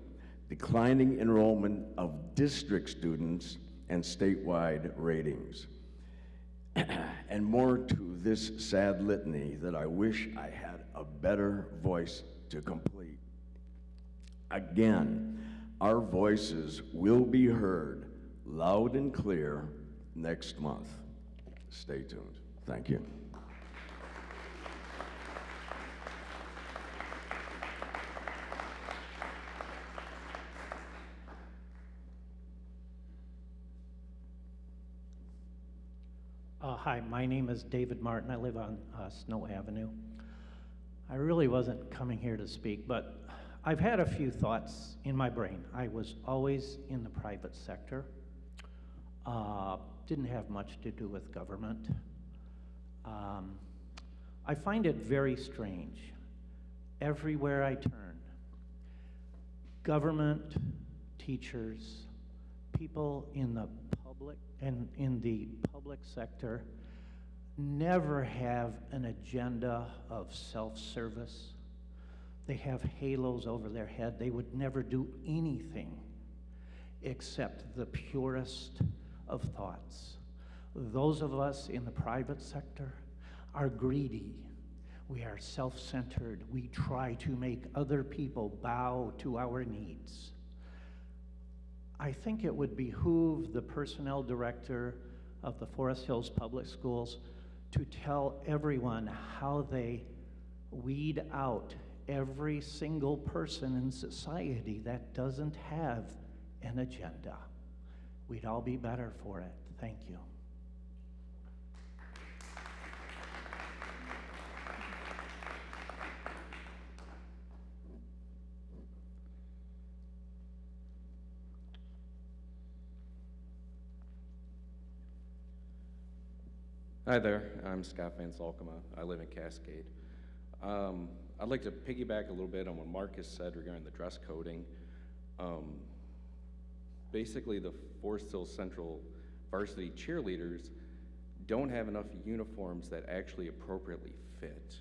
declining enrollment of district students, and statewide ratings. And more to this sad litany that I wish I had a better voice to complete. Again, our voices will be heard loud and clear next month. Stay tuned. Thank you. Hi, my name is David Martin. I live on Snow Avenue. I really wasn't coming here to speak, but I've had a few thoughts in my brain. I was always in the private sector, didn't have much to do with government. I find it very strange. Everywhere I turn, government, teachers, people in the public and in the public sector never have an agenda of self-service. They have halos over their head. They would never do anything except the purest of thoughts. Those of us in the private sector are greedy. We are self-centered. We try to make other people bow to our needs. I think it would behoove the personnel director of the Forest Hills Public Schools to tell everyone how they weed out every single person in society that doesn't have an agenda. We'd all be better for it. Thank you. Hi there, I'm Scott Van Salkema. I live in Cascade. I'd like to piggyback a little bit on what Marcus said regarding the dress coding. Basically, the Forest Hills Central varsity cheerleaders don't have enough uniforms that actually appropriately fit.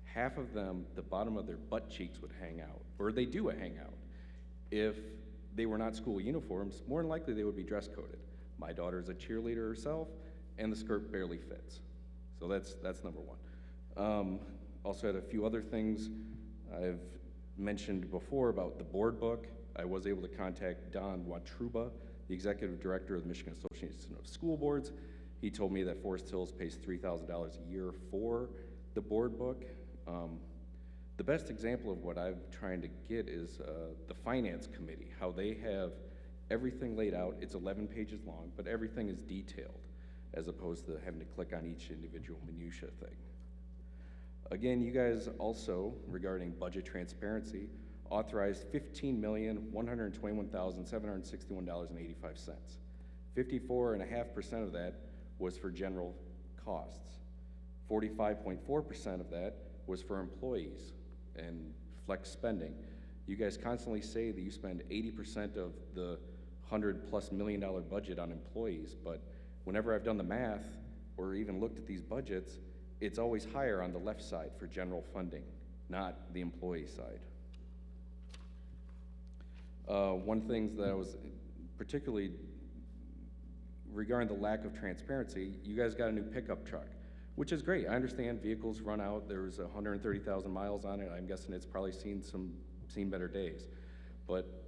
Half of them, the bottom of their butt cheeks would hang out, or they do hang out. If they were not school uniforms, more than likely they would be dress coded. My daughter's a cheerleader herself, and the skirt barely fits. So that's number one. Also had a few other things I've mentioned before about the board book. I was able to contact Don Watruba, the executive director of the Michigan Association of School Boards. He told me that Forest Hills pays $3,000 a year for the board book. The best example of what I'm trying to get is the finance committee, how they have everything laid out. It's 11 pages long, but everything is detailed, as opposed to having to click on each individual minutia thing. Again, you guys also, regarding budget transparency, authorized $15,121,761.85. 54.5% of that was for general costs. 45.4% of that was for employees and flex spending. You guys constantly say that you spend 80% of the $100+ million budget on employees, but whenever I've done the math or even looked at these budgets, it's always higher on the left side for general funding, not the employee side. One thing that I was particularly regarding the lack of transparency, you guys got a new pickup truck, which is great. I understand vehicles run out. There's 130,000 miles on it. I'm guessing it's probably seen better days. But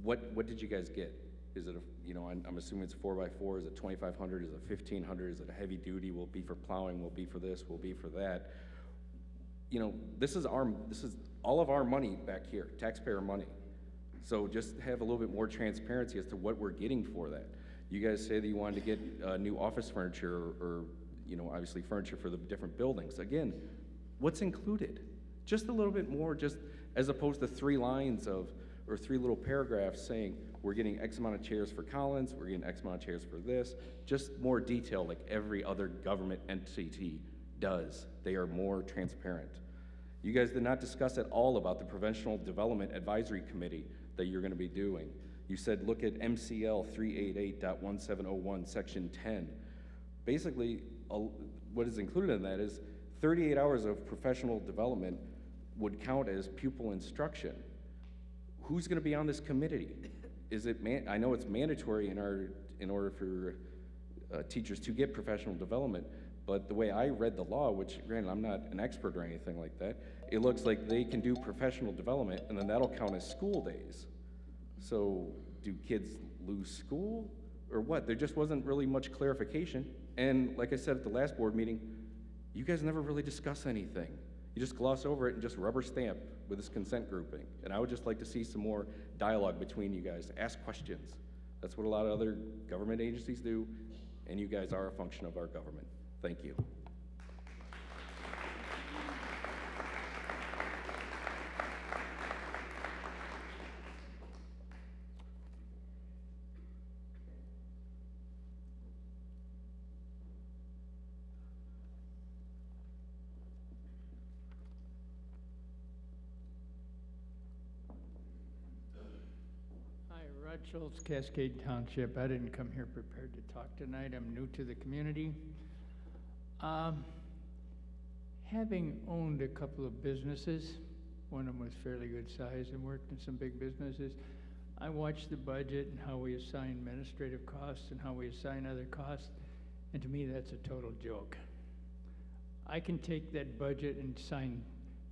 what did you guys get? Is it I'm assuming it's 4x4. Is it 2,500? Is it 1,500? Is it a heavy duty? Will it be for plowing? Will it be for this? Will it be for that? This is all of our money back here, taxpayer money. So just have a little bit more transparency as to what we're getting for that. You guys say that you wanted to get new office furniture or obviously furniture for the different buildings. Again, what's included? Just a little bit more, just as opposed to 3 lines or 3 little paragraphs saying we're getting X amount of chairs for Collins, we're getting X amount of chairs for this. Just more detail like every other government entity does. They are more transparent. You guys did not discuss at all about the Professional Development Advisory Committee that you're going to be doing. You said look at MCL 388.1701, Section 10. Basically, what is included in that is 38 hours of professional development would count as pupil instruction. Who's going to be on this committee? Is it I know it's mandatory in order for teachers to get professional development, but the way I read the law, which granted I'm not an expert or anything like that, it looks like they can do professional development and then that'll count as school days. So do kids lose school or what? There just wasn't really much clarification. And like I said at the last board meeting, you guys never really discuss anything. You just gloss over it and just rubber stamp with this consent grouping. And I would just like to see some more dialogue between you guys. Ask questions. That's what a lot of other government agencies do, and you guys are a function of our government. Thank you. Rod Schultz, Cascade Township. I didn't come here prepared to talk tonight. I'm new to the community. Having owned a couple of businesses, one of them was fairly good size and worked in some big businesses, I watched the budget and how we assign administrative costs and how we assign other costs, and to me that's a total joke. I can take that budget and assign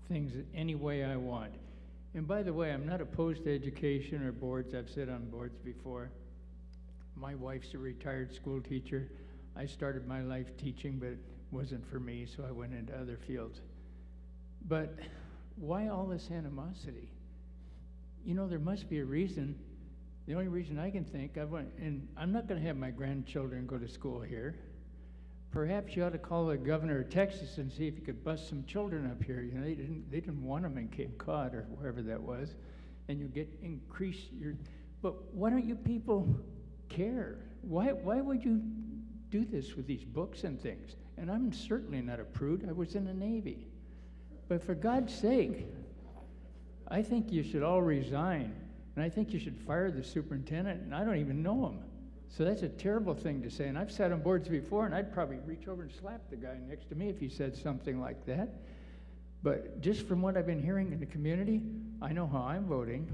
things any way I want. And by the way, I'm not opposed to education or boards. I've sat on boards before. My wife's a retired school teacher. I started my life teaching, but it wasn't for me, so I went into other fields. But why all this animosity? There must be a reason. The only reason I can think of, and I'm not going to have my grandchildren go to school here. Perhaps you ought to call the governor of Texas and see if you could bust some children up here. They didn't want them in Cape Cod or wherever that was, and you increase your. But why don't you people care? Why would you do this with these books and things? And I'm certainly not a prude. I was in the Navy, but for God's sake, I think you should all resign, and I think you should fire the superintendent. And I don't even know him. So that's a terrible thing to say, and I've sat on boards before, and I'd probably reach over and slap the guy next to me if he said something like that. But just from what I've been hearing in the community, I know how I'm voting,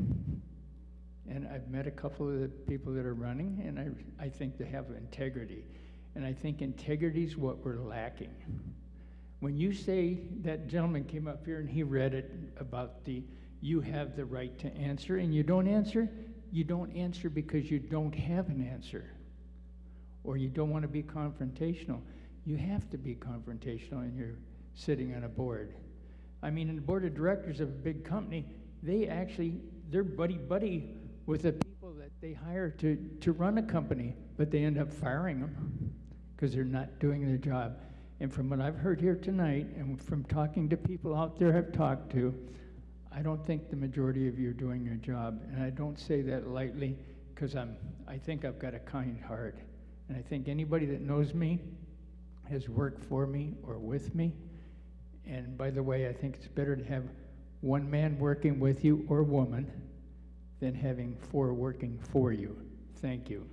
and I've met a couple of the people that are running, and I think they have integrity, and I think integrity is what we're lacking. When you say, that gentleman came up here and he read it about you have the right to answer, and you don't answer because you don't have an answer, or you don't want to be confrontational. You have to be confrontational when you're sitting on a board. I mean, in the board of directors of a big company, they're buddy-buddy with the people that they hire to run a company, but they end up firing them because they're not doing their job. And from what I've heard here tonight, and from talking to people out there I've talked to, I don't think the majority of you are doing your job, and I don't say that lightly because I think I've got a kind heart, and I think anybody that knows me has worked for me or with me. And by the way, I think it's better to have one man working with you or woman than having 4 working for you. Thank you.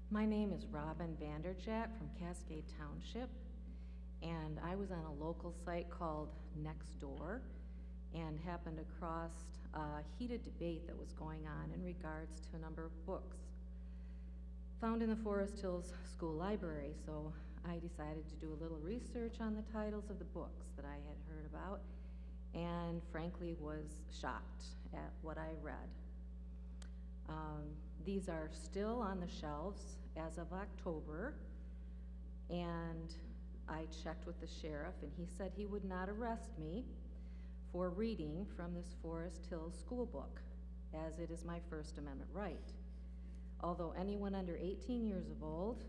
My name is Robin Vanderjack from Cascade Township, and I was on a local site called Nextdoor and happened across a heated debate that was going on in regards to a number of books found in the Forest Hills School Library. So I decided to do a little research on the titles of the books that I had heard about, and frankly was shocked at what I read. These are still on the shelves as of October, and I checked with the sheriff, and he said he would not arrest me for reading from this Forest Hills school book, as it is my First Amendment right. Although anyone under 18 years of old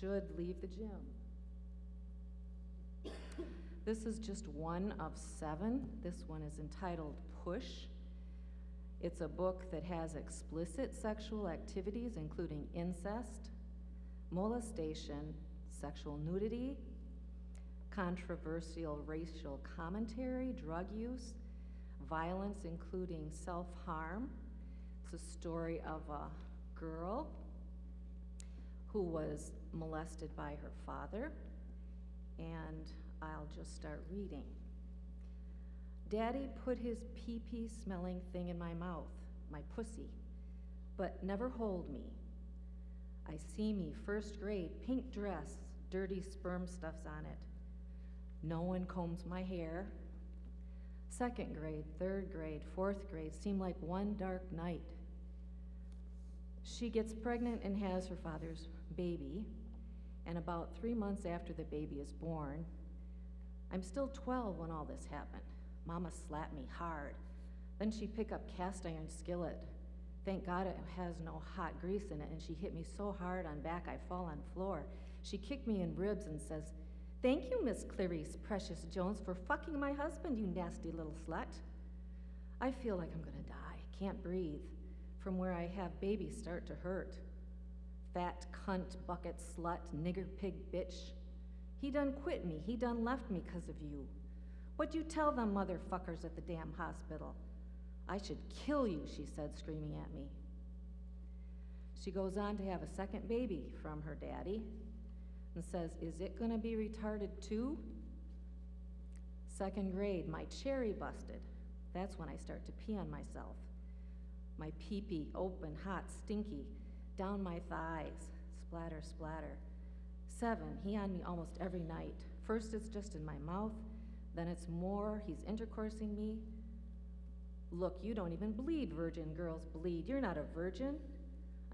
should leave the gym. This is just one of 7. This one is entitled Push. It's a book that has explicit sexual activities, including incest, molestation, sexual nudity, controversial racial commentary, drug use, violence, including self-harm. It's a story of a girl who was molested by her father, and I'll just start reading. Daddy put his pee-pee smelling thing in my mouth, my pussy, but never hold me. I see me, 1st grade, pink dress, dirty sperm stuffs on it. No one combs my hair. 2nd grade, 3rd grade, 4th grade seem like one dark night. She gets pregnant and has her father's baby, and about 3 months after the baby is born, I'm still 12 when all this happened. Mama slapped me hard. Then she picked up cast iron skillet. Thank God it has no hot grease in it, and she hit me so hard on back I fall on floor. She kicked me in ribs and says, "Thank you, Miss Clarice Precious Jones, for fucking my husband, you nasty little slut." I feel like I'm gonna die, can't breathe. From where I have babies start to hurt. Fat cunt, bucket, slut, nigger, pig, bitch. He done quit me, he done left me 'cause of you. What'd you tell them motherfuckers at the damn hospital? I should kill you, she said, screaming at me. She goes on to have a 2nd baby from her daddy and says, "Is it gonna be retarded too?" 2nd grade, my cherry busted. That's when I start to pee on myself. My pee-pee, open, hot, stinky, down my thighs, splatter, splatter. 7, he on me almost every night. First it's just in my mouth, then it's more, he's intercoursing me. Look, you don't even bleed, virgin girls bleed. You're not a virgin.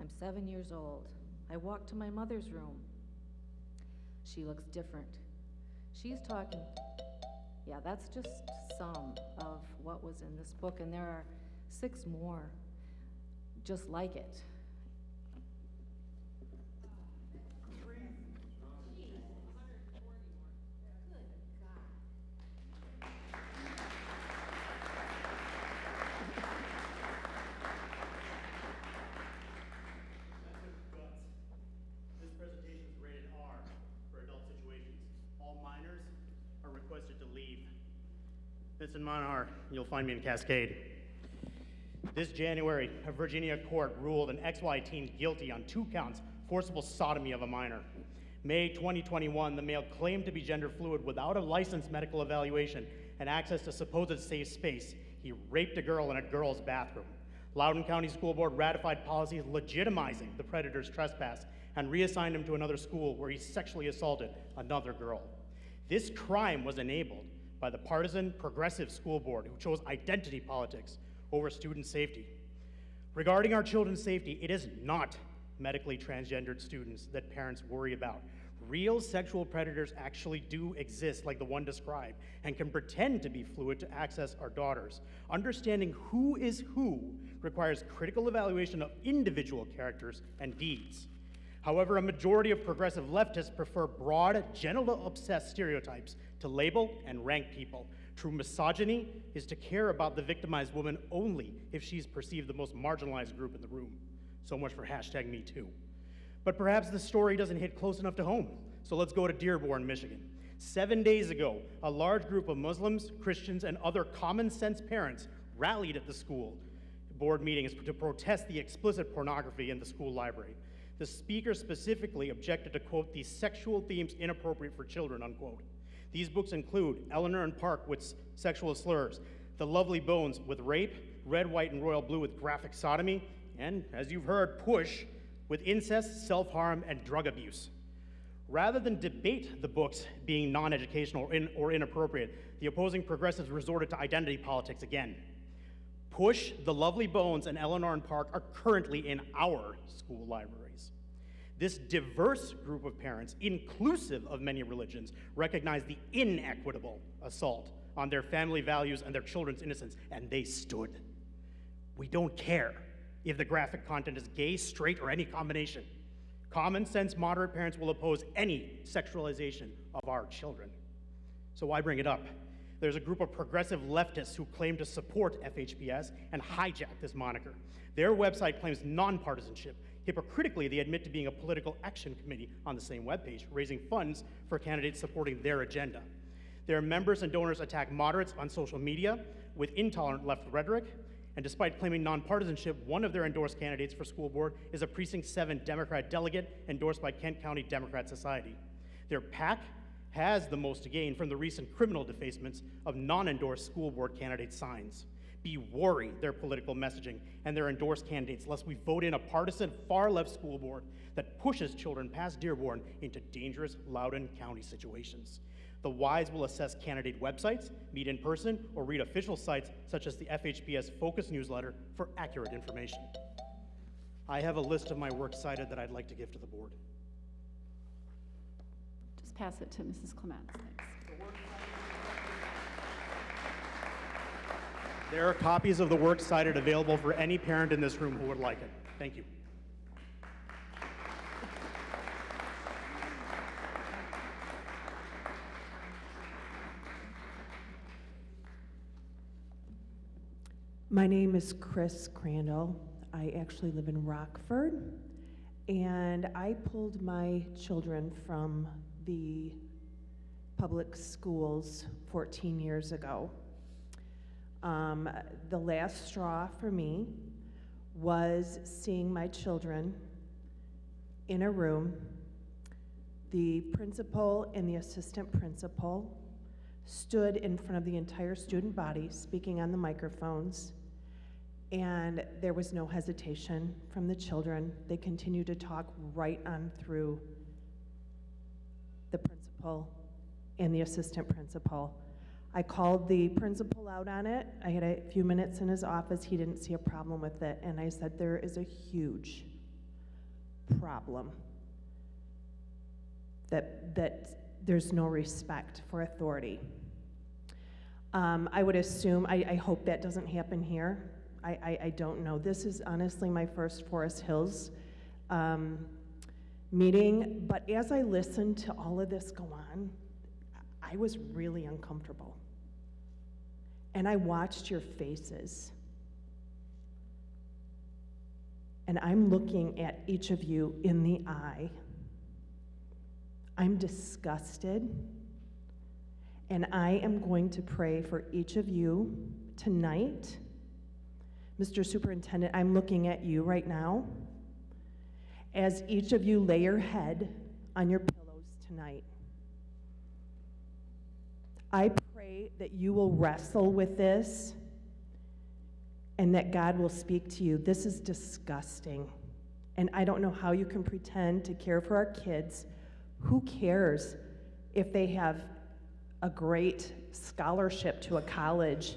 I'm 7 years old. I walk to my mother's room. She looks different. She's talking, yeah, that's just some of what was in this book, and there are 6 more just like it. This presentation is rated R for adult situations. All minors are requested to leave. Vincent Monhar, you'll find me in Cascade. This January, a Virginia court ruled an XY teen guilty on 2 counts, forcible sodomy of a minor. May 2021, the male claimed to be gender fluid without a licensed medical evaluation and access to supposed safe space. He raped a girl in a girl's bathroom. Loudoun County School Board ratified policies legitimizing the predator's trespass and reassigned him to another school where he sexually assaulted another girl. This crime was enabled by the partisan progressive school board who chose identity politics over student safety. Regarding our children's safety, it is not medically transgendered students that parents worry about. Real sexual predators actually do exist, like the one described, and can pretend to be fluid to access our daughters. Understanding who is who requires critical evaluation of individual characters and deeds. However, a majority of progressive leftists prefer broad, genital-obsessed stereotypes to label and rank people. True misogyny is to care about the victimized woman only if she's perceived the most marginalized group in the room. So much for #MeToo. But perhaps the story doesn't hit close enough to home. So let's go to Dearborn, Michigan. 7 days ago, a large group of Muslims, Christians, and other common sense parents rallied at the school board meetings to protest the explicit pornography in the school library. The speaker specifically objected to, quote, "these sexual themes inappropriate for children," unquote. These books include Eleanor and Park with sexual slurs, The Lovely Bones with rape, Red, White, and Royal Blue with graphic sodomy, and, as you've heard, Push with incest, self-harm, and drug abuse. Rather than debate the books being non-educational or inappropriate, the opposing progressives resorted to identity politics again. Push, The Lovely Bones, and Eleanor and Park are currently in our school libraries. This diverse group of parents, inclusive of many religions, recognize the inequitable assault on their family values and their children's innocence, and they stood. We don't care if the graphic content is gay, straight, or any combination. Common sense moderate parents will oppose any sexualization of our children. So why bring it up? There's a group of progressive leftists who claim to support FHPS and hijack this moniker. Their website claims nonpartisanship. Hypocritically, they admit to being a political action committee on the same webpage, raising funds for candidates supporting their agenda. Their members and donors attack moderates on social media with intolerant left rhetoric, and despite claiming nonpartisanship, one of their endorsed candidates for school board is a Precinct 7 Democrat delegate endorsed by Kent County Democrat Society. Their PAC has the most to gain from the recent criminal defacements of non-endorsed school board candidate signs. Be wary their political messaging and their endorsed candidates, lest we vote in a partisan far-left school board that pushes children past Dearborn into dangerous Loudoun County situations. The wise will assess candidate websites, meet in person, or read official sites such as the FHPS Focus newsletter for accurate information. I have a list of my works cited that I'd like to give to the board. Just pass it to Mrs. Clements. Thanks. There are copies of the works cited available for any parent in this room who would like it. Thank you. My name is Chris Crandall. I actually live in Rockford, and I pulled my children from the public schools 14 years ago. The last straw for me was seeing my children in a room. The principal and the assistant principal stood in front of the entire student body speaking on the microphones, and there was no hesitation from the children. They continued to talk right on through the principal and the assistant principal. I called the principal out on it. I had a few minutes in his office. He didn't see a problem with it, and I said, there is a huge problem that there's no respect for authority. I would assume, I hope that doesn't happen here. I don't know. This is honestly my first Forest Hills meeting, but as I listened to all of this go on, I was really uncomfortable. And I watched your faces. And I'm looking at each of you in the eye. I'm disgusted. And I am going to pray for each of you tonight. Mr. Superintendent, I'm looking at you right now. As each of you lay your head on your pillows tonight, I pray that you will wrestle with this and that God will speak to you. This is disgusting. And I don't know how you can pretend to care for our kids. Who cares if they have a great scholarship to a college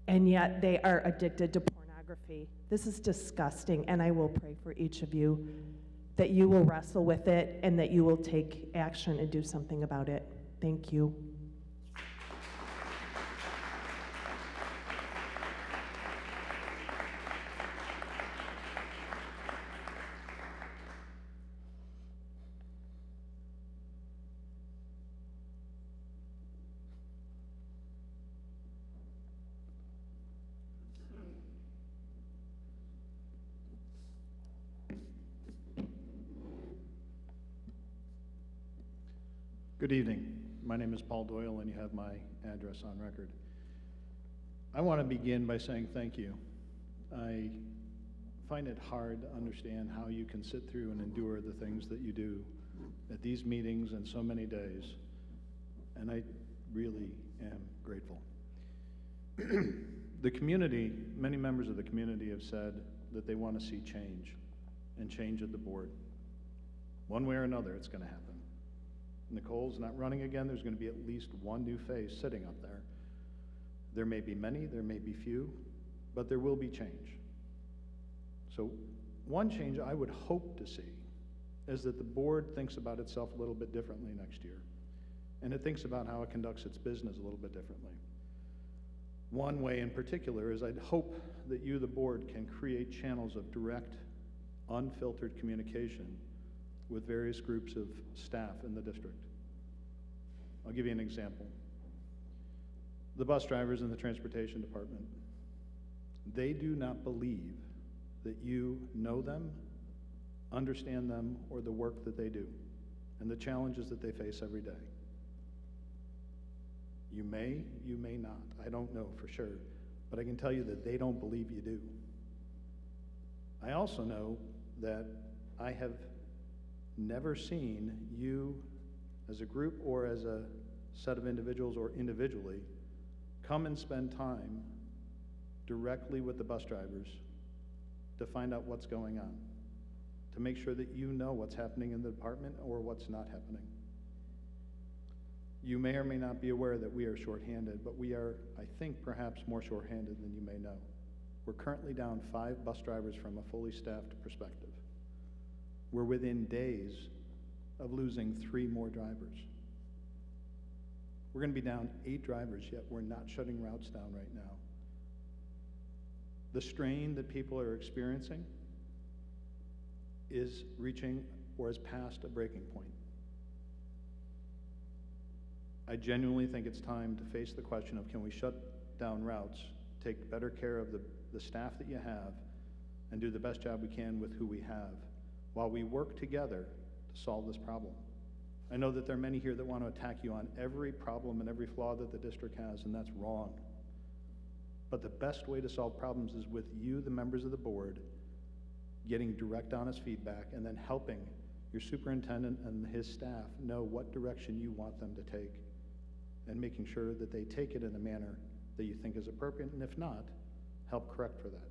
and yet they are addicted to pornography? This is disgusting, and I will pray for each of you that you will wrestle with it and that you will take action and do something about it. Thank you. Good evening. My name is Paul Doyle, and you have my address on record. I want to begin by saying thank you. I find it hard to understand how you can sit through and endure the things that you do at these meetings and so many days, and I really am grateful. The community, many members of the community have said that they want to see change, and change at the board. One way or another, it's going to happen. Nicole's not running again. There's going to be at least one new face sitting up there. There may be many, there may be few, but there will be change. So one change I would hope to see is that the board thinks about itself a little bit differently next year, and it thinks about how it conducts its business a little bit differently. One way in particular is I'd hope that you, the board, can create channels of direct, unfiltered communication with various groups of staff in the district. I'll give you an example. The bus drivers in the transportation department, they do not believe that you know them, understand them, or the work that they do, and the challenges that they face every day. You may not. I don't know for sure, but I can tell you that they don't believe you do. I also know that I have never seen you as a group or as a set of individuals or individually come and spend time directly with the bus drivers to find out what's going on, to make sure that you know what's happening in the department or what's not happening. You may or may not be aware that we are shorthanded, but we are, I think, perhaps more shorthanded than you may know. We're currently down 5 bus drivers from a fully staffed perspective. We're within days of losing 3 more drivers. We're going to be down 8 drivers, yet we're not shutting routes down right now. The strain that people are experiencing is reaching or has passed a breaking point. I genuinely think it's time to face the question of, can we shut down routes, take better care of the staff that you have, and do the best job we can with who we have, while we work together to solve this problem. I know that there are many here that want to attack you on every problem and every flaw that the district has, and that's wrong. But the best way to solve problems is with you, the members of the board, getting direct, honest feedback, and then helping your superintendent and his staff know what direction you want them to take, and making sure that they take it in a manner that you think is appropriate, and if not, help correct for that.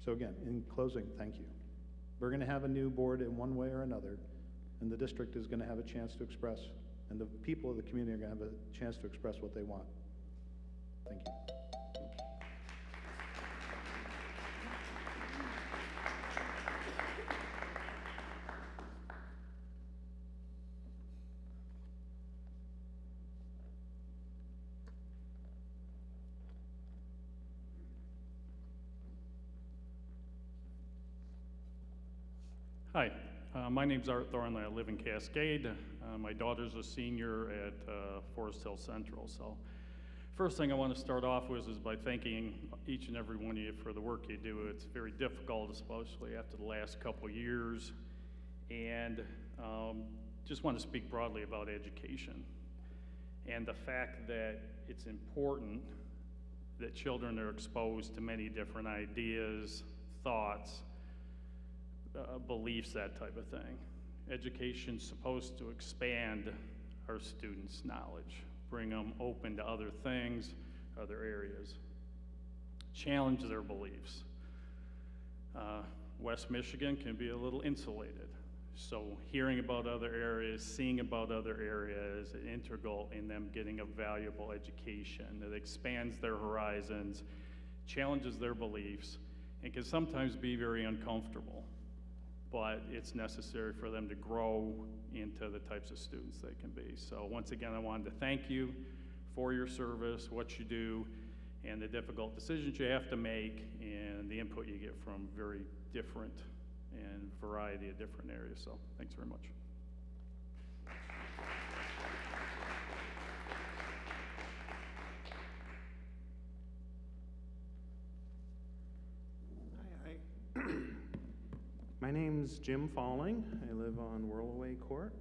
So again, in closing, thank you. We're going to have a new board in one way or another, and the district is going to have a chance to express, and the people of the community are going to have a chance to express what they want. Thank you. Hi, my name's Art Thornley. I live in Cascade. My daughter's a senior at Forest Hill Central. So first thing I want to start off with is by thanking each and every one of you for the work you do. It's very difficult, especially after the last couple years. And just want to speak broadly about education and the fact that it's important that children are exposed to many different ideas, thoughts, beliefs, that type of thing. Education's supposed to expand our students' knowledge, bring them open to other things, other areas, challenge their beliefs. West Michigan can be a little insulated, so hearing about other areas, seeing about other areas is integral in them getting a valuable education that expands their horizons, challenges their beliefs, and can sometimes be very uncomfortable. But it's necessary for them to grow into the types of students they can be. So once again, I wanted to thank you for your service, what you do, and the difficult decisions you have to make, and the input you get from very different and variety of different areas. So thanks very much. My name's Jim Falling. I live on Whirlaway Court.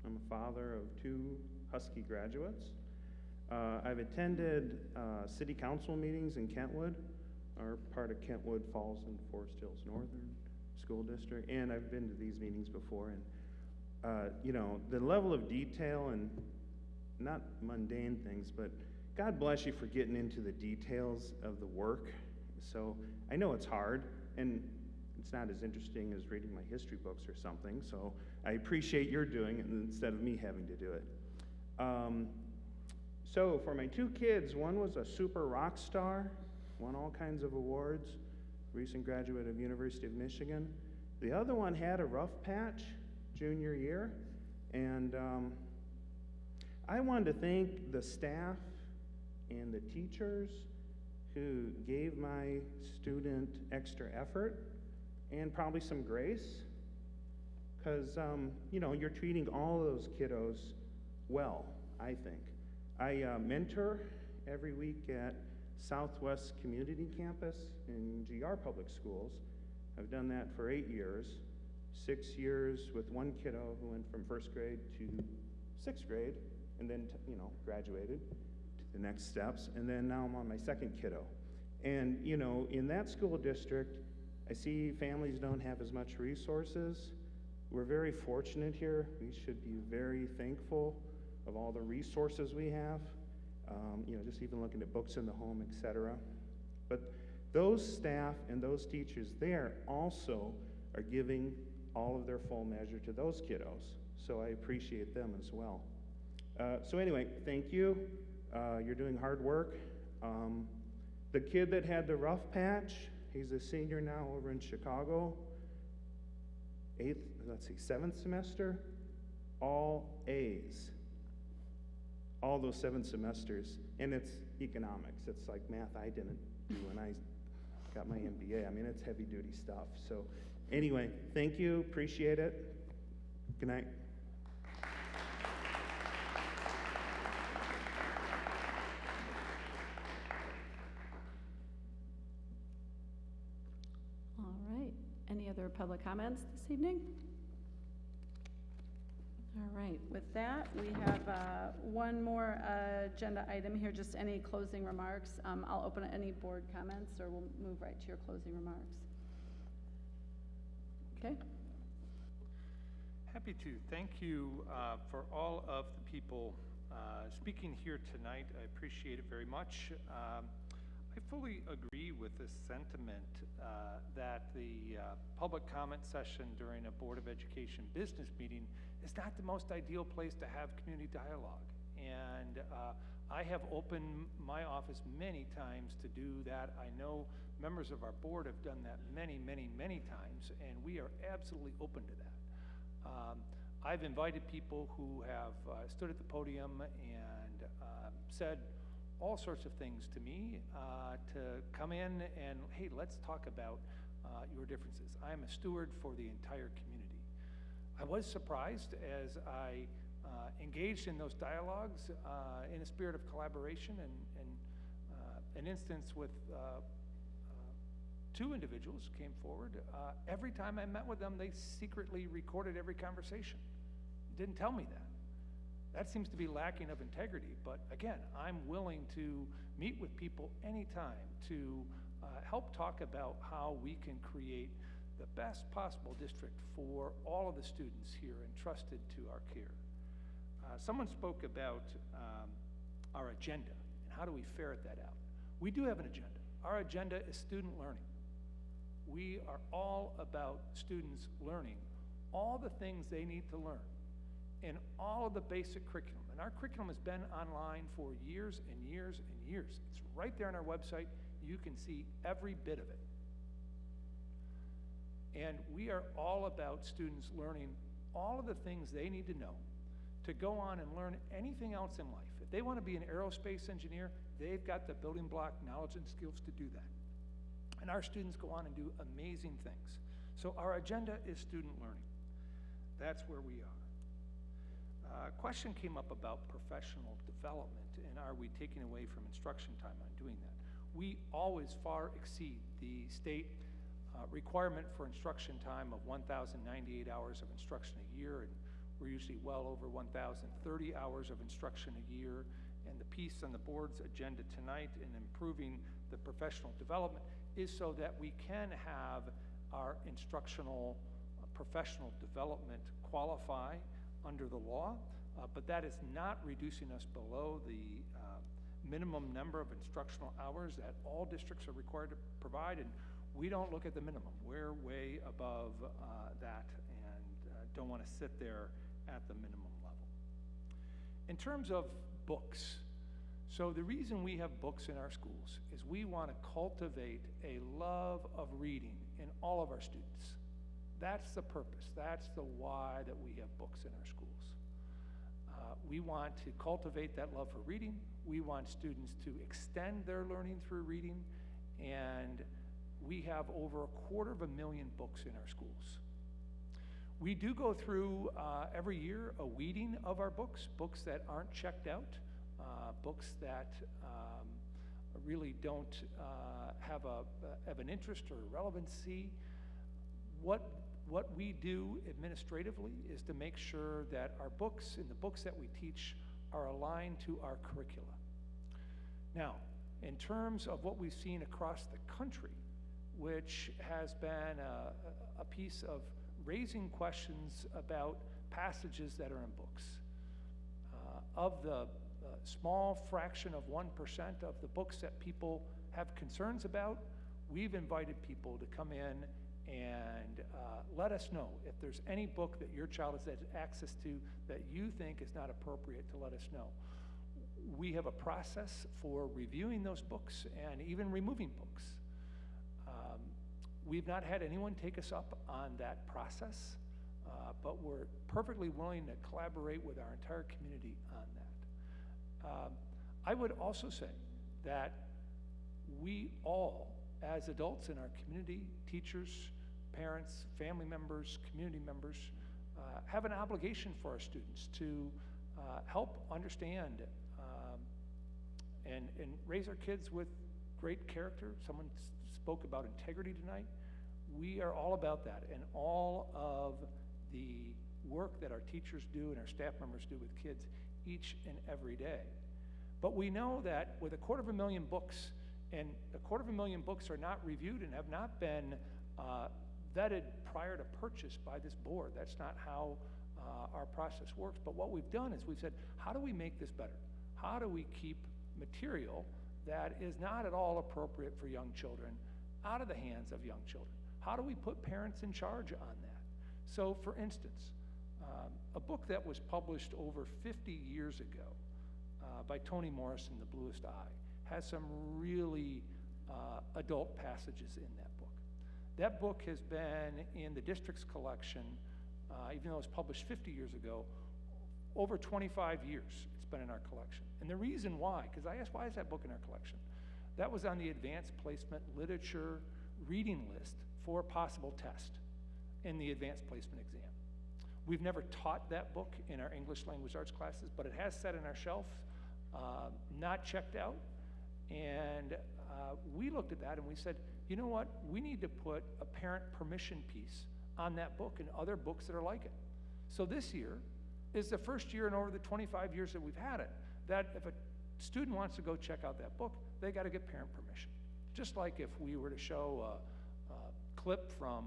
I'm a father of 2 Husky graduates. I've attended city council meetings in Kentwood. Our part of Kentwood falls in Forest Hills Northern School District, and I've been to these meetings before. And you know, the level of detail, and not mundane things, but God bless you for getting into the details of the work. So I know it's hard, and it's not as interesting as reading my history books or something, so I appreciate your doing it instead of me having to do it. So for my 2 kids, one was a super rock star, won all kinds of awards, recent graduate of University of Michigan. The other one had a rough patch junior year, and I wanted to thank the staff and the teachers who gave my student extra effort and probably some grace, because you know, you're treating all those kiddos well, I think. I mentor every week at Southwest Community Campus in GR Public Schools. I've done that for 8 years, 6 years with one kiddo who went from 1st grade to 6th grade, and then you know, graduated to the next steps, and then now I'm on my 2nd kiddo. And you know, in that school district, I see families don't have as much resources. We're very fortunate here. We should be very thankful of all the resources we have. You know, just even looking at books in the home, etc. But those staff and those teachers there also are giving all of their full measure to those kiddos. So I appreciate them as well. So anyway, thank you. You're doing hard work. The kid that had the rough patch, he's a senior now over in Chicago. 7th semester, all A's. All those 7 semesters, and it's economics. It's like math I didn't do when I got my MBA. I mean, it's heavy duty stuff. So anyway, thank you, appreciate it. Good night. All right, any other public comments this evening? All right, with that, we have one more agenda item here, just any closing remarks. I'll open any board comments, or we'll move right to your closing remarks. Okay. Happy to. Thank you for all of the people speaking here tonight. I appreciate it very much. I fully agree with this sentiment that the public comment session during a Board of Education business meeting is not the most ideal place to have community dialogue. And I have opened my office many times to do that. I know members of our board have done that many, many, many times, and we are absolutely open to that. I've invited people who have stood at the podium and said all sorts of things to me to come in and, hey, let's talk about your differences. I am a steward for the entire community. I was surprised as I engaged in those dialogues in a spirit of collaboration, and an instance with 2 individuals came forward. Every time I met with them, they secretly recorded every conversation. Didn't tell me that. That seems to be lacking of integrity, but again, I'm willing to meet with people anytime to help talk about how we can create the best possible district for all of the students here entrusted to our care. Someone spoke about our agenda and how do we ferret that out. We do have an agenda. Our agenda is student learning. We are all about students learning all the things they need to learn in all of the basic curriculum. And our curriculum has been online for years and years and years. It's right there on our website. You can see every bit of it. And we are all about students learning all of the things they need to know to go on and learn anything else in life. If they want to be an aerospace engineer, they've got the building block knowledge and skills to do that. And our students go on and do amazing things. So our agenda is student learning. That's where we are. A question came up about professional development, and are we taking away from instruction time on doing that? We always far exceed the state requirement for instruction time of 1,098 hours of instruction a year, and We're usually well over 1,030 hours of instruction a year. And the piece on the board's agenda tonight in improving the professional development is so that we can have our instructional professional development qualify under the law, but that is not reducing us below the minimum number of instructional hours that all districts are required to provide, and we don't look at the minimum. We're way above that and don't want to sit there at the minimum level. In terms of books, so the reason we have books in our schools is we want to cultivate a love of reading in all of our students. That's the purpose. That's the why that we have books in our schools. We want to cultivate that love for reading. We want students to extend their learning through reading, and we have over 250,000 books in our schools. We do go through every year a weeding of our books, books that aren't checked out, books that really don't have an interest or relevancy. What we do administratively is to make sure that our books and the books that we teach are aligned to our curricula. Now, in terms of what we've seen across the country, which has been a piece of raising questions about passages that are in books. Of the small fraction of 1% of the books that people have concerns about, we've invited people to come in and let us know if there's any book that your child has had access to that you think is not appropriate, to let us know. We have a process for reviewing those books and even removing books. We've not had anyone take us up on that process, but we're perfectly willing to collaborate with our entire community on that. I would also say that we all, as adults in our community, teachers, parents, family members, community members, have an obligation for our students to help understand and raise our kids with great character. Someone spoke about integrity tonight. We are all about that, and all of the work that our teachers do and our staff members do with kids each and every day. But we know that with 250,000 books, and 250,000 books are not reviewed and have not been vetted prior to purchase by this board. That's not how our process works. But what we've done is we've said, how do we make this better? How do we keep material that is not at all appropriate for young children out of the hands of young children? How do we put parents in charge on that? So, for instance, a book that was published over 50 years ago by Toni Morrison, The Bluest Eye, has some really adult passages in that book. That book has been in the district's collection, even though it was published 50 years ago, over 25 years it's been in our collection. And the reason why, because I asked, why is that book in our collection? That was on the advanced placement literature reading list for a possible test in the advanced placement exam. We've never taught that book in our English language arts classes, but it has sat on our shelf, not checked out. And we looked at that and we said, you know what? We need to put a parent permission piece on that book and other books that are like it. So this year is the first year in over the 25 years that we've had it, that if a student wants to go check out that book, they got to get parent permission. Just like if we were to show a clip from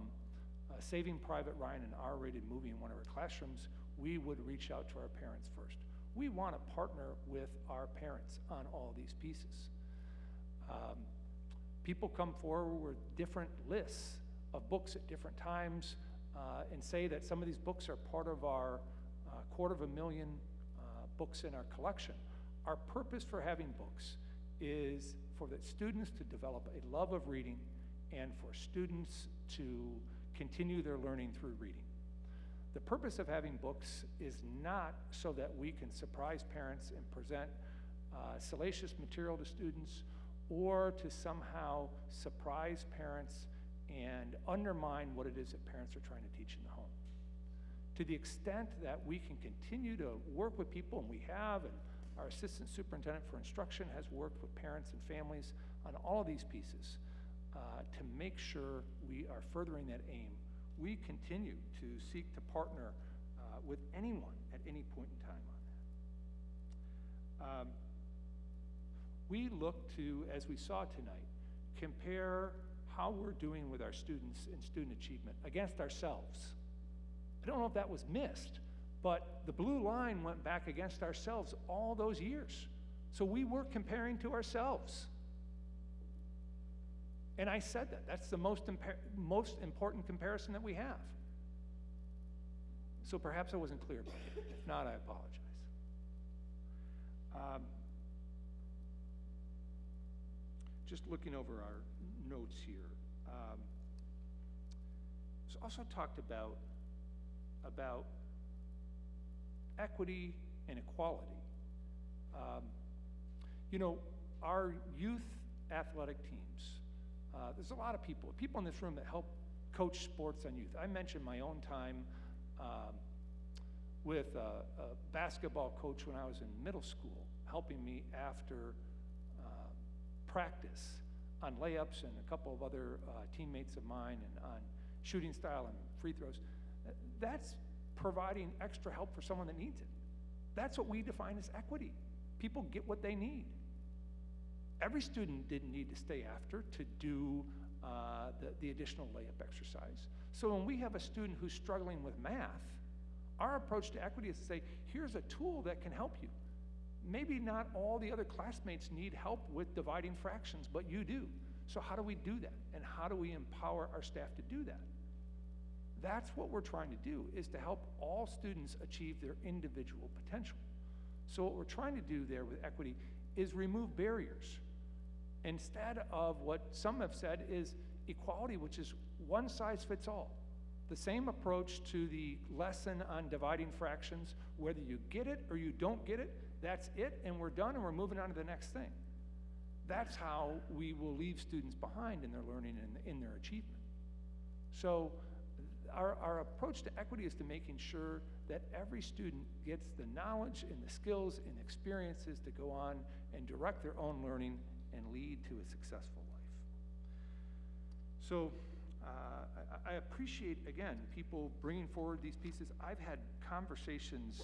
Saving Private Ryan, an R-rated movie in one of our classrooms, we would reach out to our parents first. We want to partner with our parents on all these pieces. People come forward with different lists of books at different times and say that some of these books are part of our 250,000 books in our collection. Our purpose for having books is for the students to develop a love of reading and for students to continue their learning through reading. The purpose of having books is not so that we can surprise parents and present salacious material to students, or to somehow surprise parents and undermine what it is that parents are trying to teach in the home. To the extent that we can continue to work with people, and we have, and our Assistant Superintendent for Instruction has worked with parents and families on all of these pieces to make sure we are furthering that aim. We continue to seek to partner with with anyone at any point in time on that. We look to, as we saw tonight, compare how we're doing with our students in student achievement against ourselves. I don't know if that was missed, but the blue line went back against ourselves all those years. So we were comparing to ourselves. And I said that. That's the most important comparison that we have. So perhaps I wasn't clear about it. If not, I apologize. Just looking over our notes here. It's also talked about equity and equality. You know, our youth athletic teams, there's a lot of people in this room that help coach sports on youth. I mentioned my own time with a basketball coach when I was in middle school, helping me after practice on layups and a couple of other teammates of mine and on shooting style and free throws. That's providing extra help for someone that needs it. That's what we define as equity. People get what they need. Every student didn't need to stay after to do the additional layup exercise. So when we have a student who's struggling with math, our approach to equity is to say, here's a tool that can help you. Maybe not all the other classmates need help with dividing fractions, but you do. So how do we do that? And how do we empower our staff to do that? That's what we're trying to do, is to help all students achieve their individual potential. So what we're trying to do there with equity is remove barriers. Instead of what some have said is equality, which is one size fits all. The same approach to the lesson on dividing fractions, whether you get it or you don't get it, that's it, and we're done, and we're moving on to the next thing. That's how we will leave students behind in their learning and in their achievement. So our approach to equity is to making sure that every student gets the knowledge and the skills and experiences to go on and direct their own learning and lead to a successful life. So I appreciate, again, people bringing forward these pieces. I've had conversations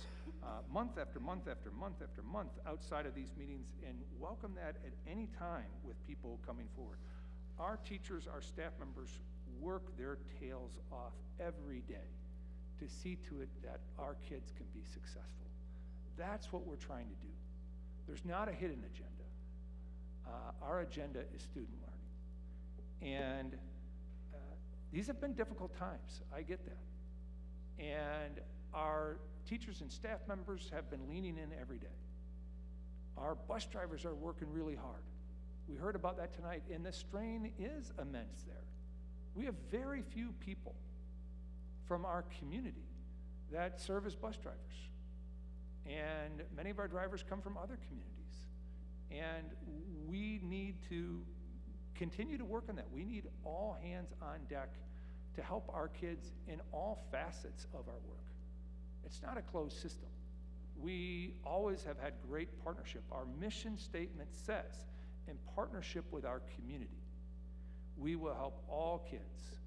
month after month after month after month outside of these meetings, and welcome that at any time with people coming forward. Our teachers, our staff members work their tails off every day to see to it that our kids can be successful. That's what we're trying to do. There's not a hidden agenda. Our agenda is student learning. And these have been difficult times. I get that. And our teachers and staff members have been leaning in every day. Our bus drivers are working really hard. We heard about that tonight, and the strain is immense there. We have very few people from our community that serve as bus drivers. And many of our drivers come from other communities. And we need to continue to work on that. We need all hands on deck to help our kids in all facets of our work. It's not a closed system. We always have had great partnership. Our mission statement says, in partnership with our community, we will help all kids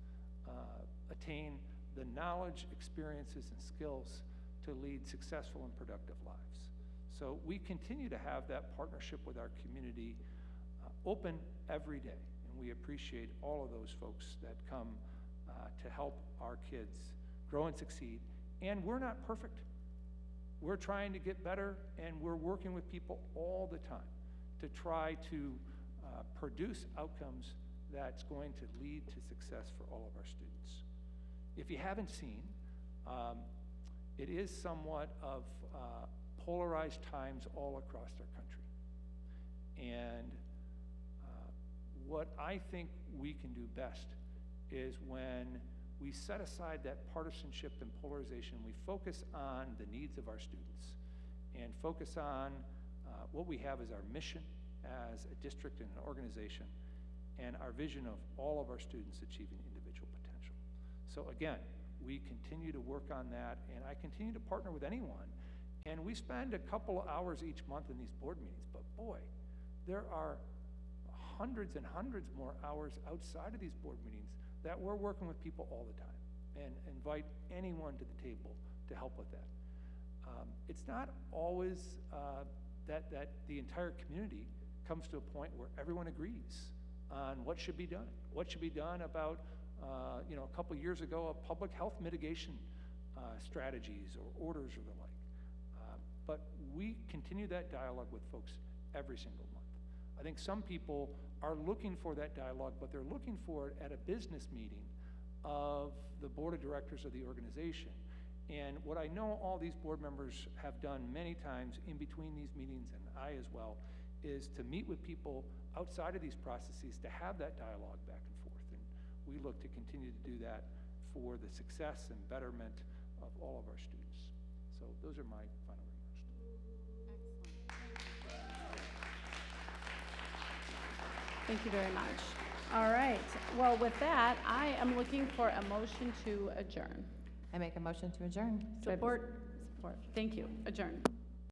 attain the knowledge, experiences, and skills to lead successful and productive lives. So we continue to have that partnership with our community open every day, and we appreciate all of those folks that come to help our kids grow and succeed. And we're not perfect. We're trying to get better, and we're working with people all the time to try to produce outcomes that's going to lead to success for all of our students. If you haven't seen, it is somewhat of polarized times all across our country. And what I think we can do best is when we set aside that partisanship and polarization, we focus on the needs of our students and focus on what we have as our mission as a district and an organization, and our vision of all of our students achieving individual potential. So again, we continue to work on that, and I continue to partner with anyone. And we spend a couple of hours each month in these board meetings, but boy, there are hundreds and hundreds more hours outside of these board meetings that we're working with people all the time, and invite anyone to the table to help with that. It's not always that the entire community comes to a point where everyone agrees on what should be done. What should be done about, a couple years ago, public health mitigation strategies or orders or the like. But we continue that dialogue with folks every single month. I think some people are looking for that dialogue, but they're looking for it at a business meeting of the board of directors of the organization. And what I know all these board members have done many times in between these meetings, and I as well, is to meet with people outside of these processes to have that dialogue back and forth. And we look to continue to do that for the success and betterment of all of our students. So those are my final remarks. Thank you very much. All right. Well, with that, I am looking for a motion to adjourn. I make a motion to adjourn. Support. Support. Thank you. Adjourn.